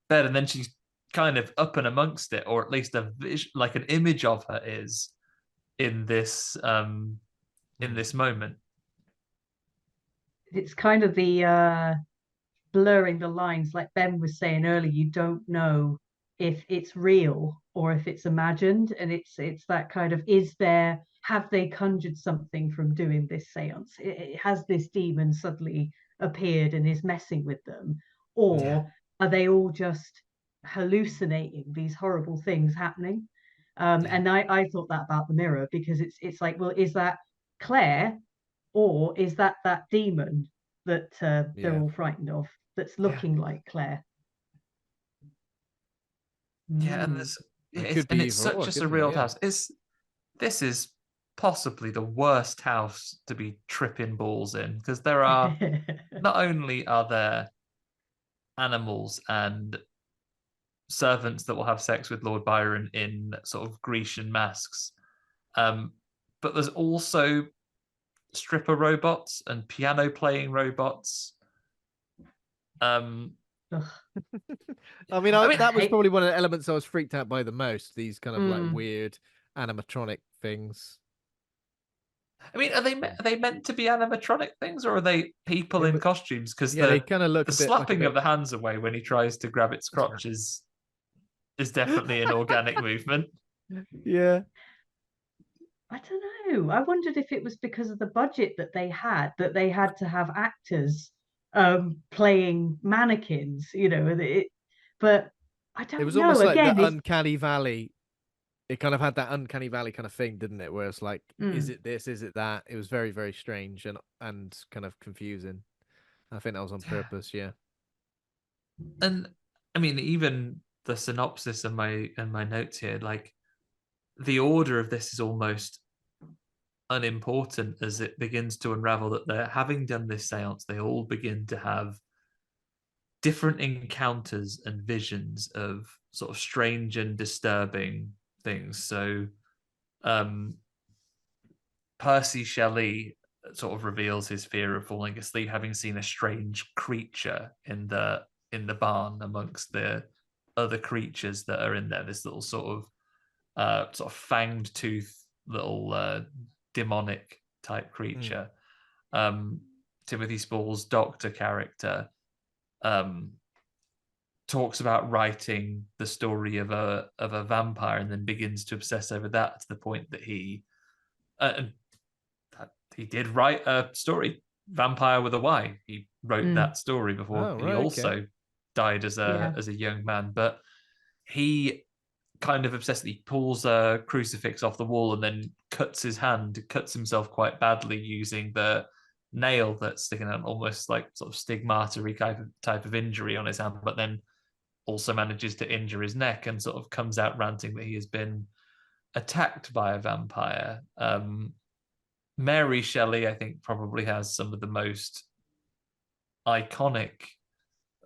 Speaker 2: bed, and then she's kind of up and amongst it, or at least like an image of her is in this moment.
Speaker 3: It's kind of the blurring the lines, like Ben was saying earlier. You don't know if it's real or if it's imagined, and it's that kind of, have they conjured something from doing this seance? Has this demon suddenly appeared and is messing with them, or are they all just hallucinating these horrible things happening? And I thought that about the mirror, because it's like, well, is that Claire, or is that demon that they're all frightened of, that's looking like Claire?
Speaker 2: Yeah, and it's such just a real house. This is possibly the worst house to be tripping balls in, because there are not only are there animals and servants that will have sex with Lord Byron in sort of Grecian masks, but there's also stripper robots and piano playing robots.
Speaker 1: I mean, that was probably one of the elements I was freaked out by the most. These kind of like weird animatronic things.
Speaker 2: I mean, are they meant to be animatronic things, or are they people in costumes? Because
Speaker 1: they kind of look
Speaker 2: the
Speaker 1: a bit
Speaker 2: slapping of the hands away when he tries to grab its crotch is definitely an organic movement.
Speaker 1: Yeah.
Speaker 3: I don't know. I wondered if it was because of the budget that they had to have actors playing mannequins, but I don't know.
Speaker 1: It was almost like
Speaker 3: Again,
Speaker 1: the Uncanny Valley. It kind of had that Uncanny Valley kind of thing, didn't it? Where it's like, is it this? Is it that? It was very, very strange and kind of confusing. I think that was on purpose, yeah.
Speaker 2: And I mean, even the synopsis in my notes here, like the order of this is almost unimportant as it begins to unravel that they're having done this seance, they all begin to have different encounters and visions of sort of strange and disturbing things. So Percy Shelley sort of reveals his fear of falling asleep, having seen a strange creature in the barn amongst the other creatures that are in there. This little sort of fanged tooth little demonic type creature. Timothy Spall's doctor character talks about writing the story of a vampire and then begins to obsess over that to the point that he did write a story, Vampire with a Y. He wrote that story before he also died as a young man. But he kind of obsessively pulls a crucifix off the wall and then cuts himself quite badly using the nail that's sticking out, almost like sort of stigmata-y type of injury on his hand, but then also manages to injure his neck and sort of comes out ranting that he has been attacked by a vampire. Mary Shelley, I think, probably has some of the most iconic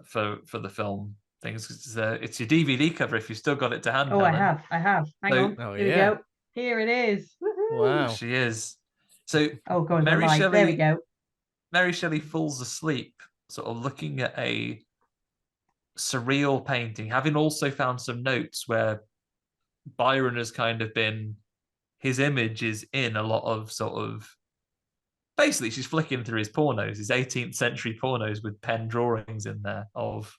Speaker 2: for the film things. It's your DVD cover if you've still got it to hand.
Speaker 3: Oh,
Speaker 2: Helen.
Speaker 3: I have. Hang on. Here we go. Here it is.
Speaker 1: Wow.
Speaker 2: She is. So
Speaker 3: God, Mary Shelley. There we go.
Speaker 2: Mary Shelley falls asleep, sort of looking at a surreal painting, having also found some notes where Byron has kind of been, his image is in a lot of sort of, basically she's flicking through his pornos, his 18th century pornos with pen drawings in there of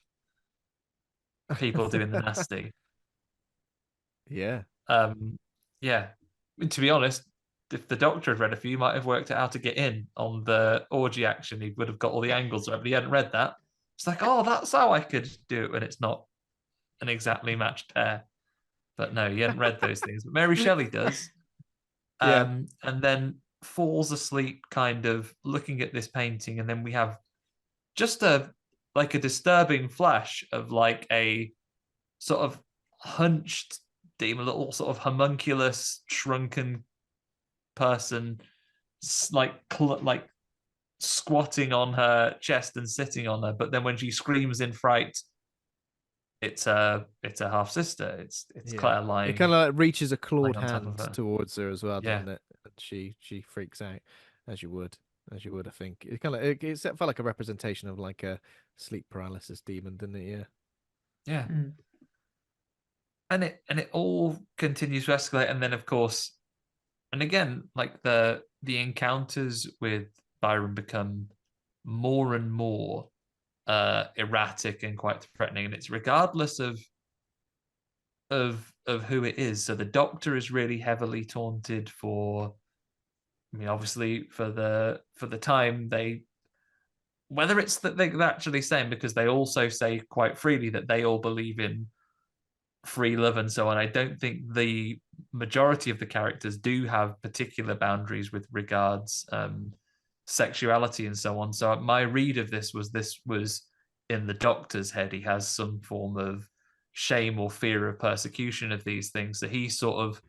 Speaker 2: people doing the nasty.
Speaker 1: Yeah.
Speaker 2: Yeah. To be honest, if the doctor had read a few, he might have worked out how to get in on the orgy action. He would have got all the angles right, but he hadn't read that. It's like, oh, that's how I could do it when it's not an exactly matched pair. But no, he hadn't read those things. But Mary Shelley does. And then falls asleep kind of looking at this painting. And then we have just a disturbing flash of like a sort of hunched demon, a little sort of homunculus, shrunken person, like squatting on her chest and sitting on her. But then when she screams in fright, it's a half sister. It's Claire lying.
Speaker 1: It kind of like reaches a clawed hand towards her as well, doesn't it? And she freaks out, as you would, I think. It kind of it felt like a representation of like a sleep paralysis demon, didn't it?
Speaker 2: Yeah. And it all continues to escalate, and then of course, and again, like the encounters with Byron become more and more erratic and quite threatening, and it's regardless of who it is. So the doctor is really heavily taunted for, I mean, obviously for the time they, whether it's that they're actually saying, because they also say quite freely that they all believe in free love and so on. I don't think the majority of the characters do have particular boundaries with regards sexuality and so on. So my read of this was in the doctor's head. He has some form of shame or fear of persecution of these things. So he sort of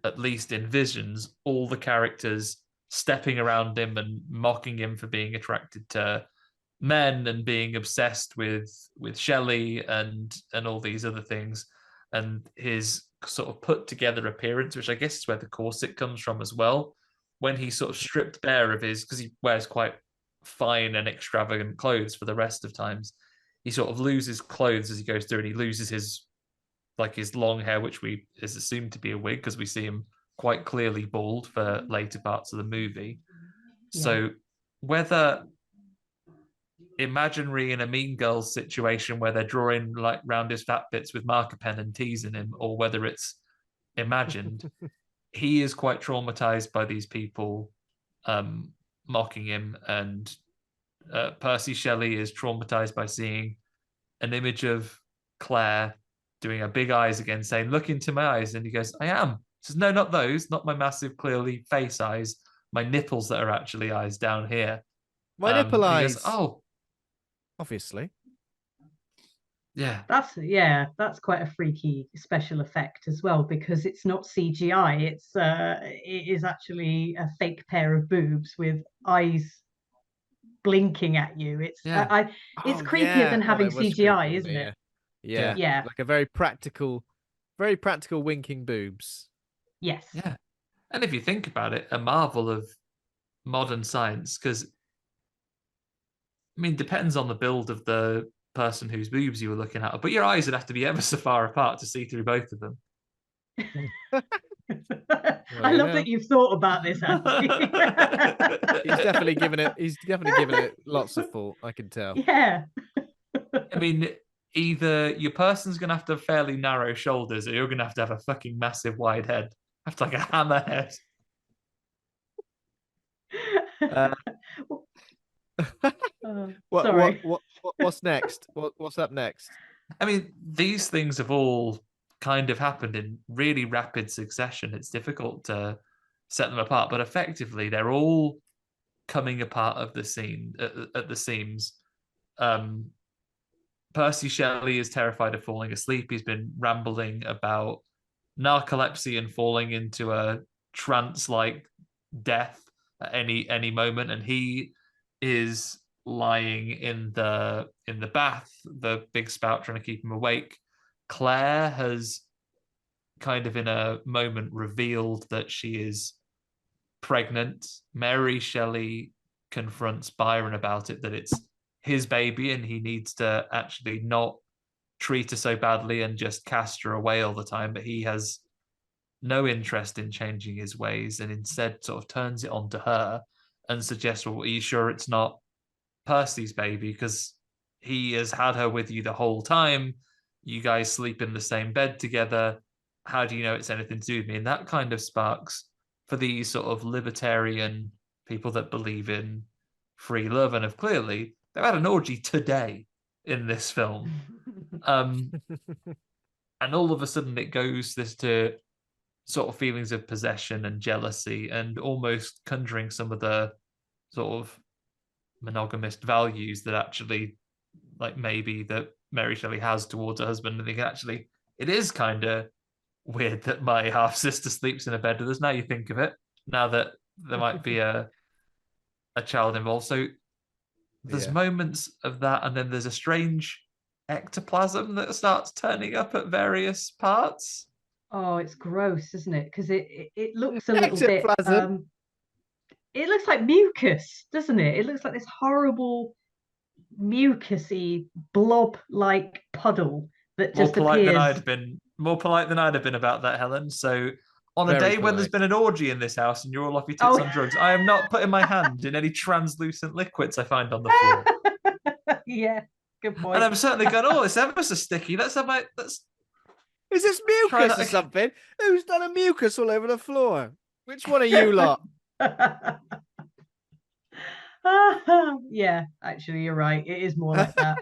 Speaker 2: at least envisions all the characters stepping around him and mocking him for being attracted to men and being obsessed with Shelley and all these other things, and his sort of put together appearance, which I guess is where the corset comes from as well. When he's sort of stripped bare of his, because he wears quite fine and extravagant clothes for the rest of times, he sort of loses clothes as he goes through, and he loses his long hair, which is assumed to be a wig because we see him quite clearly bald for later parts of the movie.
Speaker 3: Yeah.
Speaker 2: So whether imaginary in a Mean Girls situation where they're drawing like round his fat bits with marker pen and teasing him, or whether it's imagined, he is quite traumatized by these people mocking him, and Percy Shelley is traumatized by seeing an image of Claire doing her big eyes again, saying, "Look into my eyes," and he goes, "I am." He says, "No, not those, not my massive, clearly face eyes, my nipples that are actually eyes down here."
Speaker 1: My nipple eyes.
Speaker 2: Goes, "Oh,
Speaker 1: obviously."
Speaker 2: Yeah.
Speaker 3: That's quite a freaky special effect as well, because it's not CGI. It is actually a fake pair of boobs with eyes blinking at you. It's creepier than having CGI, isn't it?
Speaker 1: Yeah. Like a very practical winking boobs.
Speaker 3: Yes.
Speaker 2: Yeah. And if you think about it, a marvel of modern science, because I mean, depends on the build of the person whose boobs you were looking at, but your eyes would have to be ever so far apart to see through both of them.
Speaker 3: I love that you've thought about this, Andy.
Speaker 1: He's definitely given it lots of thought, I can tell.
Speaker 3: Yeah.
Speaker 2: I mean, either your person's gonna have to have fairly narrow shoulders, or you're gonna have a fucking massive wide head. Have to like a hammer head.
Speaker 1: What's next? What's up next?
Speaker 2: I mean, these things have all kind of happened in really rapid succession. It's difficult to set them apart, but effectively they're all coming apart of the scene at the seams. Percy Shelley is terrified of falling asleep. He's been rambling about narcolepsy and falling into a trance-like death at any moment, and he is lying in the bath, the big spout trying to keep him awake. Claire has kind of in a moment revealed that she is pregnant. Mary Shelley confronts Byron about it, that it's his baby and he needs to actually not treat her so badly and just cast her away all the time, but he has no interest in changing his ways and instead sort of turns it on to her and suggests, well, are you sure it's not Percy's baby? Because he has had her with you the whole time. You guys sleep in the same bed together. How do you know it's anything to do with me? And that kind of sparks for these sort of libertarian people that believe in free love and have clearly, they've had an orgy today in this film. And all of a sudden it goes this to sort of feelings of possession and jealousy and almost conjuring some of the sort of monogamist values that actually like maybe that Mary Shelley has towards her husband. And think actually it is kind of weird that my half sister sleeps in a bed with us. Now you think of it, now that there might be a child involved. So there's moments of that, and then there's a strange ectoplasm that starts turning up at various parts.
Speaker 3: Oh, it's gross, isn't it? Because it looks a little bit. It looks like mucus, doesn't it? It looks like this horrible mucusy blob-like puddle that just appears.
Speaker 2: More polite than I'd have been about that, Helen. So on a day when there's been an orgy in this house and you're all off your tits on drugs, I am not putting my hand in any translucent liquids I find on the floor.
Speaker 3: Yeah, good point.
Speaker 2: And I'm certainly going, oh, it's ever so sticky. Is
Speaker 1: this mucus or something? Who's done a mucus all over the floor? Which one are you lot?
Speaker 3: Yeah, actually, you're right. It is more like that.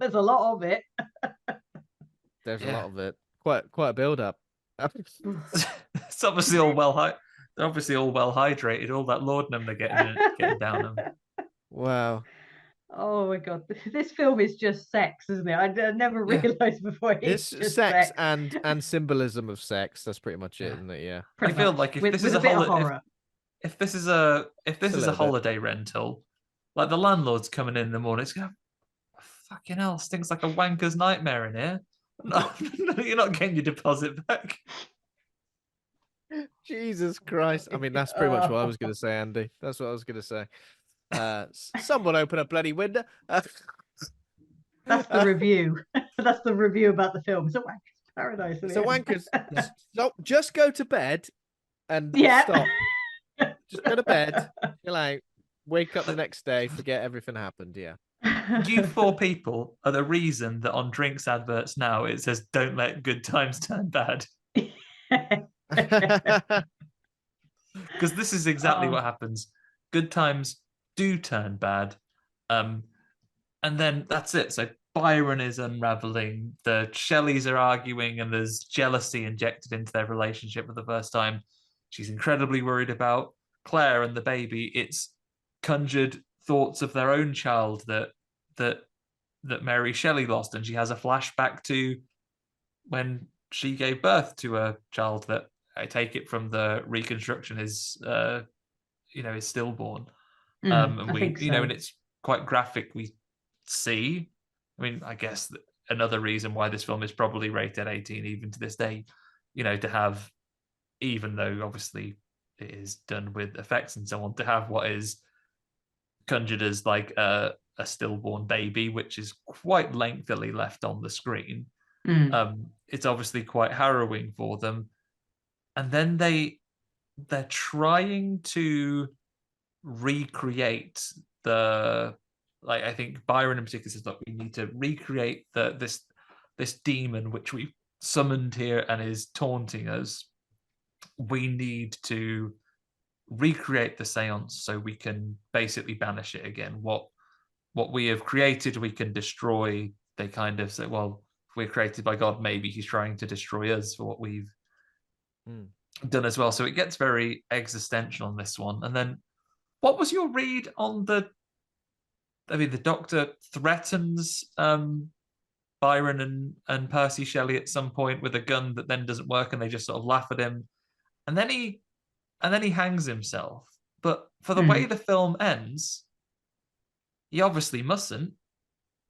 Speaker 3: There's a lot of it.
Speaker 1: There's a lot of it. Quite a build up.
Speaker 2: It's obviously all they're obviously all well hydrated. All that laudanum they're getting down them.
Speaker 1: Wow.
Speaker 3: Oh my God, this film is just sex, isn't it? I never
Speaker 2: Yeah.
Speaker 3: realized before
Speaker 1: It's
Speaker 3: just
Speaker 1: sex
Speaker 3: sex.
Speaker 1: and symbolism of sex. That's pretty much it,
Speaker 2: Yeah.
Speaker 1: isn't it? Yeah.
Speaker 2: I
Speaker 3: Pretty
Speaker 2: feel
Speaker 3: much.
Speaker 2: like if
Speaker 3: with,
Speaker 2: this
Speaker 3: with
Speaker 2: is
Speaker 3: a
Speaker 2: a
Speaker 3: bit of
Speaker 2: holiday,
Speaker 3: horror.
Speaker 2: if this is a
Speaker 1: a little bit.
Speaker 2: holiday rental, like the landlord's coming in the morning, it's gonna fucking hell, stinks like a wanker's nightmare in here. No, you're not getting your deposit back.
Speaker 1: Jesus Christ. I mean, that's pretty much what I was going to say, Andy. That's what I was going to say. Someone open a bloody window.
Speaker 3: That's the review. That's the review about the film. It's a wanker's paradise.
Speaker 1: So wankers, just go to bed and
Speaker 3: Yeah.
Speaker 1: stop. Just go to bed, chill out, wake up the next day, forget everything happened. Yeah.
Speaker 2: You four people are the reason that on drinks adverts now it says "Don't let good times turn bad," because this is exactly what happens. Good times do turn bad, and then that's it. So Byron is unraveling. The Shelleys are arguing, and there's jealousy injected into their relationship for the first time. She's incredibly worried about Claire and the baby. It's conjured thoughts of their own child that Mary Shelley lost, and she has a flashback to when she gave birth to a child that I take it from the reconstruction is is stillborn. And
Speaker 3: I think so.
Speaker 2: and it's quite graphic. We see, I mean, I guess another reason why this film is probably rated 18 even to this day, to have, even though obviously it is done with effects and so on, to have what is conjured as like a stillborn baby, which is quite lengthily left on the screen. It's obviously quite harrowing for them. And then they're trying to recreate I think Byron in particular says, look, we need to recreate this demon which we summoned here and is taunting us. We need to recreate the seance so we can basically banish it again. What we have created we can destroy. They kind of say, well, if we're created by God, maybe he's trying to destroy us for what we've done as well. So it gets very existential on this one. And then what was your read on the Doctor threatens Byron and Percy Shelley at some point with a gun that then doesn't work, and they just sort of laugh at him, and then he hangs himself. But for the way the film ends, he obviously mustn't.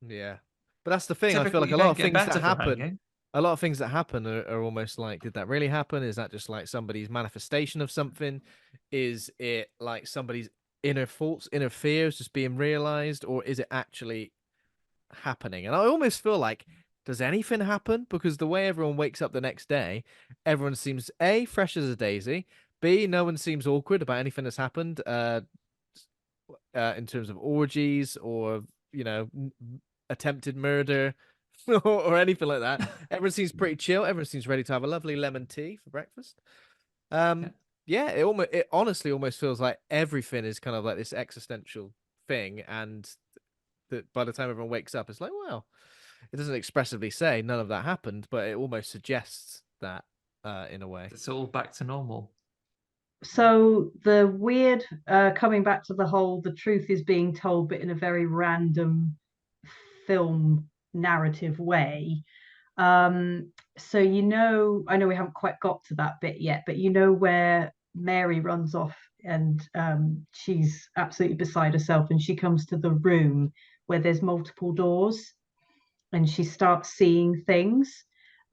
Speaker 1: Yeah, but that's the thing.
Speaker 2: Typically,
Speaker 1: I feel like
Speaker 2: you
Speaker 1: a lot
Speaker 2: don't
Speaker 1: of
Speaker 2: get
Speaker 1: things
Speaker 2: better
Speaker 1: that
Speaker 2: for
Speaker 1: happen,
Speaker 2: hanging.
Speaker 1: a lot of things that happen are almost like, did that really happen? Is that just like somebody's manifestation of something? Is it like somebody's inner thoughts, inner fears just being realized, or is it actually happening? And I almost feel like, does anything happen? Because the way everyone wakes up the next day, everyone seems A, fresh as a daisy, B, no one seems awkward about anything that's happened in terms of orgies or attempted murder or anything like that. Everyone seems pretty chill. Everyone seems ready to have a lovely lemon tea for breakfast. It honestly almost feels like everything is kind of like this existential thing, and that by the time everyone wakes up, it's like, well, it doesn't expressively say none of that happened, but it almost suggests that in a way.
Speaker 2: It's all back to normal.
Speaker 3: So the weird, coming back to the truth is being told, but in a very random film narrative way. So I know we haven't quite got to that bit yet, but where Mary runs off and she's absolutely beside herself, and she comes to the room where there's multiple doors, and she starts seeing things.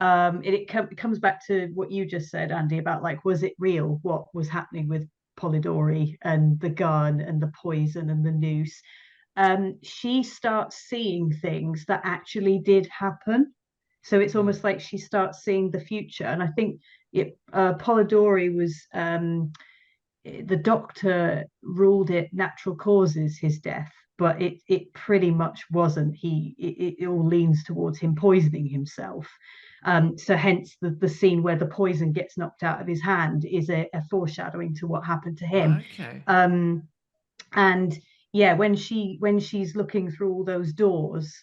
Speaker 3: It comes back to what you just said, Andy, about like, was it real what was happening with Polidori and the gun and the poison and the noose? She starts seeing things that actually did happen. So it's almost like she starts seeing the future. And I think Polidori was, the doctor ruled it natural causes, his death, but it pretty much wasn't. It all leans towards him poisoning himself. So hence the scene where the poison gets knocked out of his hand is a foreshadowing to what happened to him.
Speaker 2: Okay.
Speaker 3: And yeah, when she's looking through all those doors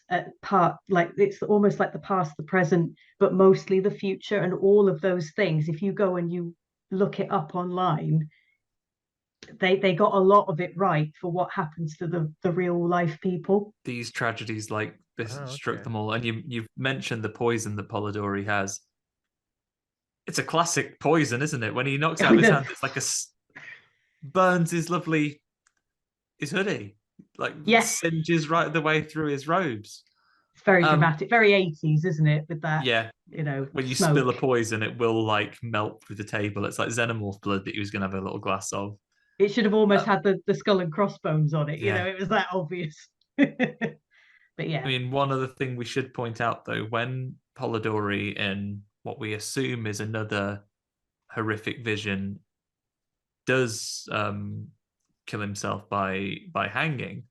Speaker 3: like it's almost like the past, the present, but mostly the future, and all of those things, if you go and you look it up online, they got a lot of it right for what happens to the real life people.
Speaker 2: These tragedies like this struck
Speaker 1: okay.
Speaker 2: them all. And you've mentioned the poison that Polidori has. It's a classic poison, isn't it? When he knocks out his hand, it's like burns his hoodie, like
Speaker 3: Yes.
Speaker 2: singes right the way through his robes.
Speaker 3: It's very dramatic, very 80s, isn't it? With that,
Speaker 2: yeah, when you spill a poison, it will like melt through the table. It's like xenomorph blood that he was going to have a little glass of.
Speaker 3: It should have almost had the skull and crossbones on it.
Speaker 2: Yeah.
Speaker 3: It was that obvious. But yeah,
Speaker 2: I mean, one other thing we should point out though, when Polidori, in what we assume is another horrific vision, does kill himself by hanging,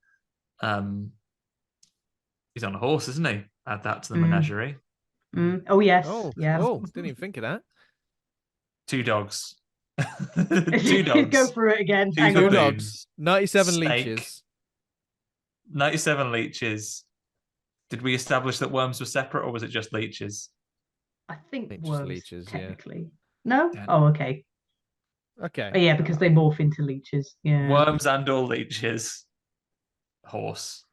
Speaker 2: he's on a horse, isn't he? Add that to the menagerie.
Speaker 3: Oh yes.
Speaker 1: Oh,
Speaker 3: yeah.
Speaker 1: Oh, didn't even think of that.
Speaker 2: 2 dogs. 2 dogs.
Speaker 3: Go for it again.
Speaker 2: Two
Speaker 3: Hang on.
Speaker 1: dogs. 97
Speaker 2: Snake.
Speaker 1: leeches.
Speaker 2: 97 leeches. Did we establish that worms were separate, or was it just leeches?
Speaker 3: I think
Speaker 1: Just
Speaker 3: worms,
Speaker 1: leeches,
Speaker 3: technically. No?
Speaker 2: Yeah.
Speaker 3: Oh, okay.
Speaker 1: Okay.
Speaker 3: Oh, yeah, because they morph into leeches. Yeah.
Speaker 2: Worms and all leeches. Horse.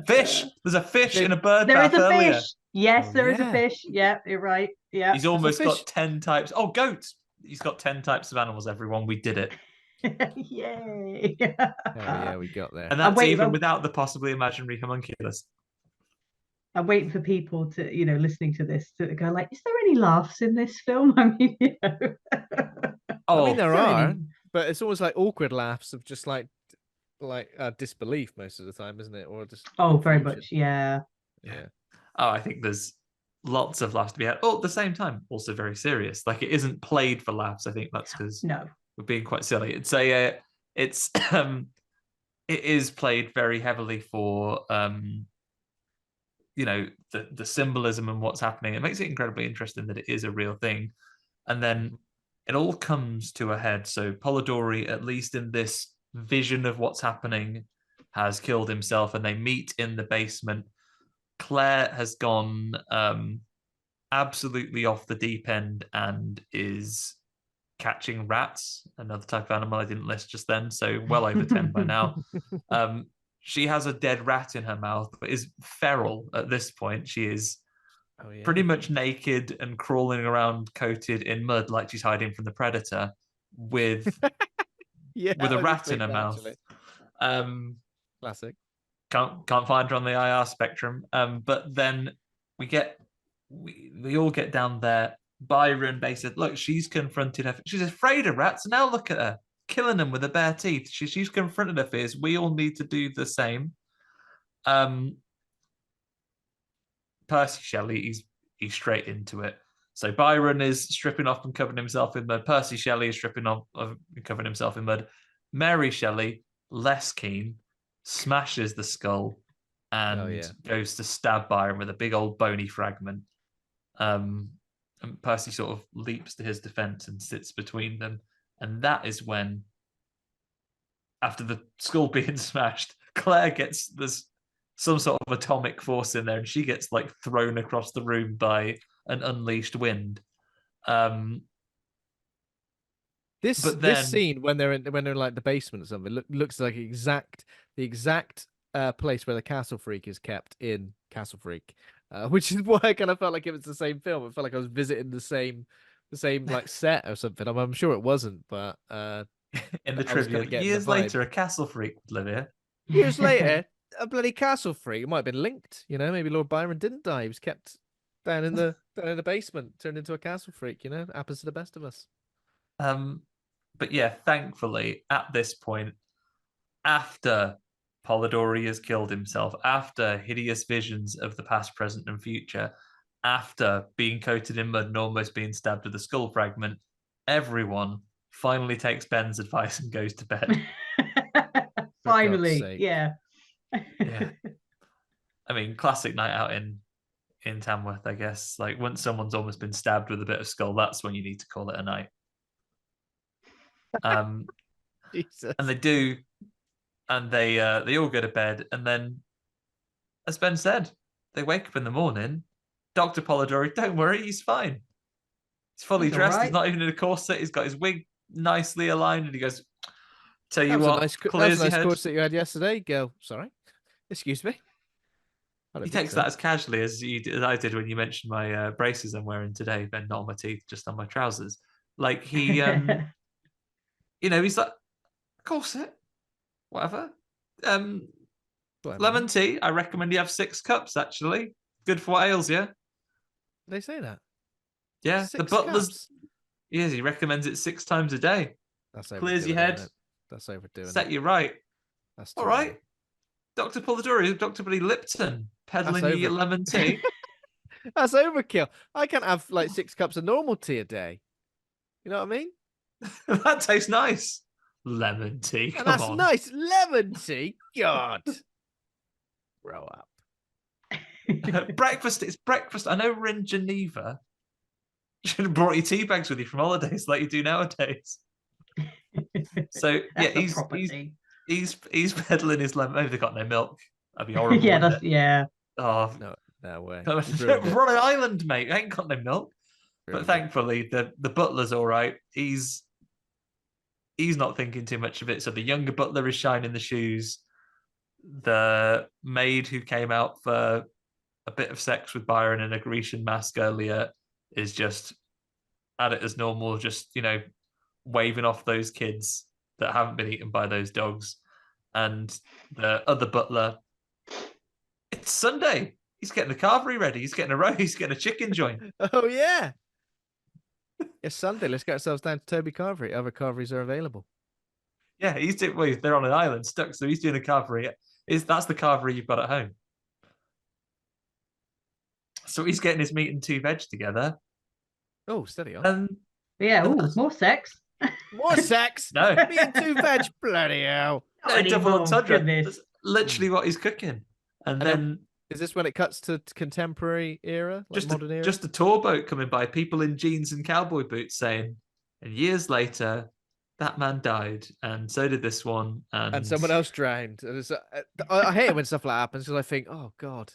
Speaker 2: Fish. There's a fish in a bird
Speaker 3: There is
Speaker 2: bath
Speaker 3: a
Speaker 2: earlier.
Speaker 3: fish. Yes,
Speaker 1: Oh,
Speaker 3: there is a
Speaker 1: yeah.
Speaker 3: fish. Yeah, you're right. Yeah.
Speaker 2: He's almost
Speaker 1: fish.
Speaker 2: got 10 types. Oh, goats. He's got 10 types of animals, everyone. We did it.
Speaker 3: Yay.
Speaker 1: Oh, yeah, we got there.
Speaker 2: And that's even without the possibly imaginary homunculus.
Speaker 3: I'm waiting for people to, listening to this to go like, is there any laughs in this film? I mean,
Speaker 2: Oh,
Speaker 1: I mean, there
Speaker 3: is
Speaker 1: are,
Speaker 3: any-
Speaker 1: but it's almost like awkward laughs of just like disbelief most of the time, isn't it? Or just
Speaker 3: Oh, very
Speaker 1: confusion.
Speaker 3: much. Yeah.
Speaker 1: Yeah.
Speaker 2: Oh, I think there's lots of laughs to be had. Oh, at the same time, also very serious. Like, it isn't played for laughs. I think that's because
Speaker 3: No.
Speaker 2: we're being quite silly. It's it is played very heavily for the symbolism and what's happening. It makes it incredibly interesting that it is a real thing. And then it all comes to a head. So Polidori, at least in this vision of what's happening, has killed himself, and they meet in the basement. Claire has gone absolutely off the deep end and is catching rats, another type of animal I didn't list just then, so well over 10 by now. She has a dead rat in her mouth, but is feral at this point. She is pretty much naked and crawling around coated in mud like she's hiding from the predator with a rat in her mouth.
Speaker 1: Classic.
Speaker 2: Can't find her on the IR spectrum. But then we all get down there. Byron basically, look, she's confronted her. She's afraid of rats. Now look at her killing them with her bare teeth. She's confronted her fears. We all need to do the same. Percy Shelley, he's straight into it. So Byron is stripping off and covering himself in mud. Percy Shelley is stripping off and covering himself in mud. Mary Shelley, less keen, smashes the skull and goes to stab Byron with a big old bony fragment. And Percy sort of leaps to his defense and sits between them. And that is when, after the skull being smashed, Claire there's some sort of atomic force in there, and she gets like thrown across the room by an unleashed wind.
Speaker 1: This scene when they're in like the basement or something looks like the exact place where the Castle Freak is kept in Castle Freak, which is why I kind of felt like it was the same film. It felt like I was visiting the same like set or something. I'm sure it wasn't, but
Speaker 2: in the trivia, years later, a Castle Freak would live here.
Speaker 1: Years later, a bloody Castle Freak. It might have been linked. Maybe Lord Byron didn't die. He was kept down in the basement, turned into a Castle Freak. Happens to the best of us.
Speaker 2: But yeah, thankfully, at this point, after Polidori has killed himself, after hideous visions of the past, present, and future, after being coated in mud and almost being stabbed with a skull fragment, everyone finally takes Ben's advice and goes to bed.
Speaker 3: Finally, yeah.
Speaker 2: I mean, classic night out in Tamworth, I guess. Like, once someone's almost been stabbed with a bit of skull, that's when you need to call it a night.
Speaker 1: Jesus.
Speaker 2: And they do, and they all go to bed, and then, as Ben said, they wake up in the morning. Dr. Polidori, don't worry, he's fine. He's fully dressed. Right. He's not even in a corset. He's got his wig nicely aligned, and he goes, "Tell you
Speaker 1: That was
Speaker 2: what,
Speaker 1: a nice,
Speaker 2: clears your head."
Speaker 1: course that you had yesterday. Go, sorry, excuse me.
Speaker 2: He takes that as casually as I did when you mentioned my braces I'm wearing today, but not on my teeth, just on my trousers. Like he, he's like, "Course it, whatever." Lemon tea. I recommend you have 6 cups. Actually, good for what ails you.
Speaker 1: They say that.
Speaker 2: Yeah,
Speaker 1: 6
Speaker 2: the butler's.
Speaker 1: cups?
Speaker 2: Yes, he recommends it 6 times a day.
Speaker 1: That's
Speaker 2: clears your head.
Speaker 1: That's overdoing
Speaker 2: set
Speaker 1: it.
Speaker 2: you right.
Speaker 1: That's
Speaker 2: all right. Dr. Polidori, Dr. Billy Lipton, peddling you your lemon tea.
Speaker 1: That's overkill. I can't have like 6 cups of normal tea a day. You know what I mean?
Speaker 2: That tastes nice. Lemon tea.
Speaker 1: And
Speaker 2: Come
Speaker 1: that's
Speaker 2: on.
Speaker 1: nice. Lemon tea. God. Grow up.
Speaker 2: Breakfast. It's breakfast. I know we're in Geneva. You should have brought your tea bags with you from holidays like you do nowadays. So he's peddling his lemon. Maybe they've got no milk. That'd be horrible.
Speaker 3: Yeah.
Speaker 2: Oh
Speaker 1: no way.
Speaker 2: We're on an island, mate. I ain't got no milk. But thankfully, the butler's all right. He's not thinking too much of it. So the younger butler is shining the shoes. The maid who came out for a bit of sex with Byron in a Grecian mask earlier is just at it as normal, just, waving off those kids that haven't been eaten by those dogs. And the other butler, it's Sunday. He's getting the carvery ready. He's getting a roast. He's getting a chicken joint.
Speaker 1: Oh, yeah. It's Sunday. Let's get ourselves down to Toby Carvery. Other carveries are available.
Speaker 2: Yeah, they're on an island stuck, so he's doing a carvery. That's the carvery you've got at home. So he's getting his meat and 2 veg together.
Speaker 1: Oh, steady on.
Speaker 3: More sex.
Speaker 1: More sex?
Speaker 2: No.
Speaker 1: Meat and 2 veg? Bloody hell.
Speaker 2: Double entendre. That's literally what he's cooking. And then...
Speaker 1: Is this when it cuts to contemporary era? Like modern era?
Speaker 2: Just a tour boat coming by, people in jeans and cowboy boots saying, and years later, that man died, and so did this one. And
Speaker 1: someone else drowned. And I hate it when stuff like that happens, because I think, oh, God.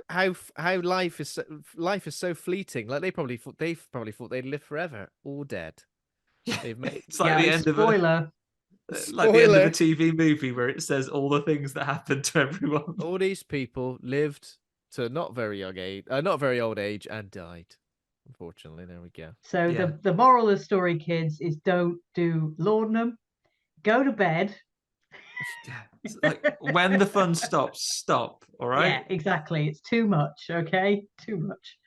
Speaker 1: how life is so fleeting. Like they probably thought they'd live forever, all dead.
Speaker 2: It's like the end
Speaker 3: spoiler.
Speaker 2: Like the end of a TV movie where it says all the things that happened to everyone.
Speaker 1: All these people lived to not very old age, and died. Unfortunately, there we go.
Speaker 3: So the moral of the story, kids, is don't do laudanum. Go to bed.
Speaker 2: It's like when the fun stops, stop. All right.
Speaker 3: Yeah, exactly. It's too much. Okay, too much.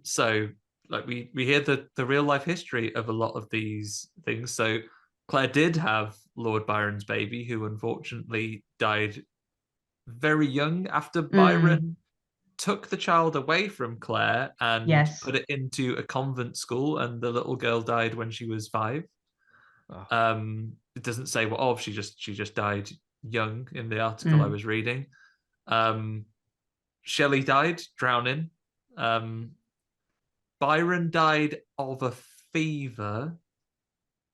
Speaker 2: So like we hear the real life history of a lot of these things. So Claire did have Lord Byron's baby, who unfortunately died very young after Byron took the child away from Claire and put it into a convent school, and the little girl died when she was 5. It doesn't say what she just died young in the article I was reading. Shelley died drowning. Byron died of a fever.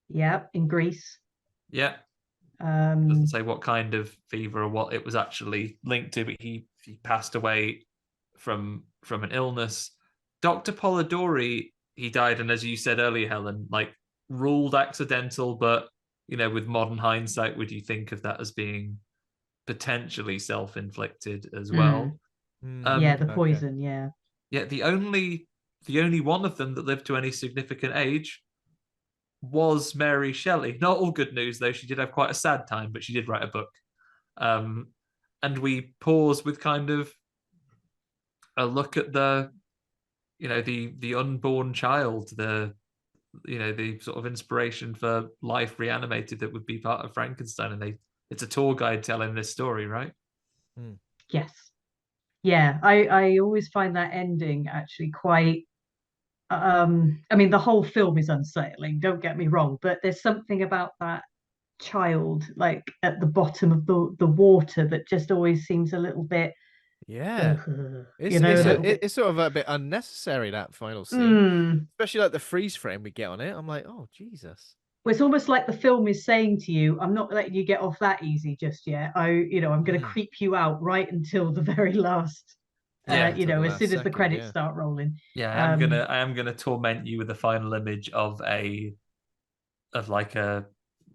Speaker 3: Yeah, in Greece.
Speaker 2: Yeah. Doesn't say what kind of fever or what it was actually linked to, but he passed away from an illness. Dr. Polidori, he died, and as you said earlier, Helen, like ruled accidental, but with modern hindsight, would you think of that as being potentially self-inflicted as well?
Speaker 3: The poison. Okay.
Speaker 2: Yeah. The only one of them that lived to any significant age was Mary Shelley. Not all good news, though. She did have quite a sad time, but she did write a book. And we pause with kind of a look at the unborn child, the sort of inspiration for life reanimated that would be part of Frankenstein. And it's a tour guide telling this story, right?
Speaker 3: Yes. Yeah, I always find that ending actually quite... I mean, the whole film is unsettling, don't get me wrong, but there's something about that child, like at the bottom of the water, that just always seems a little bit...
Speaker 1: It's sort of a bit unnecessary, that final scene. Especially like the freeze frame we get on it. I'm like, oh, Jesus.
Speaker 3: Well, it's almost like the film is saying to you, I'm not letting you get off that easy just yet. I'm going to creep you out right until the very last... as soon as the credits start rolling.
Speaker 2: I am gonna torment you with the final image of a like a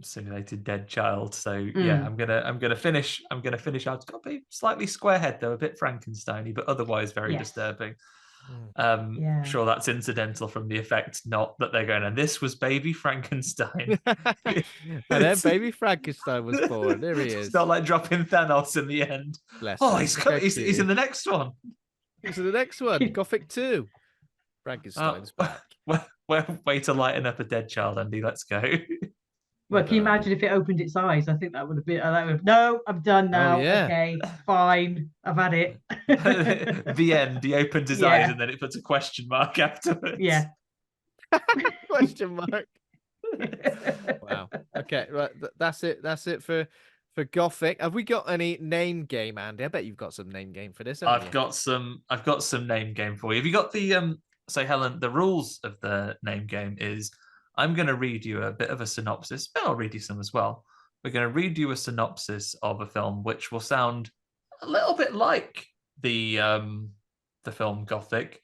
Speaker 2: simulated dead child. So yeah, I'm gonna finish. I've got a slightly square head though, a bit Frankenstein-y, but otherwise very disturbing. Sure, that's incidental from the effect, not that they're going. And this was baby Frankenstein.
Speaker 1: And then baby Frankenstein was born. There he is.
Speaker 2: It's not like dropping Thanos in the end.
Speaker 1: Bless
Speaker 2: oh,
Speaker 1: him.
Speaker 2: he's coming. He's in the next one.
Speaker 1: He's in the next one. Gothic 2. Frankenstein's back.
Speaker 2: Way to lighten up a dead child, Andy. Let's go.
Speaker 3: Well, can you imagine if it opened its eyes? I think that would have been. No, I'm done now.
Speaker 1: yeah.
Speaker 3: Okay, fine. I've had it.
Speaker 2: The end. He opened his eyes and then it puts a question mark afterwards.
Speaker 3: Yeah.
Speaker 1: Question mark. Wow. Okay. Right. That's it. That's it for Gothic. Have we got any name game, Andy? I bet you've got some name game for this.
Speaker 2: I've got some name game for you. Have you got the So Helen, the rules of the name game is I'm going to read you a bit of a synopsis, but I'll read you some as well. We're going to read you a synopsis of a film which will sound a little bit like the film Gothic.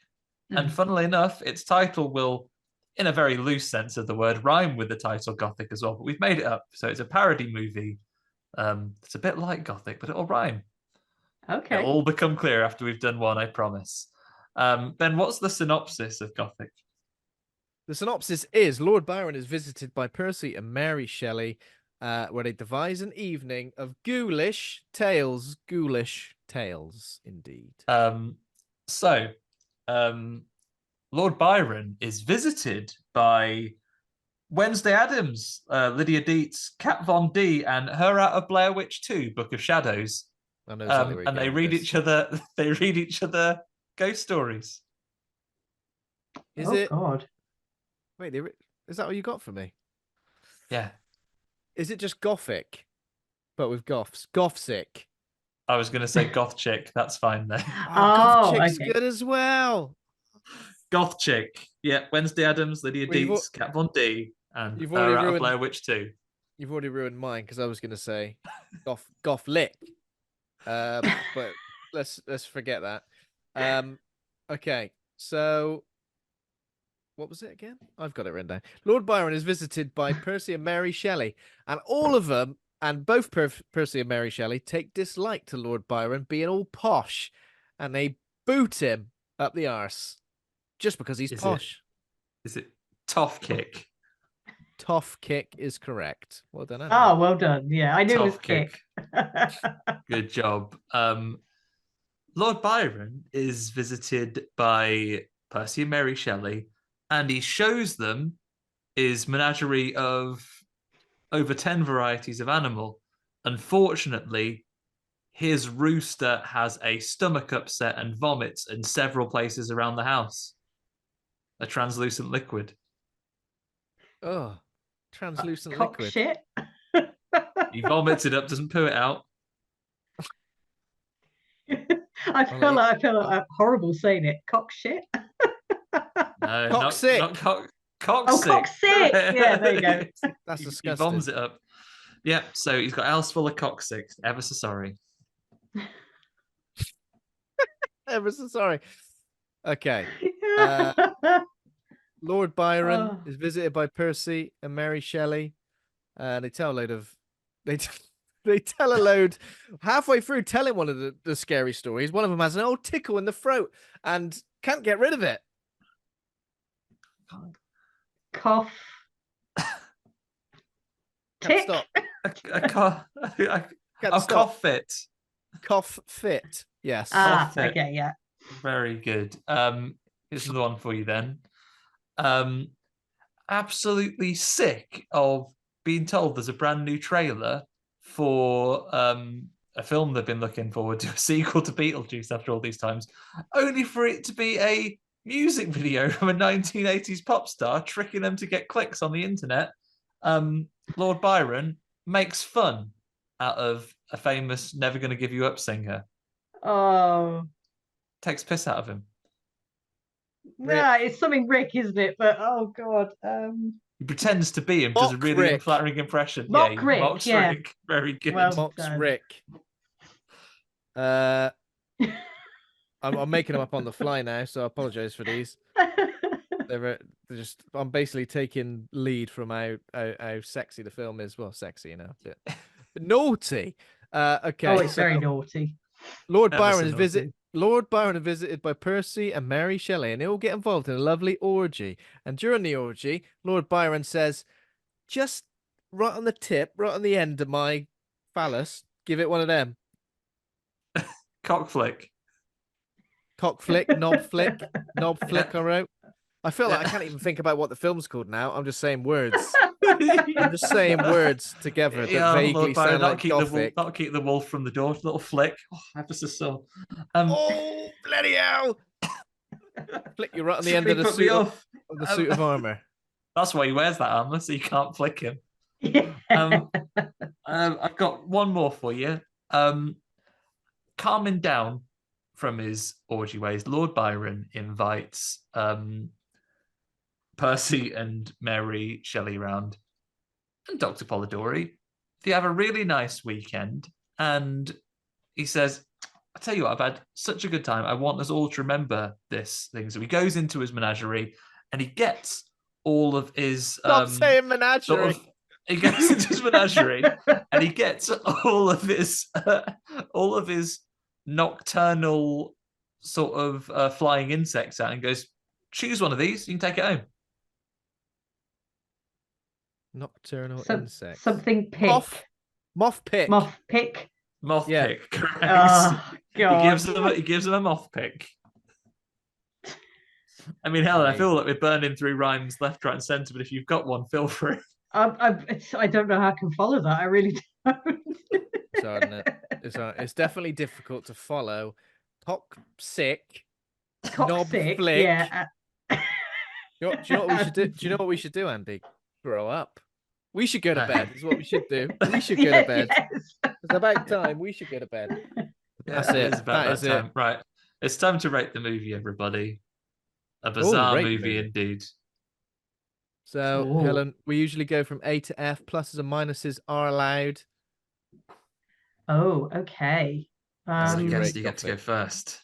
Speaker 2: And funnily enough, its title will, in a very loose sense of the word, rhyme with the title Gothic as well. But we've made it up. So it's a parody movie. It's a bit like Gothic, but it'll rhyme.
Speaker 3: Okay.
Speaker 2: It'll all become clear after we've done one, I promise. Ben, what's the synopsis of Gothic?
Speaker 1: The synopsis is Lord Byron is visited by Percy and Mary Shelley, where they devise an evening of ghoulish tales, indeed.
Speaker 2: Lord Byron is visited by Wednesday Addams, Lydia Dietz, Kat Von D, and her out of Blair Witch 2, Book of Shadows.
Speaker 1: I know exactly where
Speaker 2: and they read each other. They read each other ghost stories.
Speaker 1: Is it?
Speaker 3: God.
Speaker 1: Wait, is that what you got for me?
Speaker 2: Yeah.
Speaker 1: Is it just Gothic, but with goths? Gothsick.
Speaker 2: I was going to say Goth Chick. That's fine then.
Speaker 1: Goth Chick's good as well.
Speaker 2: Goth Chick. Yeah. Wednesday Addams, Lydia Dietz, Kat Von D, and her out of Blair Witch 2.
Speaker 1: You've already ruined mine because I was going to say Goth Lick. But let's forget that. Okay, so what was it again? I've got it written down. Lord Byron is visited by Percy and Mary Shelley, and all of them, and both Percy and Mary Shelley, take dislike to Lord Byron being all posh, and they boot him up the arse just because he's posh.
Speaker 2: Is it Toff Kick?
Speaker 1: Toff Kick is correct. Well done, Andy.
Speaker 3: Oh, well done. Yeah, I knew it was Kick.
Speaker 2: Good job. Lord Byron is visited by Percy and Mary Shelley, and he shows them his menagerie of over 10 varieties of animal. Unfortunately, his rooster has a stomach upset and vomits in several places around the house. A translucent liquid.
Speaker 1: Oh, translucent
Speaker 3: Cock
Speaker 1: liquid.
Speaker 3: Shit.
Speaker 2: He vomits it up, doesn't poo it out.
Speaker 3: I feel like horrible saying it. Cock shit.
Speaker 2: No,
Speaker 1: Cock-sick.
Speaker 2: not cock.
Speaker 3: Oh, cock sick. Yeah, there you go.
Speaker 1: That's disgusting.
Speaker 2: He bombs it up. Yeah, so he's got house full of cock sick. Ever so sorry.
Speaker 1: Ever so sorry. Okay. Lord Byron is visited by Percy and Mary Shelley. They tell a load of they tell a load halfway through telling one of the scary stories. One of them has an old tickle in the throat and can't get rid of it.
Speaker 3: Cough.
Speaker 1: Can't
Speaker 3: Tick.
Speaker 1: stop.
Speaker 2: Cough fit.
Speaker 1: Cough fit. Yes.
Speaker 3: Okay, yeah.
Speaker 2: Very good. Here's another one for you then. Absolutely sick of being told there's a brand new trailer for a film they've been looking forward to, a sequel to Beetlejuice after all these times, only for it to be a music video from a 1980s pop star tricking them to get clicks on the internet. Lord Byron makes fun out of a famous Never Gonna Give You Up singer.
Speaker 3: Oh.
Speaker 2: Takes piss out of him.
Speaker 3: No, it's something Rick, isn't it? But oh god.
Speaker 2: He pretends to be him, does a really unflattering impression.
Speaker 3: Mock Rick,
Speaker 2: mocks
Speaker 3: yeah.
Speaker 2: Rick. Very good.
Speaker 3: Well
Speaker 1: Mocks
Speaker 3: done.
Speaker 1: Rick. I'm making them up on the fly now, so I apologize for these. they're just. I'm basically taking lead from how sexy the film is. Well, sexy, you know, but naughty. Okay.
Speaker 3: Oh, it's
Speaker 1: So
Speaker 3: very naughty.
Speaker 1: Lord
Speaker 2: Ever
Speaker 1: Byron
Speaker 2: so
Speaker 1: is
Speaker 2: naughty.
Speaker 1: Lord Byron is visited by Percy and Mary Shelley, and they all get involved in a lovely orgy. And during the orgy, Lord Byron says, "Just right on the tip, right on the end of my phallus, give it one of them."
Speaker 2: Cock flick.
Speaker 1: Cock flick, knob flick, knob flick. I wrote. I feel like I
Speaker 2: Yeah.
Speaker 1: can't even think about what the film's called now. I'm just saying words. I'm just saying words together that
Speaker 2: Yeah,
Speaker 1: vaguely
Speaker 2: Lord Byron,
Speaker 1: sound like Gothic.
Speaker 2: that'll keep the wolf from the door. Little flick. Oh, ever so so.
Speaker 1: Oh, bloody hell! Flick you right on the end of
Speaker 2: Somebody
Speaker 1: the
Speaker 2: put me
Speaker 1: suit
Speaker 2: off.
Speaker 1: of the suit of armor.
Speaker 2: That's why he wears that armor, so you can't flick him.
Speaker 3: Yeah.
Speaker 2: I've got one more for you. Calming down from his orgy ways, Lord Byron invites Percy and Mary Shelley round and Dr. Polidori. They have a really nice weekend, and he says, I tell you what, I've had such a good time. I want us all to remember this thing. So he goes into his menagerie and he gets all of his
Speaker 1: Stop saying menagerie.
Speaker 2: he goes into his menagerie and he gets all of his nocturnal sort of flying insects out and goes, choose one of these, you can take it home.
Speaker 1: Nocturnal
Speaker 3: Some,
Speaker 1: insects.
Speaker 3: something pick.
Speaker 1: Moth pick.
Speaker 3: Moth pick.
Speaker 2: Moth
Speaker 1: Yeah.
Speaker 2: pick, correct.
Speaker 3: Oh, God.
Speaker 2: He gives them a moth pick. I mean, Helen, I feel like we're burning through rhymes left, right, and centre, but if you've got one, feel free.
Speaker 3: I don't know how I can follow that. I really don't.
Speaker 1: It's hard, isn't it? It's definitely difficult to follow. Cock sick. Knob
Speaker 3: Toxic.
Speaker 1: flick.
Speaker 3: Yeah.
Speaker 1: Do you know what we should do? Do you know what we should do, Andy? Grow up. We should go to bed. Is what we should do. We should go to bed.
Speaker 3: Yes.
Speaker 1: It's about time. We should go to bed. That's it.
Speaker 2: It's about
Speaker 1: That is
Speaker 2: time.
Speaker 1: it.
Speaker 2: Right. It's time to rate the movie, everybody. A bizarre
Speaker 1: rate the
Speaker 2: movie
Speaker 1: movie.
Speaker 2: indeed.
Speaker 1: So,
Speaker 3: Ooh.
Speaker 1: Helen, we usually go from A to F. Pluses and minuses are allowed.
Speaker 3: Oh, okay.
Speaker 1: Would
Speaker 2: You
Speaker 1: you rate
Speaker 2: get to go
Speaker 1: Gothic?
Speaker 2: first.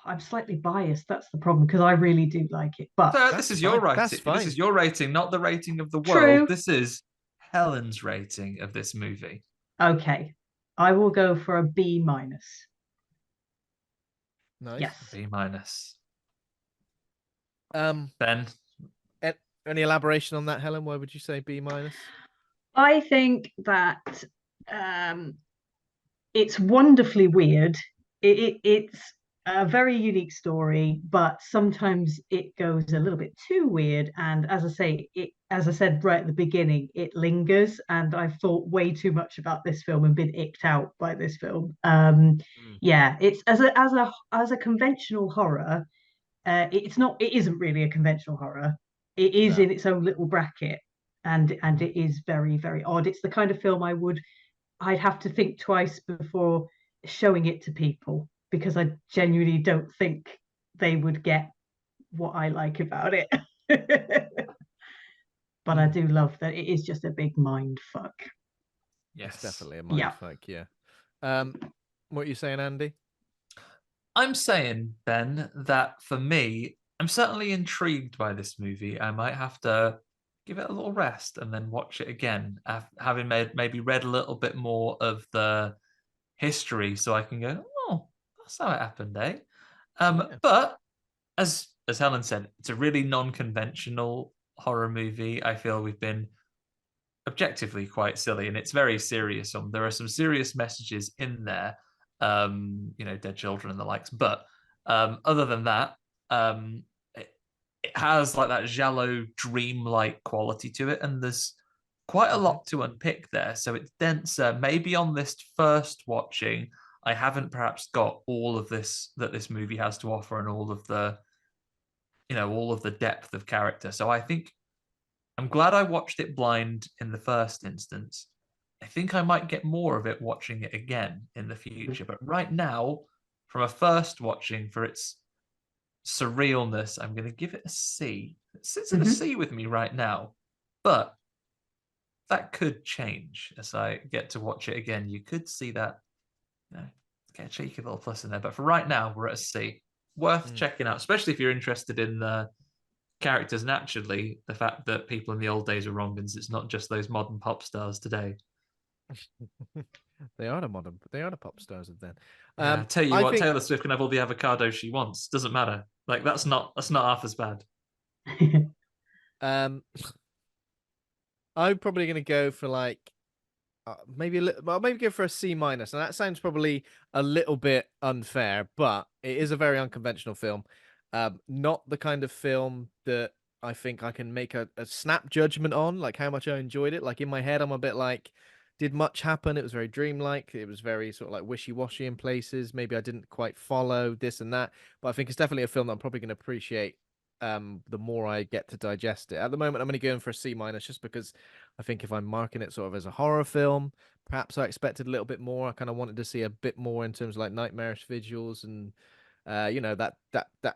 Speaker 3: I'm slightly biased. That's the problem because I really do like it. But
Speaker 2: So this is your
Speaker 1: fine.
Speaker 2: rating.
Speaker 1: That's fine.
Speaker 2: This is your rating, not the rating of the
Speaker 3: True.
Speaker 2: world. This is Helen's rating of this movie.
Speaker 3: okay, I will go for a B minus.
Speaker 1: Nice.
Speaker 3: Yes.
Speaker 2: B minus.
Speaker 1: Ben, any elaboration on that, Helen? Why would you say B minus?
Speaker 3: I think that it's wonderfully weird. It's a very unique story, but sometimes it goes a little bit too weird. And as I said right at the beginning, it lingers. And I've thought way too much about this film and been icked out by this film. Yeah, it's as a conventional horror. It isn't really a conventional horror. It is in its own little bracket, and it is very, very odd. It's the kind of film I'd have to think twice before showing it to people because I genuinely don't think they would get what I like about it. But I do love that it is just a big mind fuck.
Speaker 2: Yes,
Speaker 1: it's definitely a mind fuck. Yeah. What are you saying, Andy?
Speaker 2: I'm saying, Ben, that for me, I'm certainly intrigued by this movie. I might have to give it a little rest and then watch it again, having maybe read a little bit more of the history, so I can go, oh, that's how it happened, eh? But as Helen said, it's a really non-conventional horror movie. I feel we've been objectively quite silly, and it's very serious. There are some serious messages in there, dead children and the likes. But other than that, it has like that giallo, dreamlike quality to it, and there's quite a lot to unpick there. So it's denser. Maybe on this first watching, I haven't perhaps got all of this that this movie has to offer, and all of the depth of character. So I think I'm glad I watched it blind in the first instance. I think I might get more of it watching it again in the future. But right now, from a first watching, for its surrealness, I'm going to give it a C. It sits at a C with me right now. But that could change as I get to watch it again. You could see that, get a cheeky little plus in there. But for right now, we're at a C. worth checking out, especially if you're interested in the characters naturally. The fact that people in the old days were wrong, and it's not just those modern pop stars today.
Speaker 1: They are the pop stars of then.
Speaker 2: Tell you
Speaker 1: I
Speaker 2: what,
Speaker 1: think...
Speaker 2: Taylor Swift can have all the avocado she wants. Doesn't matter. Like that's not half as bad.
Speaker 1: I'm probably going to go for like maybe a little, well, maybe go for a C minus, and that sounds probably a little bit unfair, but it is a very unconventional film. Not the kind of film that I think I can make a snap judgment on, like how much I enjoyed it. Like in my head, I'm a bit like, did much happen? It was very dreamlike. It was very sort of like wishy-washy in places. Maybe I didn't quite follow this and that, but I think it's definitely a film that I'm probably going to appreciate the more I get to digest it. At the moment, I'm only going for a C minus just because I think if I'm marking it sort of as a horror film, perhaps I expected a little bit more. I kind of wanted to see a bit more in terms of like nightmarish visuals and that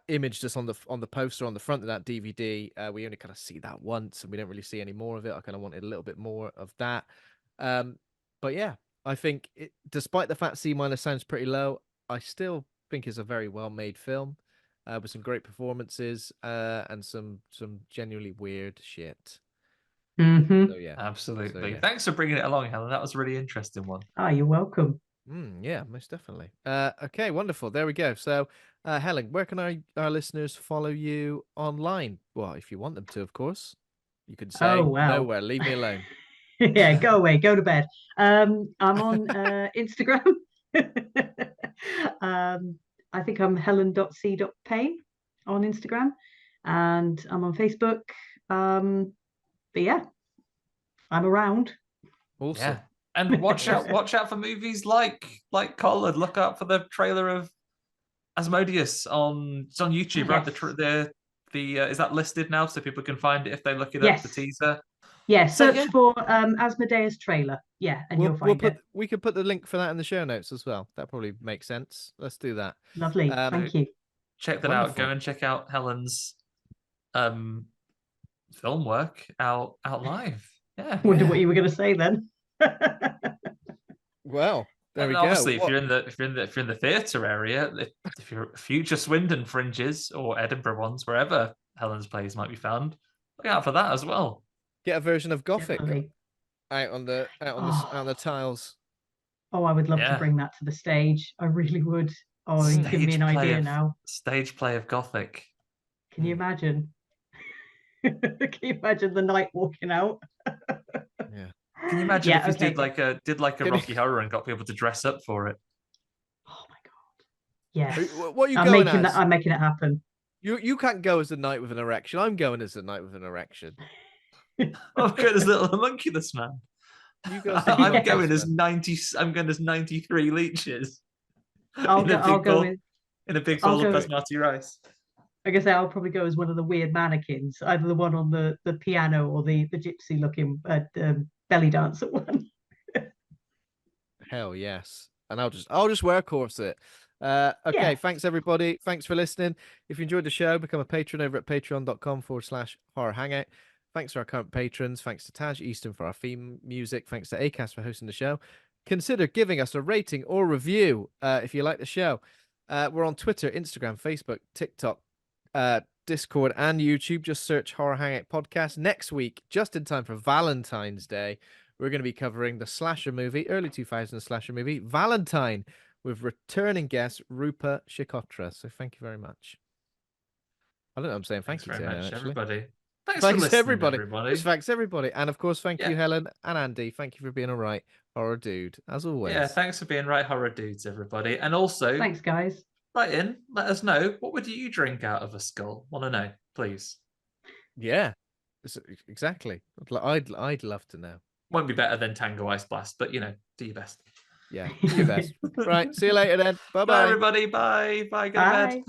Speaker 1: image just on the poster on the front of that DVD. We only kind of see that once and we don't really see any more of it. I kind of wanted a little bit more of that. But yeah, I think despite the fact C minus sounds pretty low, I still think it's a very well made film. With some great performances and some genuinely weird shit.
Speaker 3: Mm-hmm.
Speaker 1: So yeah,
Speaker 2: absolutely.
Speaker 1: So, yeah.
Speaker 2: Thanks for bringing it along, Helen. That was a really interesting one.
Speaker 3: Oh, you're welcome.
Speaker 1: Yeah, most definitely. Okay, wonderful. There we go. So, Helen, where can our listeners follow you online? Well, if you want them to, of course. You could say nowhere. Leave me alone.
Speaker 3: Yeah, go away. Go to bed. I'm on Instagram. I think I'm helen.c.payne on Instagram, and I'm on Facebook. But yeah, I'm around.
Speaker 1: Awesome.
Speaker 2: Yeah. And watch out for movies like Collard. Look out for the trailer of Asmodeus on YouTube, right? The is that listed now so people can find it if they look it up, the teaser?
Speaker 3: Yeah, search for Asmodeus trailer. Yeah, and you'll find it.
Speaker 1: We could put the link for that in the show notes as well. That probably makes sense. Let's do that.
Speaker 3: Lovely. Thank you.
Speaker 2: Check that out. Go and check out Helen's film work out live. Yeah.
Speaker 3: Wonder what you were going to say then.
Speaker 1: Well, there we go.
Speaker 2: Obviously, if you're in the theatre area, if you're future Swindon fringes or Edinburgh ones, wherever Helen's plays might be found, look out for that as well.
Speaker 1: Get a version of Gothic out on the tiles.
Speaker 3: Oh, I would love to bring that to the stage. I really would. Oh, you give me an idea now.
Speaker 2: Stage play of Gothic.
Speaker 3: Can you imagine? Can you imagine the night walking out?
Speaker 1: Yeah.
Speaker 2: Can you imagine if you did like a Rocky Horror and got people to dress up for it?
Speaker 3: Oh my god! Yes.
Speaker 1: What are you going as?
Speaker 3: I'm making it happen.
Speaker 1: You can't go as a knight with an erection. I'm going as a knight with an erection.
Speaker 2: I'm going as little homunculus man. I'm going as 93 leeches.
Speaker 3: I'll go
Speaker 2: in a big bowl of basmati rice.
Speaker 3: I guess I'll probably go as one of the weird mannequins, either the one on the piano or the gypsy looking belly dancer one.
Speaker 1: Hell yes. And I'll just wear a corset. Okay, Thanks everybody. Thanks for listening. If you enjoyed the show, become a patron over at patreon.com/horror hangout. Thanks to our current patrons. Thanks to Taj Easton for our theme music. Thanks to Acast for hosting the show. Consider giving us a rating or review if you like the show. We're on Twitter, Instagram, Facebook, TikTok, Discord, and YouTube. Just search Horror Hangout Podcast. Next week, just in time for Valentine's Day, we're going to be covering the slasher movie, early 2000s slasher movie, Valentine, with returning guest Rupa Shikotra. So thank you very much. I don't know what I'm saying. Thanks
Speaker 2: very
Speaker 1: much,
Speaker 2: Helen, everybody.
Speaker 1: Thanks everybody. Thanks everybody. And of course, thank you, Helen and Andy. Thank you for being a right horror dude, as always.
Speaker 2: Yeah, thanks for being right horror dudes, everybody. And also,
Speaker 3: thanks, guys.
Speaker 2: Write in, let us know, what would you drink out of a skull? Want to know, please.
Speaker 1: Yeah, exactly. I'd love to know.
Speaker 2: Won't be better than Tango Ice Blast, but do your best.
Speaker 1: Yeah, do your best. Right, see you later then. Bye-bye.
Speaker 2: Bye, everybody. Bye. Go to bed.